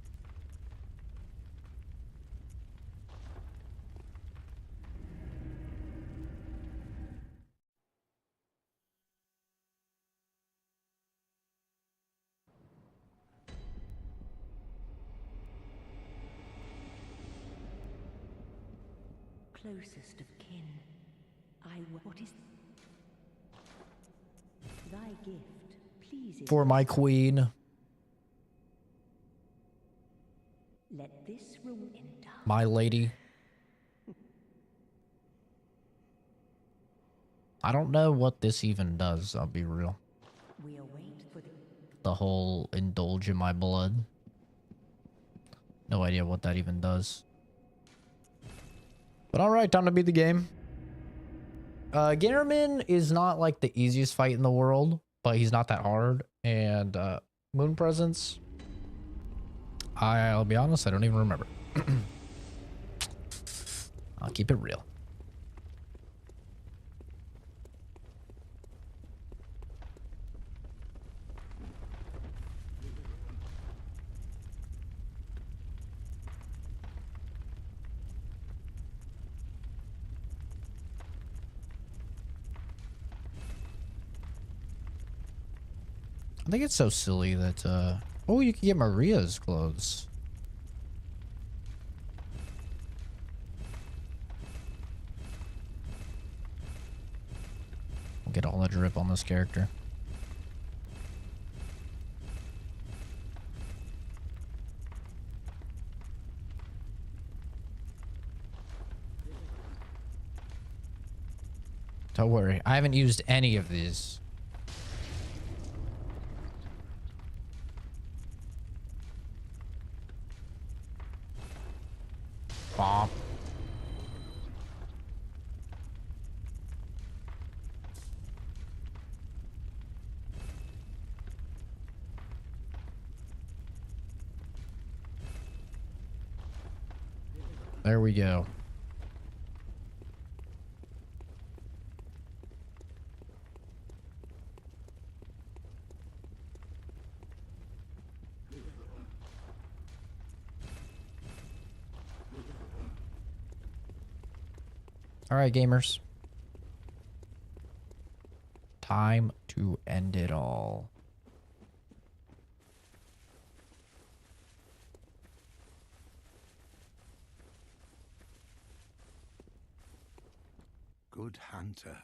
Closest of kin. What is thy gift? Please. For my queen. Let this room indulge. My lady. I don't know what this even does, I'll be real. We await for The whole indulge in my blood. No idea what that even does. But alright, time to beat the game. Ginnerman is not like the easiest fight in the world, but he's not that hard. And Moon Presence, I'll be honest, I don't even remember. I'll keep it real. I think it's so silly that, oh, you can get Maria's clothes. We'll get all the drip on this character. Don't worry, I haven't used any of these. Bomb. There we go. All right, gamers. Time to end it all. Good hunter,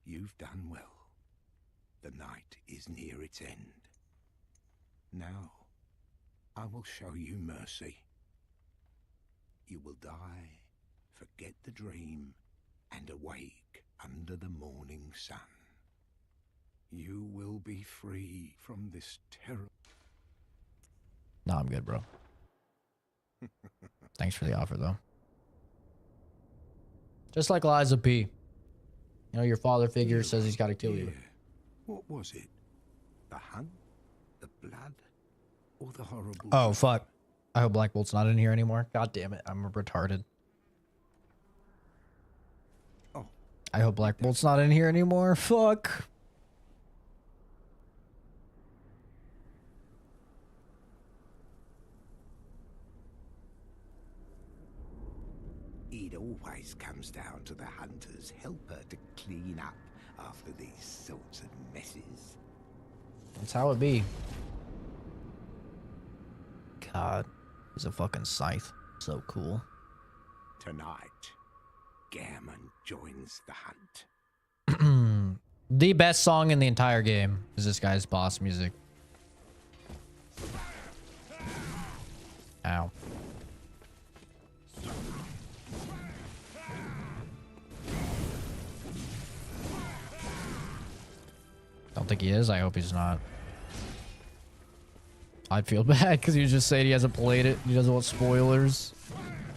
you've done well. The night is near its end. Now, I will show you mercy. You will die, forget the dream, and awake under the morning sun. You will be free from this terrible... No, I'm good, bro. Thanks for the offer, though. Just like Liza P. You know, your father figure says he's got to kill you. What was it? The hunt? The blood? Or the horrible... Oh, fuck. I hope Black Bolt's not in here anymore. God damn it. I'm retarded. Oh. I hope Black Bolt's not in here anymore. Fuck. It always comes down to the hunter's helper to clean up after these sorts of messes. That's how it be. God, he's a fucking scythe. So cool. Tonight, Gammon joins the hunt. The best song in the entire game is this guy's boss music. Ow. Don't think he is. I hope he's not. I'd feel bad because he was just saying he hasn't played it. He doesn't want spoilers.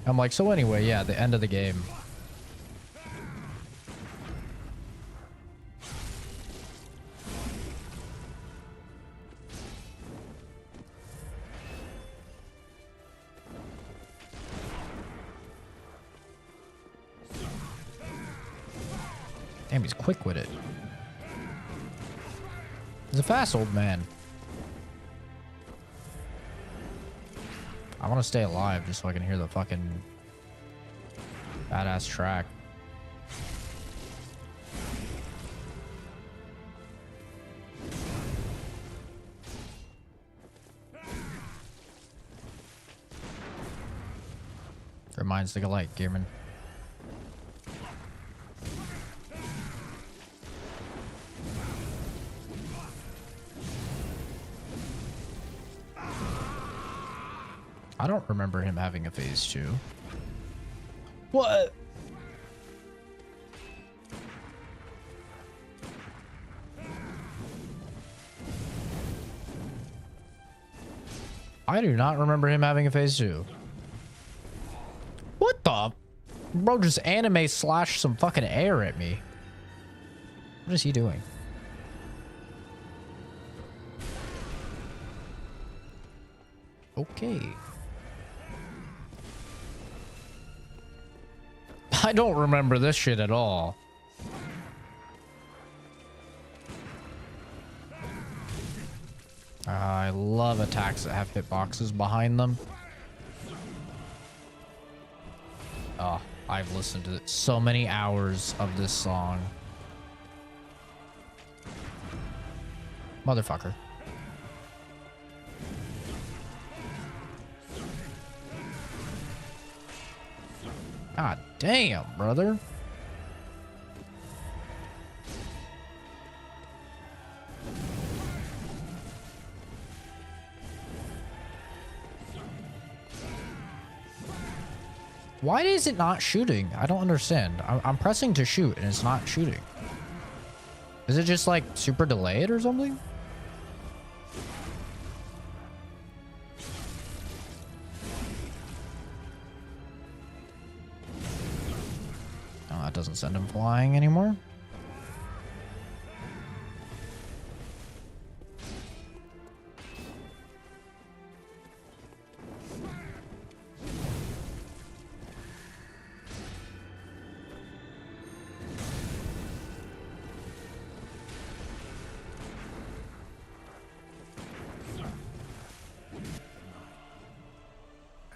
I'm like, so anyway, yeah, the end of the game. Damn, he's quick with it. He's a fast old man. I want to stay alive just so I can hear the fucking badass track. Reminds the light, Gearman. I don't remember him having a phase 2. What? I do not remember him having a phase 2. What the? Bro just anime slashed some fucking air at me. What is he doing? Okay. I don't remember this shit at all. I love attacks that have hitboxes behind them. Oh, I've listened to so many hours of this song. Motherfucker. God damn, brother. Why is it not shooting? I don't understand. I'm pressing to shoot and it's not shooting. Is it just like super delayed or something? Oh, that doesn't send him flying anymore.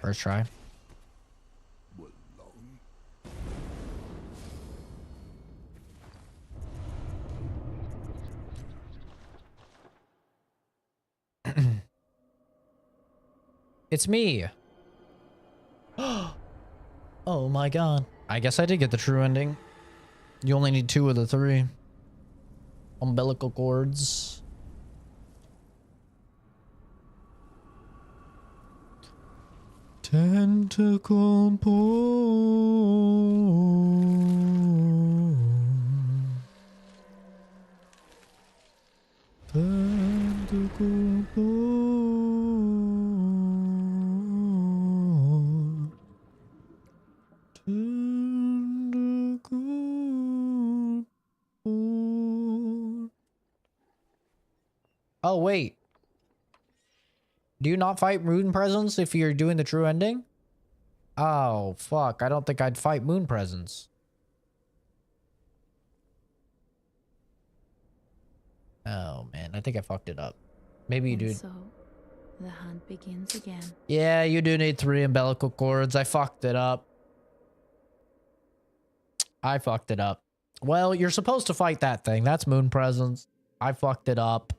First try. It's me. Oh my god. I guess I did get the true ending. You only need 2 of the 3 umbilical cords. Tentacle porn. Tentacle porn. Tentacle porn. Oh, wait. Do you not fight Moon Presence if you're doing the true ending? Oh, fuck. I don't think I'd fight Moon Presence. Oh, man. I think I fucked it up. Maybe you do. So, the hunt begins again. Yeah, you do need 3 umbilical cords. I fucked it up. I fucked it up. Well, you're supposed to fight that thing. That's Moon Presence. I fucked it up.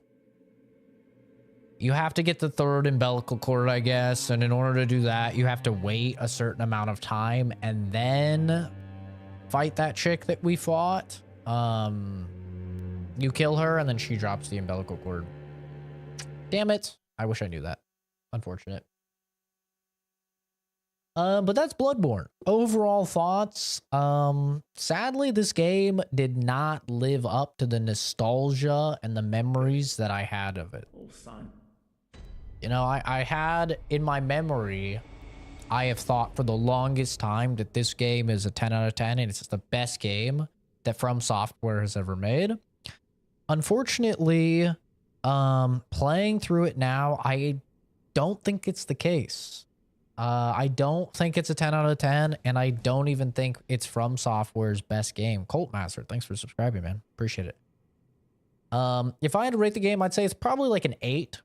You have to get the 3rd umbilical cord, I guess. And in order to do that, you have to wait a certain amount of time and then fight that chick that we fought. You kill her and then she drops the umbilical cord. Damn it. I wish I knew that. Unfortunate. But that's Bloodborne. Overall thoughts. Sadly, this game did not live up to the nostalgia and the memories that I had of it. You know, I had in my memory I have thought for the longest time that this game is a 10 out of 10 and it's the best game that From Software has ever made. Unfortunately, playing through it now, I don't think it's the case. I don't think it's a 10 out of 10, and I don't even think it's From Software's best game. Colt Master, thanks for subscribing, man. Appreciate it. If I had to rate the game, I'd say it's probably like an 8.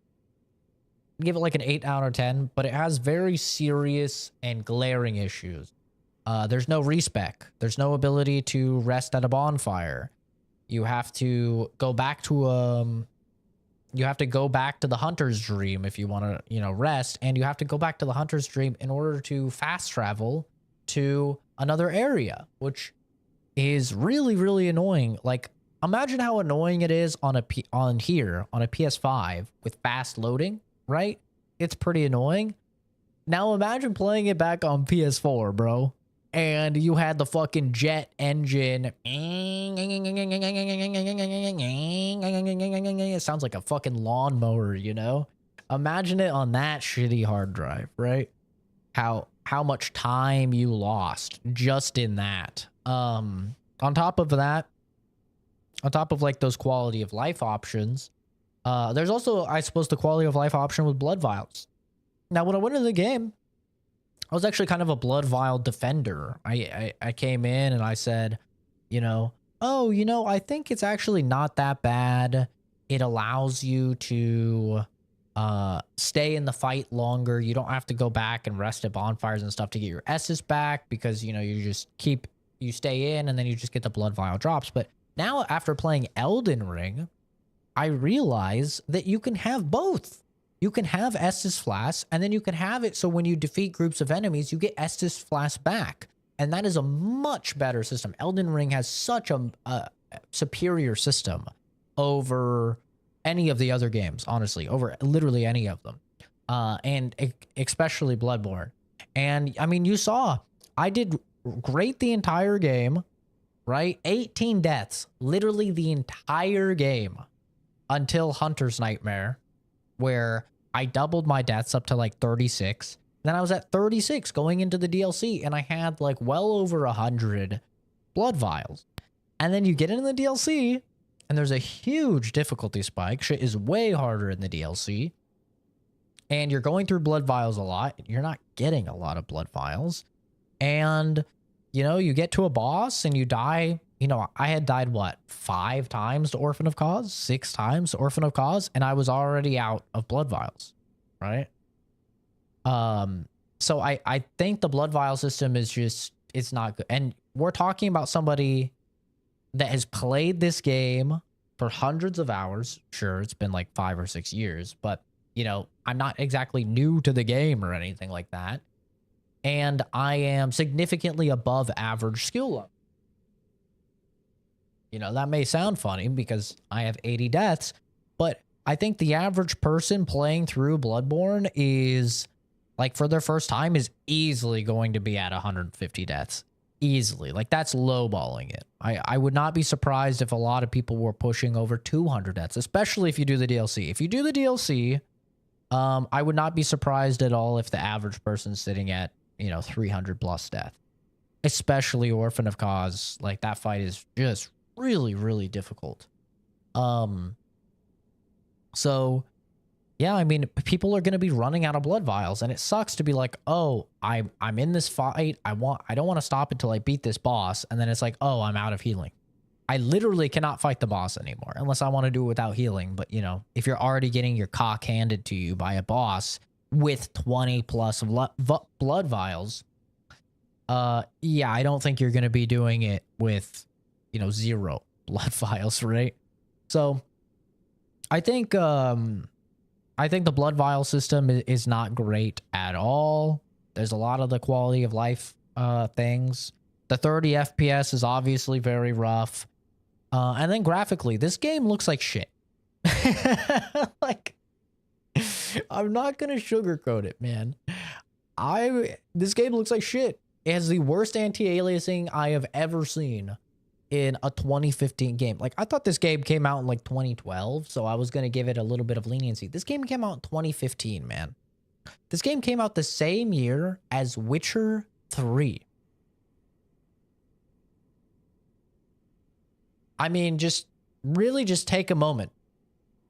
Give it like an 8 out of 10, but it has very serious and glaring issues. There's no respec. There's no ability to rest at a bonfire. You have to go back to the hunter's dream if you want to, you know, rest, and you have to go back to the hunter's dream in order to fast travel to another area, which is really, really annoying. Like, imagine how annoying it is on a PS5 with fast loading, right? It's pretty annoying. Now imagine playing it back on PS4, bro, and you had the fucking jet engine. It sounds like a fucking lawnmower, you know? Imagine it on that shitty hard drive, right? How much time you lost just in that. On top of that, on top of like those quality of life options, there's also, I suppose, the quality of life option with blood vials. Now, when I went into the game, I was actually kind of a blood vial defender. I came in and I said, you know, oh, you know, I think it's actually not that bad. It allows you to stay in the fight longer. You don't have to go back and rest at bonfires and stuff to get your S's back because, you know, you stay in and then you just get the blood vial drops. But now after playing Elden Ring, I realize that you can have both. You can have Estus Flask, and then you can have it so when you defeat groups of enemies, you get Estus Flask back. And that is a much better system. Elden Ring has such a superior system over any of the other games, honestly, over literally any of them. And especially Bloodborne. And, I mean, you saw, I did great the entire game, right? 18 deaths, literally the entire game until Hunter's Nightmare, where I doubled my deaths up to like 36. Then I was at 36 going into the DLC, and I had like well over 100 blood vials. And then you get into the DLC, and there's a huge difficulty spike. Shit is way harder in the DLC. And you're going through blood vials a lot. You're not getting a lot of blood vials. And, you know, you get to a boss and you die. You know, I had died, what, 5 times to Orphan of Cause? 6 times to Orphan of Cause? And I was already out of blood vials, right? So I think the blood vial system is just, it's not good. And we're talking about somebody that has played this game for hundreds of hours. Sure, it's been like 5 or 6 years, but, you know, I'm not exactly new to the game or anything like that. And I am significantly above average skill level. You know, that may sound funny because I have 80 deaths, but I think the average person playing through Bloodborne is, like, for their first time, is easily going to be at 150 deaths. Easily. Like, that's lowballing it. I would not be surprised if a lot of people were pushing over 200 deaths, especially if you do the DLC. If you do the DLC, I would not be surprised at all if the average person's sitting at, you know, 300 plus death. Especially Orphan of Cause. Like, that fight is just really, really difficult. So yeah, I mean, people are going to be running out of blood vials, and it sucks to be like, oh, I'm in this fight. I don't want to stop until I beat this boss. And then it's like, oh, I'm out of healing. I literally cannot fight the boss anymore unless I want to do it without healing. But, you know, if you're already getting your cock handed to you by a boss with 20 plus blood vials, yeah, I don't think you're going to be doing it with, you know, 0 blood vials, right? So I think the blood vial system is not great at all. There's a lot of the quality of life things. The 30 FPS is obviously very rough. And then graphically, this game looks like shit. Like, I'm not going to sugarcoat it, man. This game looks like shit. It has the worst anti-aliasing I have ever seen in a 2015 game. Like, I thought this game came out in like 2012, so I was going to give it a little bit of leniency. This game came out in 2015, man. This game came out the same year as Witcher 3. I mean, just take a moment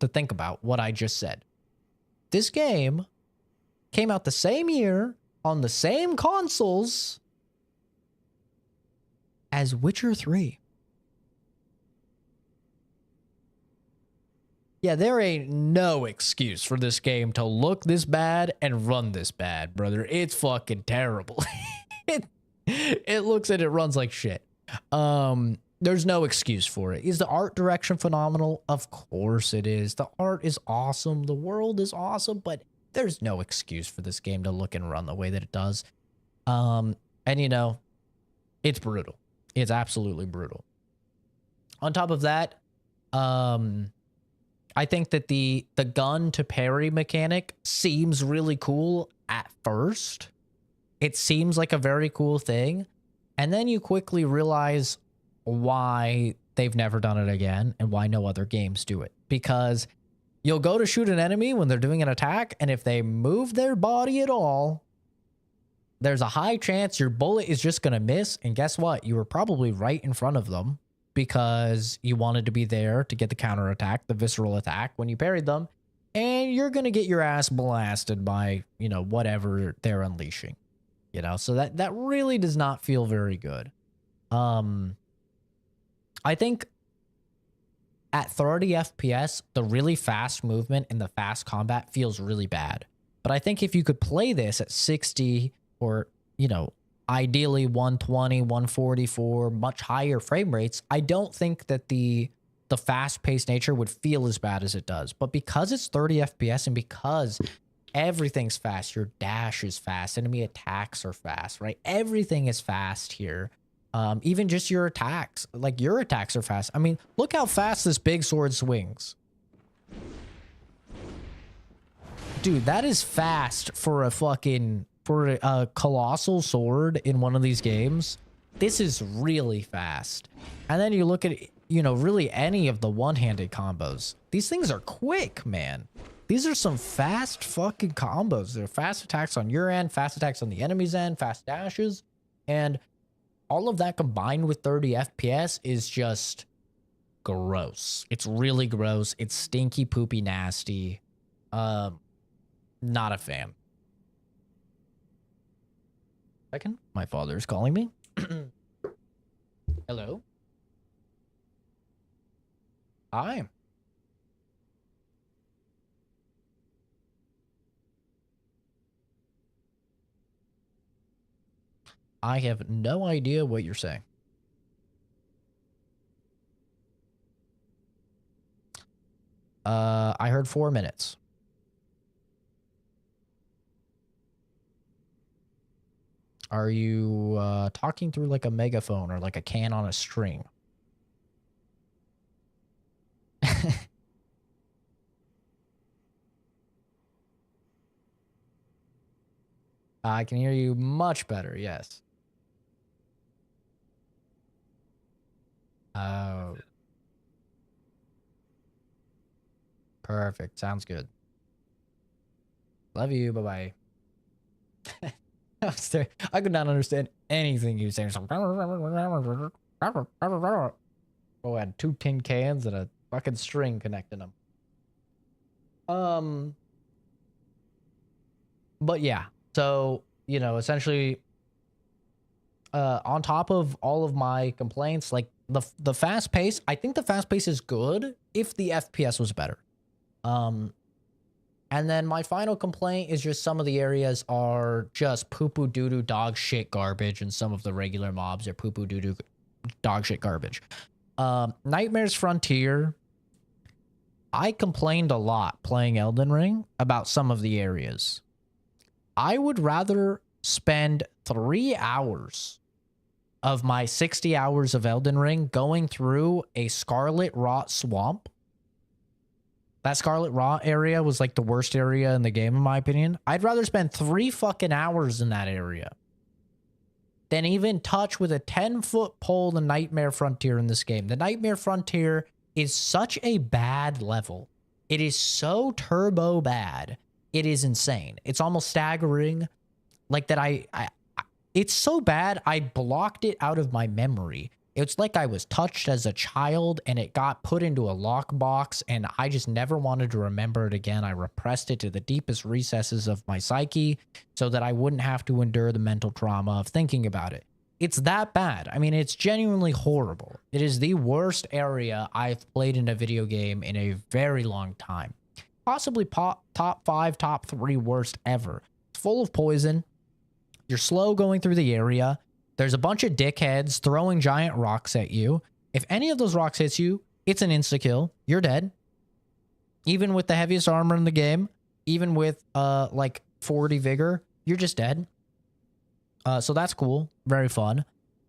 to think about what I just said. This game came out the same year on the same consoles as Witcher 3. Yeah, there ain't no excuse for this game to look this bad and run this bad, brother. It's fucking terrible. it looks and it runs like shit. There's no excuse for it. Is the art direction phenomenal? Of course it is. The art is awesome. The world is awesome, but there's no excuse for this game to look and run the way that it does. And you know, it's brutal. It's absolutely brutal. On top of that, I think that the gun to parry mechanic seems really cool at first. It seems like a very cool thing. And then you quickly realize why they've never done it again and why no other games do it. Because you'll go to shoot an enemy when they're doing an attack, and if they move their body at all, there's a high chance your bullet is just going to miss. And guess what? You were probably right in front of them because you wanted to be there to get the counter attack, the visceral attack when you parried them. And you're going to get your ass blasted by, you know, whatever they're unleashing. You know, so that really does not feel very good. I think at 30 FPS, the really fast movement and the fast combat feels really bad. But I think if you could play this at 60 or, you know, ideally 120, 144, much higher frame rates, I don't think that the fast-paced nature would feel as bad as it does. But because it's 30 FPS and because everything's fast, your dash is fast, enemy attacks are fast, right? Everything is fast here. Even just your attacks, like your attacks are fast. I mean, look how fast this big sword swings. Dude, that is fast for a colossal sword in one of these games. This is really fast. And then you look at, you know, really any of the one-handed combos. These things are quick, man. These are some fast fucking combos. They're fast attacks on your end, fast attacks on the enemy's end, fast dashes. And all of that combined with 30 FPS is just gross. It's really gross. It's stinky, poopy, nasty. Not a fan. Second, my father's calling me. Hello. Hi. I have no idea what you're saying. I heard 4 minutes. Are you talking through like a megaphone or like a can on a string? I can hear you much better, yes. Oh. Perfect. Sounds good. Love you. Bye-bye. I could not understand anything you were saying. Oh, I had 2 tin cans and a fucking string connecting them. But yeah. So, you know, essentially, on top of all of my complaints, like the fast pace, I think the fast pace is good if the FPS was better. And then my final complaint is just some of the areas are just poo-poo doo-doo dog shit garbage, and some of the regular mobs are poo-poo doo-doo dog shit garbage. Nightmare's Frontier, I complained a lot playing Elden Ring about some of the areas. I would rather spend 3 hours of my 60 hours of Elden Ring going through a Scarlet Rot swamp. That Scarlet Rot area was like the worst area in the game, in my opinion. I'd rather spend 3 fucking hours in that area than even touch with a 10-foot pole the Nightmare Frontier in this game. The Nightmare Frontier is such a bad level. It is so turbo bad. It is insane. It's almost staggering. Like that it's so bad I blocked it out of my memory. It's like I was touched as a child and it got put into a lockbox and I just never wanted to remember it again. I repressed it to the deepest recesses of my psyche so that I wouldn't have to endure the mental trauma of thinking about it. It's that bad. I mean, it's genuinely horrible. It is the worst area I've played in a video game in a very long time. Possibly top 5, top 3 worst ever. It's full of poison. You're slow going through the area. There's a bunch of dickheads throwing giant rocks at you. If any of those rocks hits you, it's an insta-kill. You're dead. Even with the heaviest armor in the game, even with like 40 vigor, you're just dead. So that's cool. Very fun.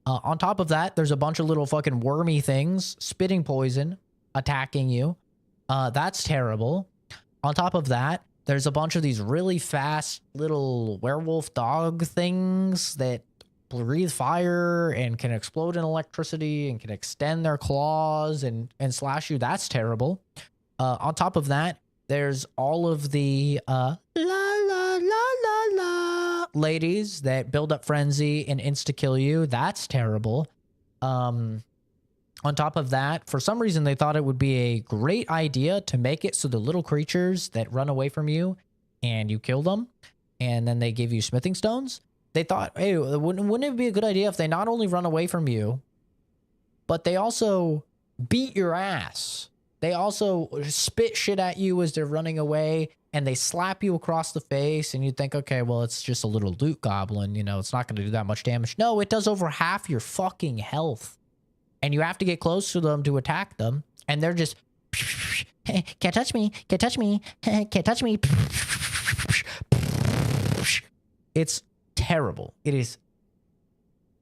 On top of that, there's a bunch of little fucking wormy things spitting poison, attacking you. That's terrible. On top of that, there's a bunch of these really fast little werewolf dog things that breathe fire and can explode in electricity and can extend their claws and slash you. That's terrible. On top of that, there's all of the la la la la la ladies that build up frenzy and insta-kill you. That's terrible. On top of that, for some reason, they thought it would be a great idea to make it so the little creatures that run away from you and you kill them, and then they give you smithing stones. They thought, hey, wouldn't it be a good idea if they not only run away from you, but they also beat your ass? They also spit shit at you as they're running away, and they slap you across the face, and you think, okay, well, it's just a little loot goblin. You know, it's not going to do that much damage. No, it does over half your fucking health. And you have to get close to them to attack them. And they're just, can't touch me, can't touch me, can't touch me. It's terrible. It is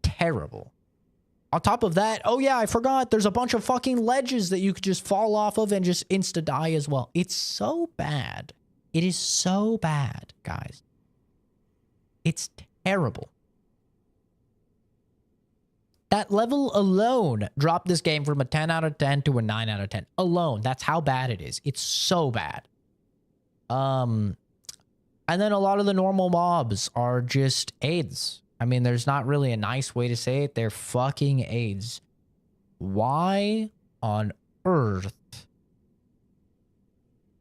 terrible. On top of that, oh yeah, I forgot, there's a bunch of fucking ledges that you could just fall off of and just insta-die as well. It's so bad. It is so bad, guys. It's terrible. That level alone dropped this game from a 10 out of 10 to a 9 out of 10. Alone. That's how bad it is. It's so bad. And then a lot of the normal mobs are just AIDS. I mean, there's not really a nice way to say it. They're fucking AIDS. Why on earth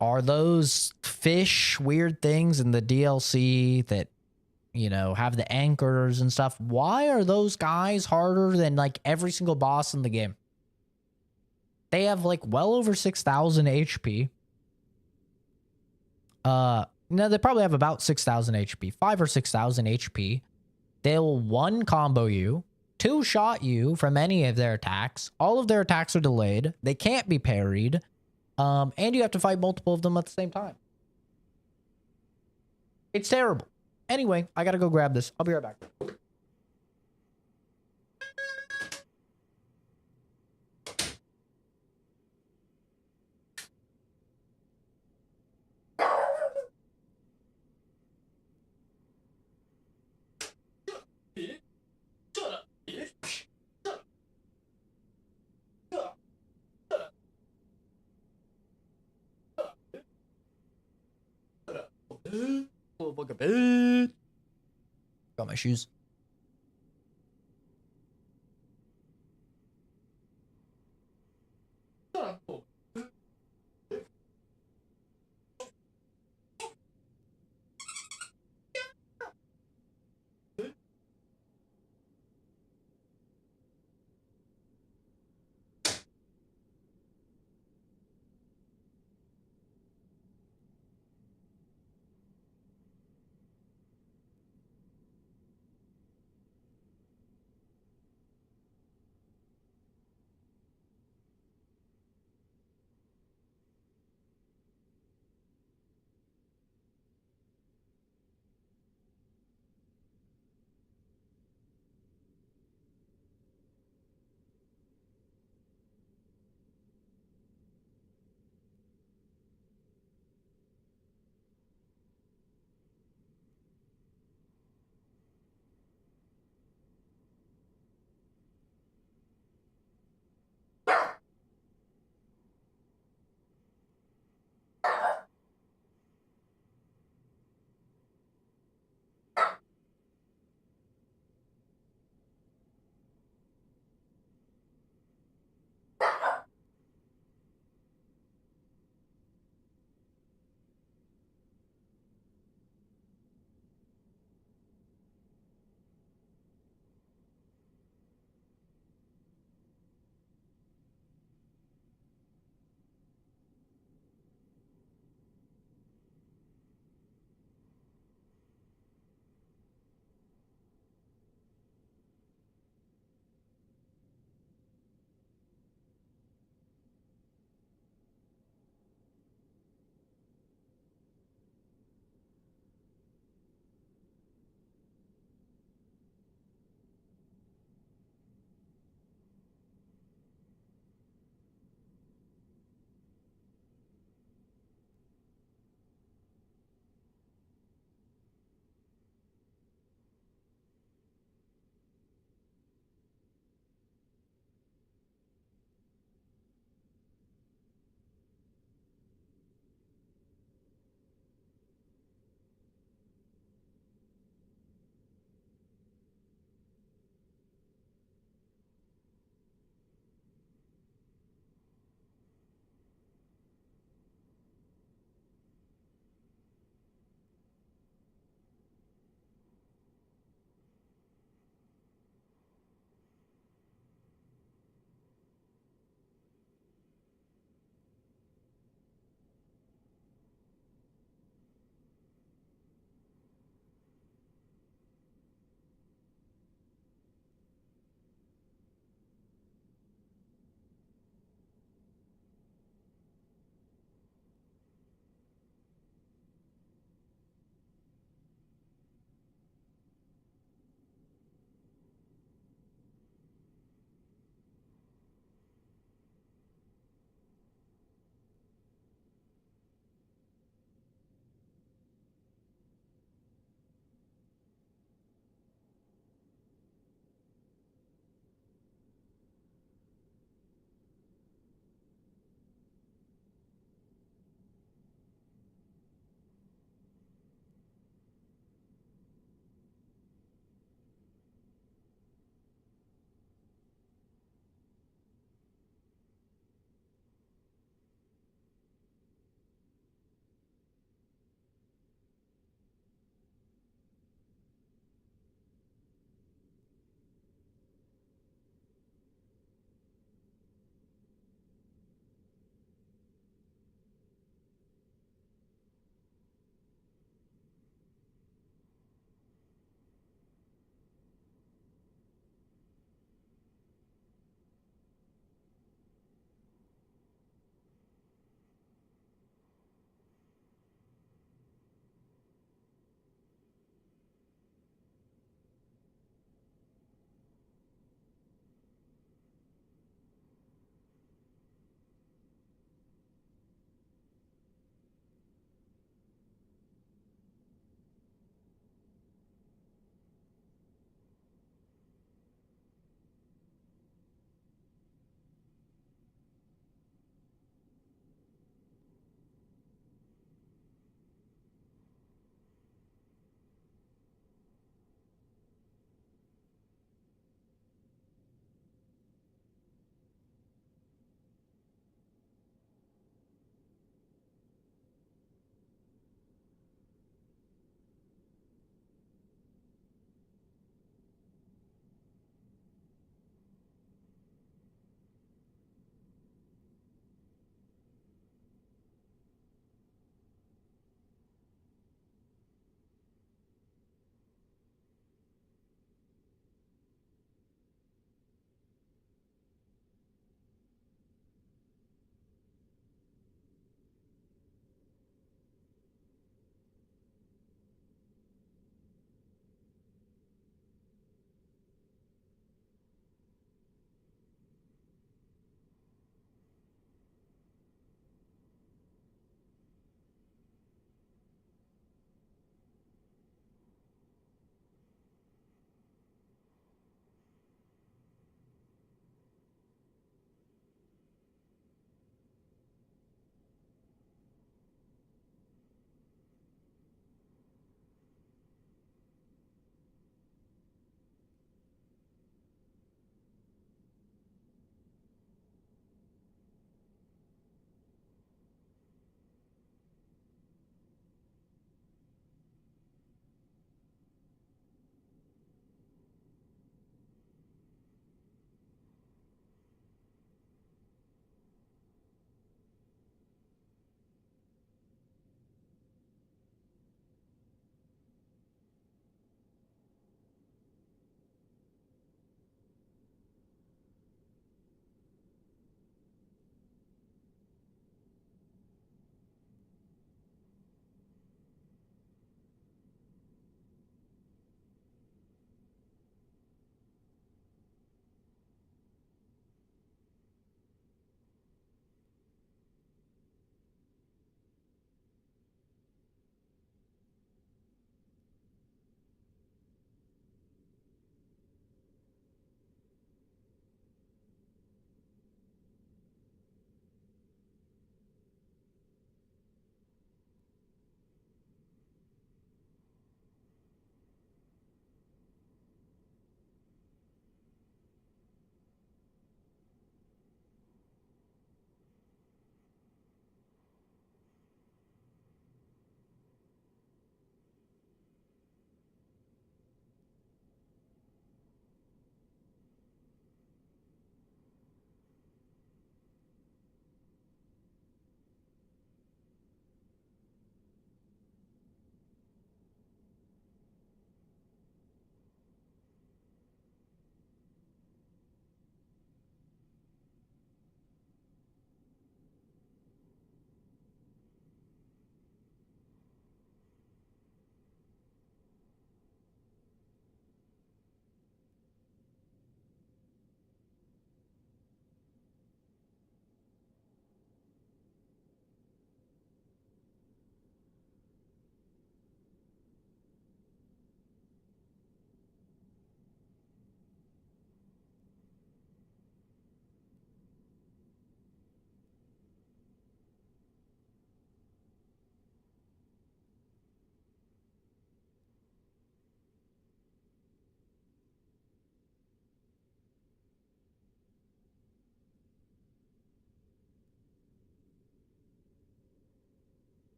are those fish weird things in the DLC that, you know, have the anchors and stuff? Why are those guys harder than like every single boss in the game? They have like well over 6,000 HP. No, they probably have about 6,000 HP, 5 or 6,000 HP. They'll one combo you, two shot you from any of their attacks. All of their attacks are delayed. They can't be parried. And you have to fight multiple of them at the same time. It's terrible. Anyway, I gotta go grab this. I'll be right back. Got my shoes.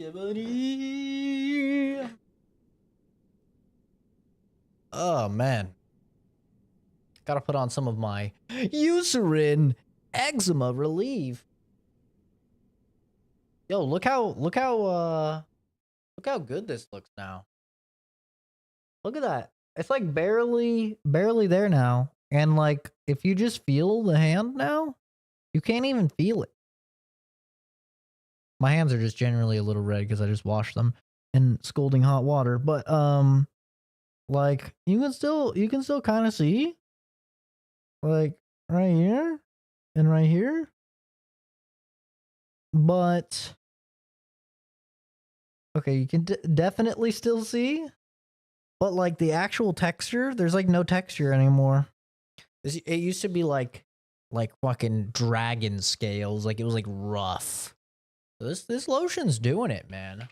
Yeah, buddy. Oh man, gotta put on some of my Eucerin eczema relief. Yo, look how good this looks now. Look at that. It's like barely there now. And like if you just feel the hand now, you can't even feel it. My hands are just generally a little red because I just washed them in scalding hot water. But like you can still kind of see, like right here and right here. But okay, you can definitely still see, but like the actual texture, there's like no texture anymore. It used to be like fucking dragon scales, like it was like rough. This lotion's doing it, man.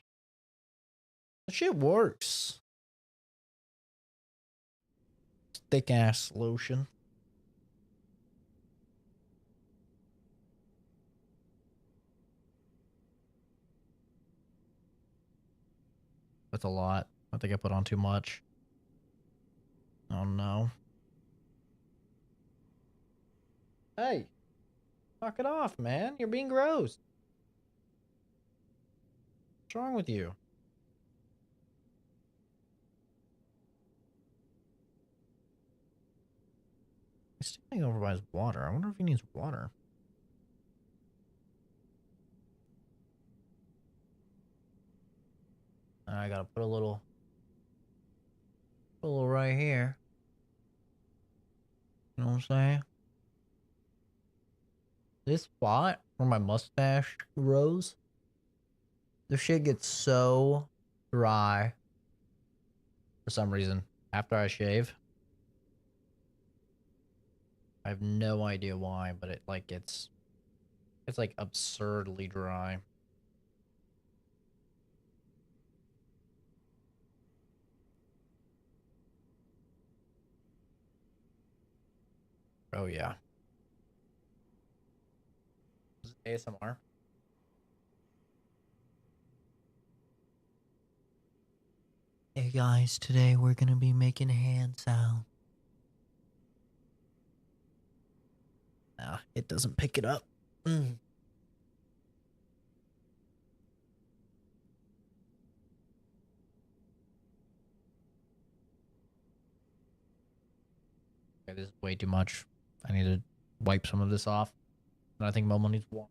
That shit works. Thick ass lotion. That's a lot. I think I put on too much. Oh no. Hey, knock it off, man. You're being gross. What's wrong with you? He's standing over by his water. I wonder if he needs water. I gotta put a little right here. You know what I'm saying? This spot where my mustache grows, this shit gets so dry for some reason after I shave. I have no idea why, but it like it's like absurdly dry. Oh yeah. This is ASMR. Hey guys, today we're gonna be making hand sound. Nah, it doesn't pick it up. Okay, this is way too much. I need to wipe some of this off. And I think Momo needs water.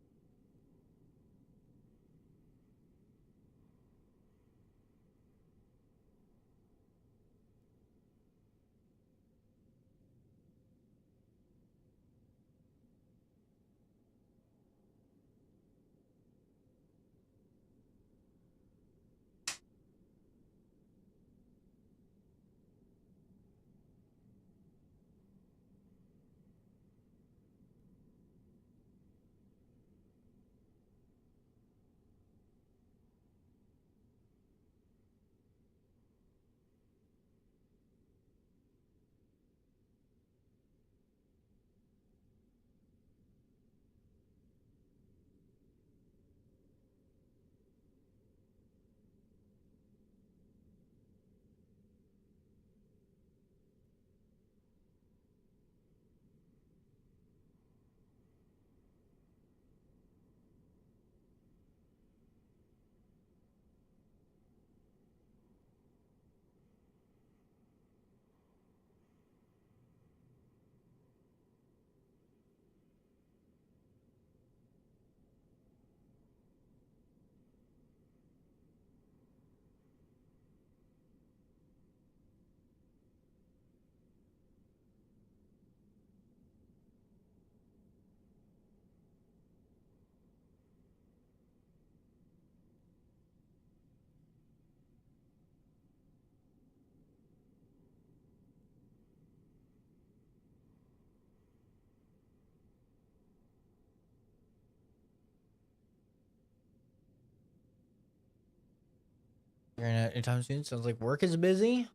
Anytime soon? Sounds like work is busy.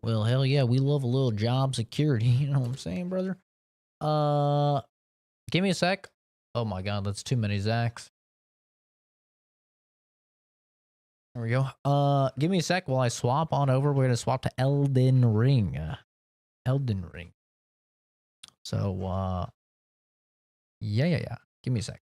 Well, hell yeah, we love a little job security. You know what I'm saying, brother? Give me a sec. Oh my god, that's too many Zacks. There we go. Give me a sec while I swap on over. We're gonna swap to Elden Ring. Elden Ring. So yeah. Give me a sec.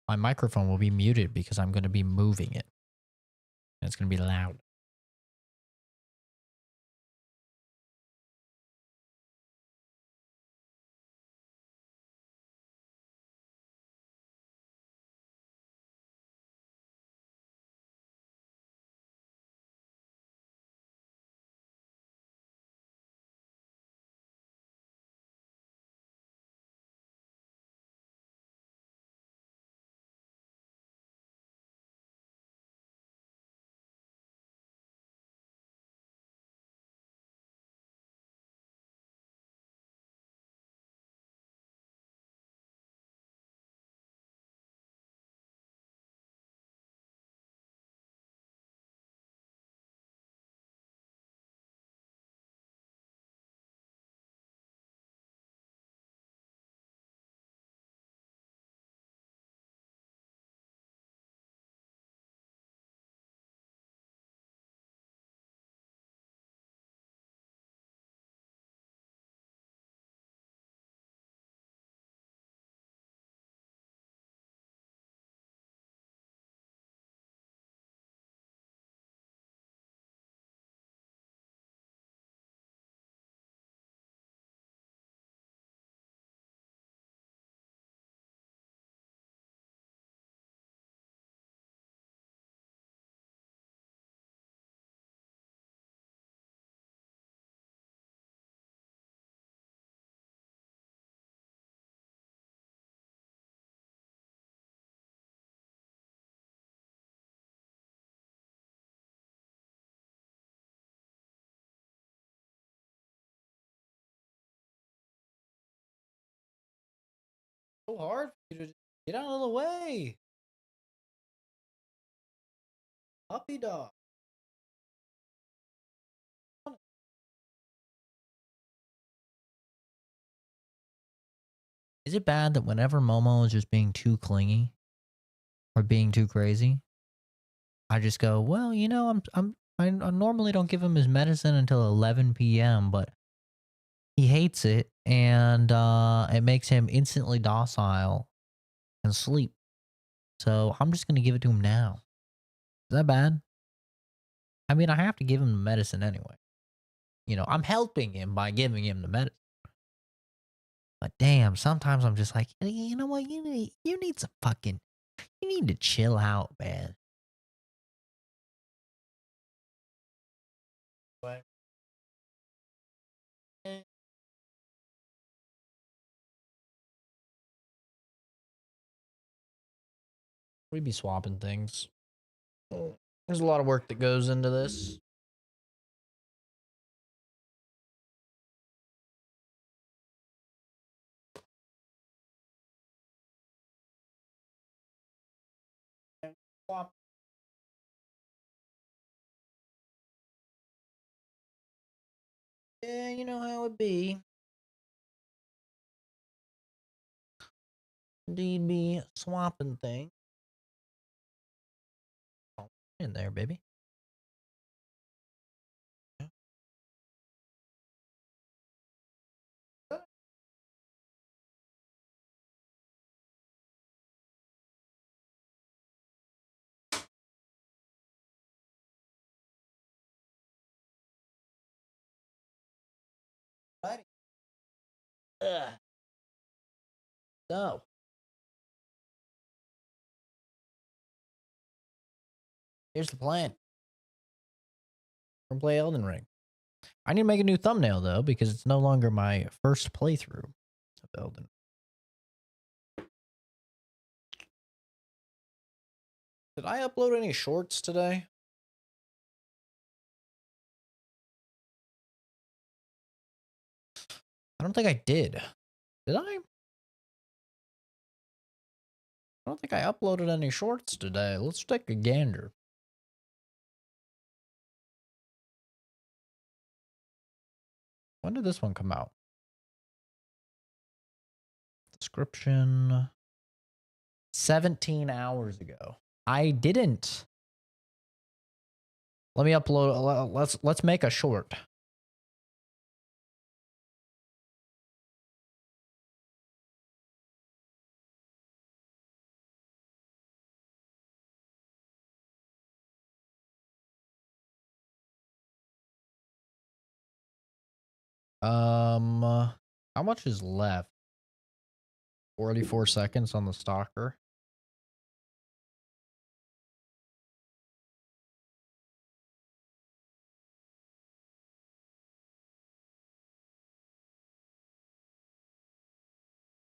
My microphone will be muted because I'm gonna be moving it. And it's gonna be loud. So hard for you to just get out of the way. Puppy dog. Is it bad that whenever Momo is just being too clingy or being too crazy, I just go, well, you know, I normally don't give him his medicine until 11 p.m., but he hates it, and it makes him instantly docile and sleep. So I'm just gonna give it to him now. Is that bad? I mean, I have to give him the medicine anyway. You know, I'm helping him by giving him the medicine. But damn, sometimes I'm just like, you know what? You need some fucking, you need to chill out, man. What? We be swapping things. There's a lot of work that goes into this. Swap. Yeah, you know how it be. Indeed, be swapping things. Oh, in there, baby. Righty. So, here's the plan. We're gonna play Elden Ring. I need to make a new thumbnail though, because it's no longer my first playthrough of Elden. Did I upload any shorts today? I don't think I did. Did I? I don't think I uploaded any shorts today. Let's take a gander. When did this one come out? Description. 17 hours ago. I didn't. Let me upload. Let's make a short. How much is left? 44 seconds on the stalker.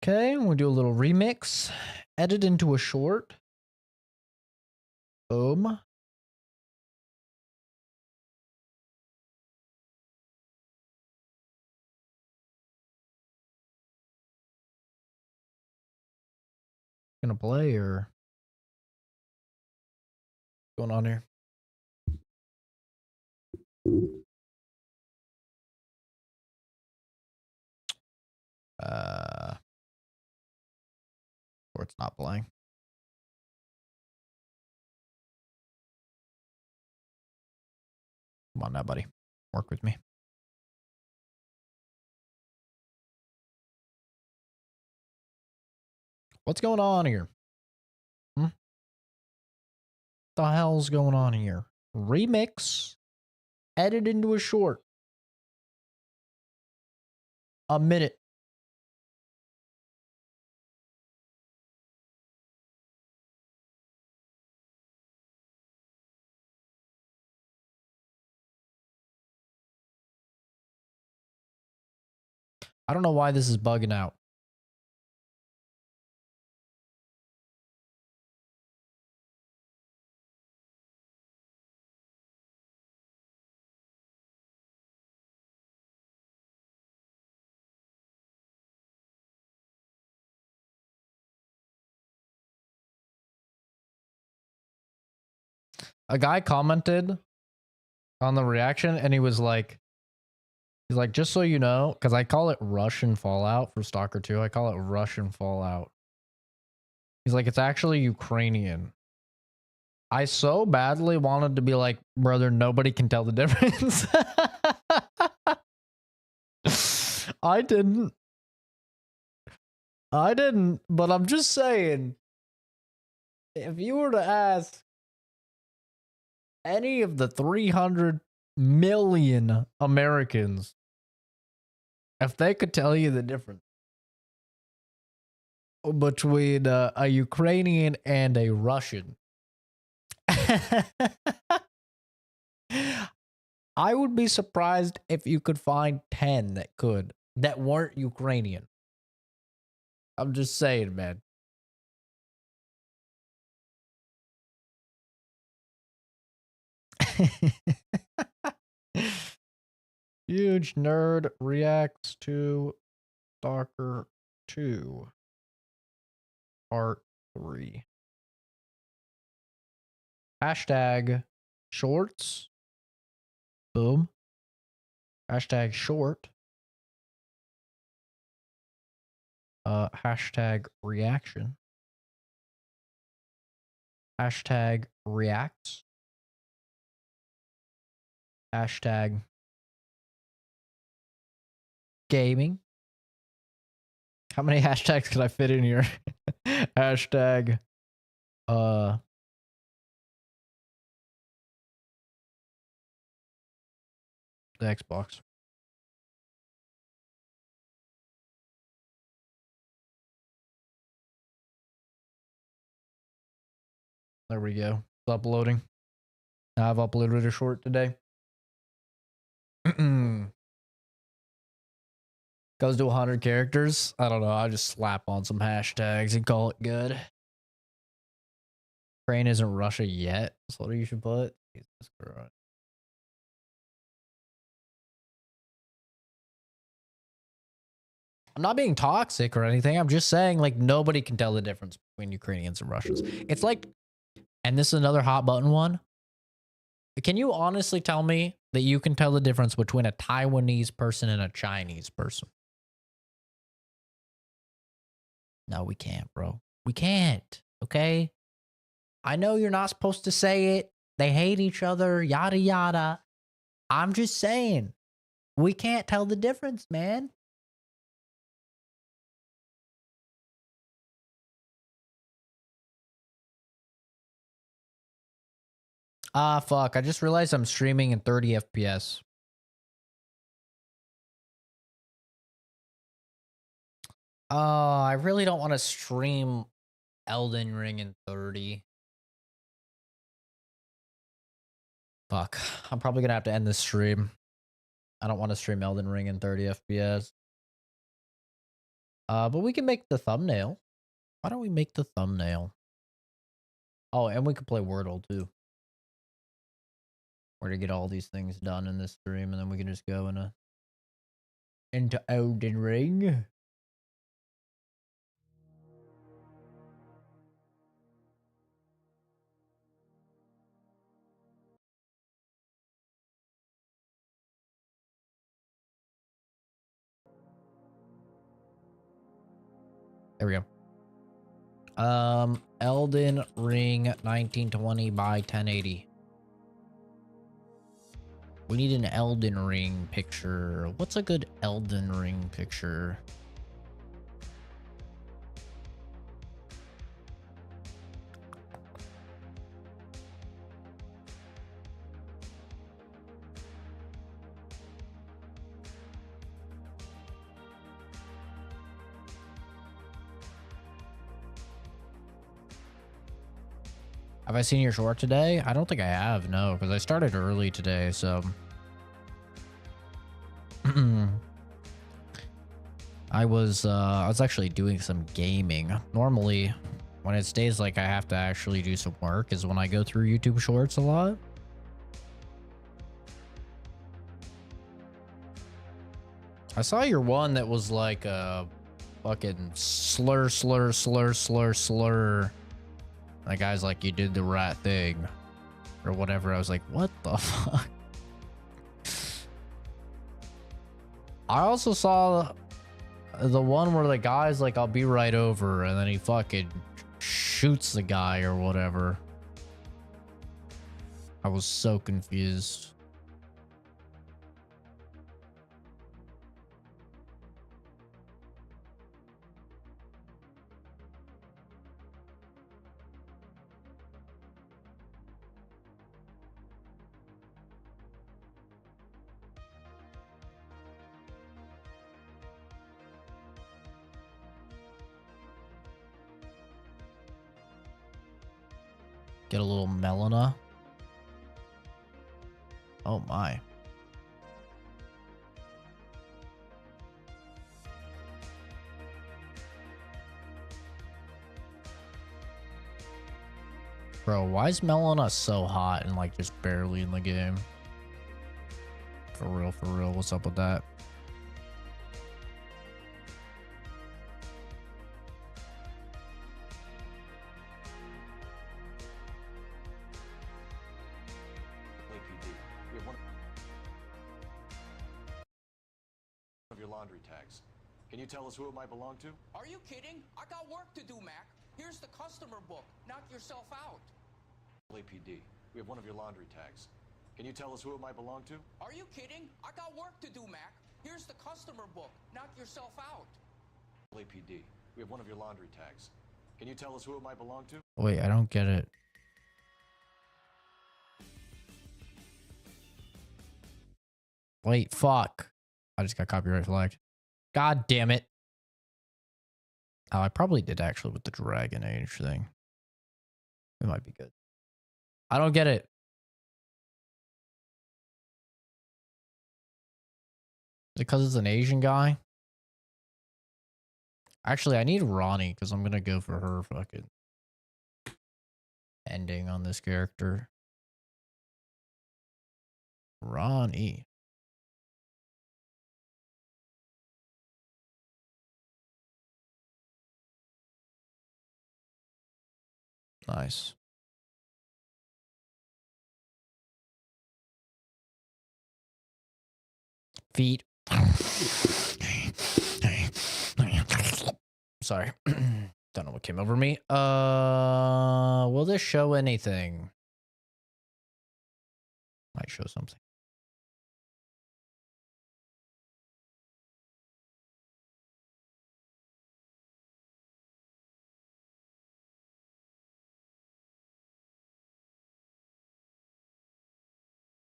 Okay, we'll do a little remix. Edit into a short. Boom. Gonna play or what's going on here? Or it's not playing. Come on now, buddy. Work with me. What's going on here? What the hell's going on here? Remix. Edit into a short. A minute. I don't know why this is bugging out. A guy commented on the reaction and he was like, just so you know, because I call it Russian Fallout for Stalker 2. I call it Russian Fallout. He's like, it's actually Ukrainian. I so badly wanted to be like, brother, nobody can tell the difference. I didn't, but I'm just saying, if you were to ask any of the 300 million Americans if they could tell you the difference between a Ukrainian and a Russian, I would be surprised if you could find 10 that weren't Ukrainian. I'm just saying, man. Huge nerd reacts to Stalker 2 Part 3. Hashtag shorts. Boom. Hashtag short. Hashtag reaction. Hashtag reacts. Hashtag gaming. How many hashtags can I fit in here? Hashtag the Xbox. There we go. It's uploading. I've uploaded a short today. Goes to 100 characters. I don't know. I just slap on some hashtags and call it good. Ukraine isn't Russia yet. That's what you should put. Jesus Christ. I'm not being toxic or anything. I'm just saying, like, nobody can tell the difference between Ukrainians and Russians. It's like, and this is another hot button one. Can you honestly tell me that you can tell the difference between a Taiwanese person and a Chinese person. No, we can't, bro. We can't, okay? I know you're not supposed to say it. They hate each other, yada, yada. I'm just saying, we can't tell the difference, man. Ah, fuck. I just realized I'm streaming in 30 FPS. Oh, I really don't want to stream Elden Ring in 30. Fuck. I'm probably gonna have to end this stream. I don't want to stream Elden Ring in 30 FPS. But we can make the thumbnail. Why don't we make the thumbnail? Oh, and we could play Wordle too. We're to get all these things done in this stream, and then we can just go into Elden Ring. There we go. Elden Ring 1920 by 1080. We need an Elden Ring picture. What's a good Elden Ring picture? Have I seen your short today? I don't think I have, no, because I started early today, so. I was actually doing some gaming. Normally, when it stays like I have to actually do some work is when I go through YouTube Shorts a lot. I saw your one that was like a fucking slur. That guy's like, you did the right thing. Or whatever. I was like, what the fuck? I also saw the one where the guy's like, I'll be right over, and then he fucking shoots the guy or whatever. I was so confused. Get a little Melina. Oh my. Bro, why is Melina so hot and like just barely in the game? For real, what's up with that? Laundry tags. Can you tell us who it might belong to? Are you kidding? I got work to do, Mac. Here's the customer book. Knock yourself out. LAPD. We have one of your laundry tags. Can you tell us who it might belong to? Are you kidding? I got work to do, Mac. Here's the customer book. Knock yourself out. LAPD. We have one of your laundry tags. Can you tell us who it might belong to? Wait, I don't get it. Wait, fuck. I just got copyright flagged. God damn it. Oh, I probably did actually with the Dragon Age thing. It might be good. I don't get it. Because it's an Asian guy? Actually, I need Ronnie because I'm going to go for her fucking ending on this character. Ronnie. Nice. Feet. Sorry. Don't know what came over me. Will this show anything? Might show something.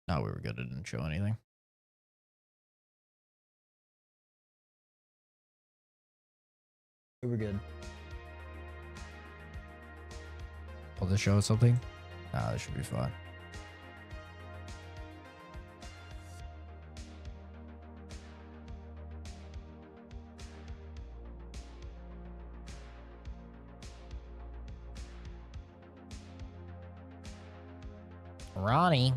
No, we were good. It didn't show anything. We were good. Will this show us something? Nah, this should be fine. Ronnie.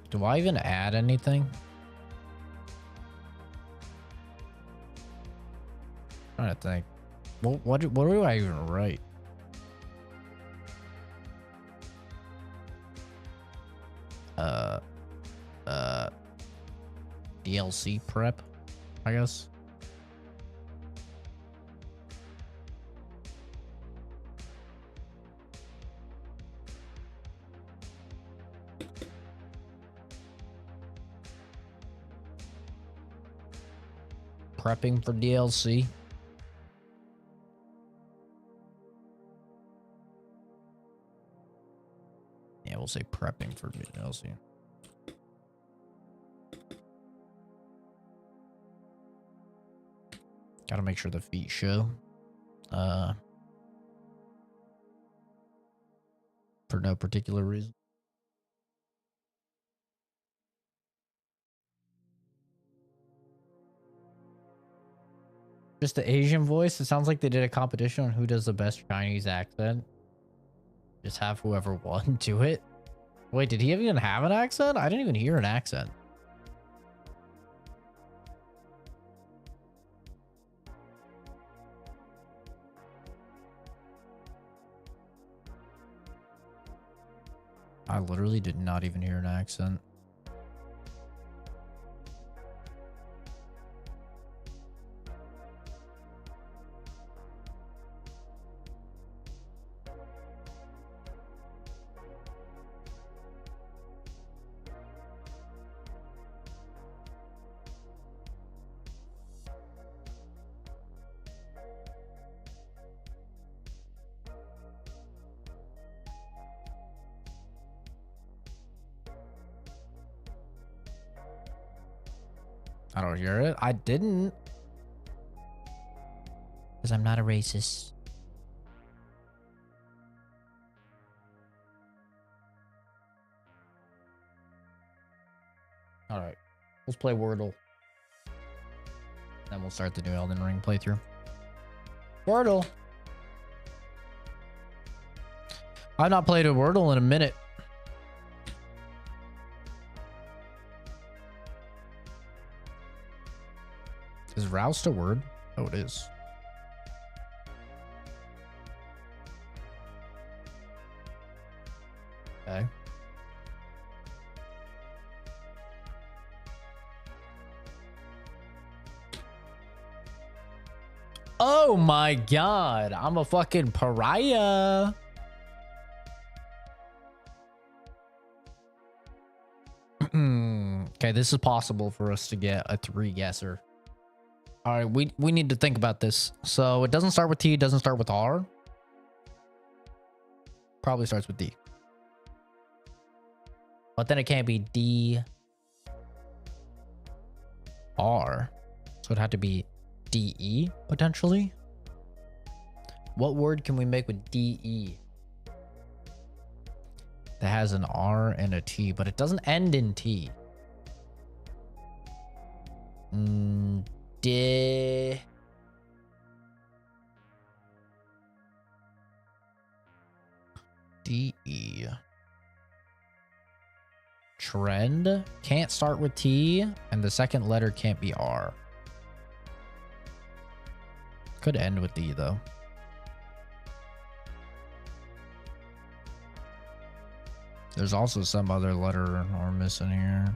Do I even add anything? I'm trying to think. What do I even write? DLC prep, I guess. Prepping for DLC. Yeah, we'll say prepping for DLC. Gotta make sure the feet show. For no particular reason. Just the Asian voice. It sounds like they did a competition on who does the best Chinese accent. Just have whoever won do it. Wait, did he even have an accent? I didn't even hear an accent. I literally did not even hear an accent. I don't hear it. I didn't. Because I'm not a racist. Alright. Let's play Wordle. Then we'll start the new Elden Ring playthrough. Wordle! I've not played a Wordle in a minute. Is roused a word? Oh, it is. Okay. Oh my god, I'm a fucking pariah. Okay, this is possible for us to get a 3-guesser. All right, we need to think about this. So it doesn't start with T, it doesn't start with R. Probably starts with D. But then it can't be D R. So it had to be D E potentially. What word can we make with D E? That has an R and a T, but it doesn't end in T. D. D E. Trend can't start with T, and the second letter can't be R. Could end with D though. There's also some other letter we're missing here.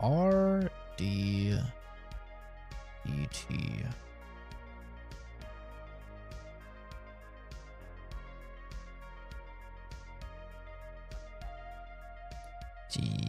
R D E T. D.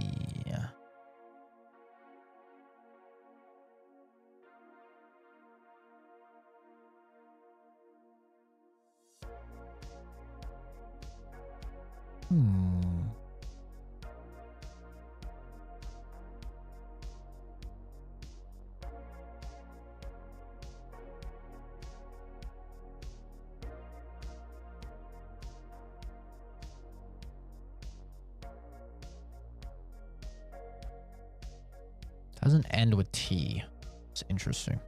Doesn't end with T. It's interesting.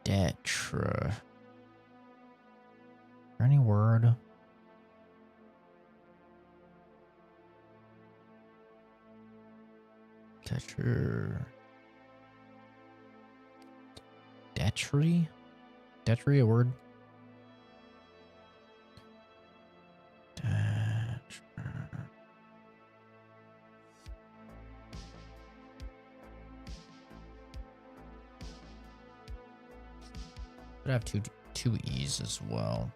Detra. Any word? Detra. Detri? Detri a word? Could have two E's as well.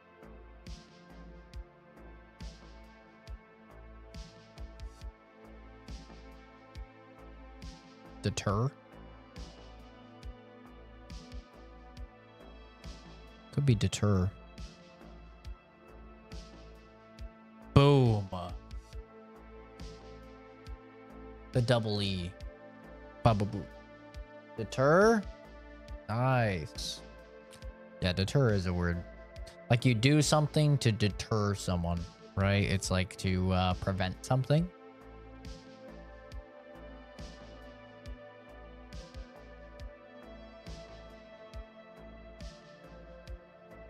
Deter. Could be deter. Boom. The double E. Ba-ba-boo. Deter. Nice. Yeah, deter is a word. Like you do something to deter someone, right? It's like to prevent something.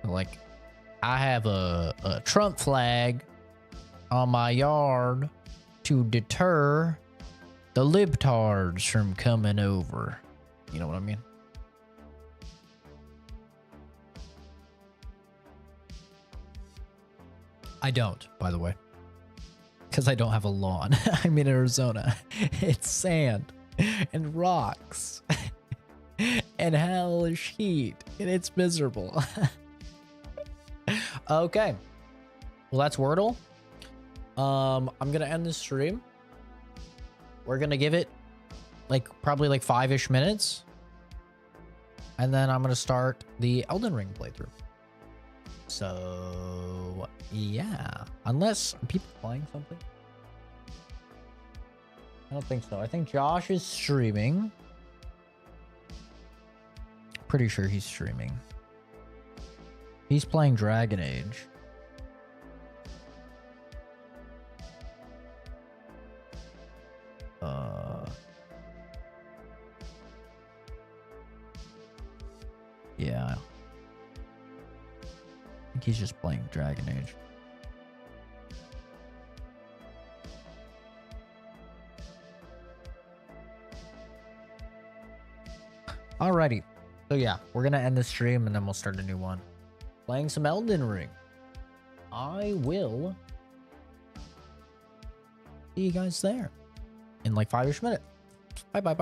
Like, I have a Trump flag on my yard to deter the libtards from coming over. You know what I mean? I don't, by the way. Because I don't have a lawn. I'm in Arizona. It's sand and rocks and hellish heat. And it's miserable. Okay. Well, that's Wordle. I'm going to end this stream. We're going to give it probably 5-ish minutes. And then I'm going to start the Elden Ring playthrough. So, yeah. Unless people playing something. I don't think so. I think Josh is streaming. Pretty sure he's streaming. He's playing Dragon Age. Yeah. I think he's just playing Dragon Age. Alrighty. So yeah, we're gonna end the stream and then we'll start a new one. Playing some Elden Ring. I will see you guys there in 5-ish minutes. Bye bye.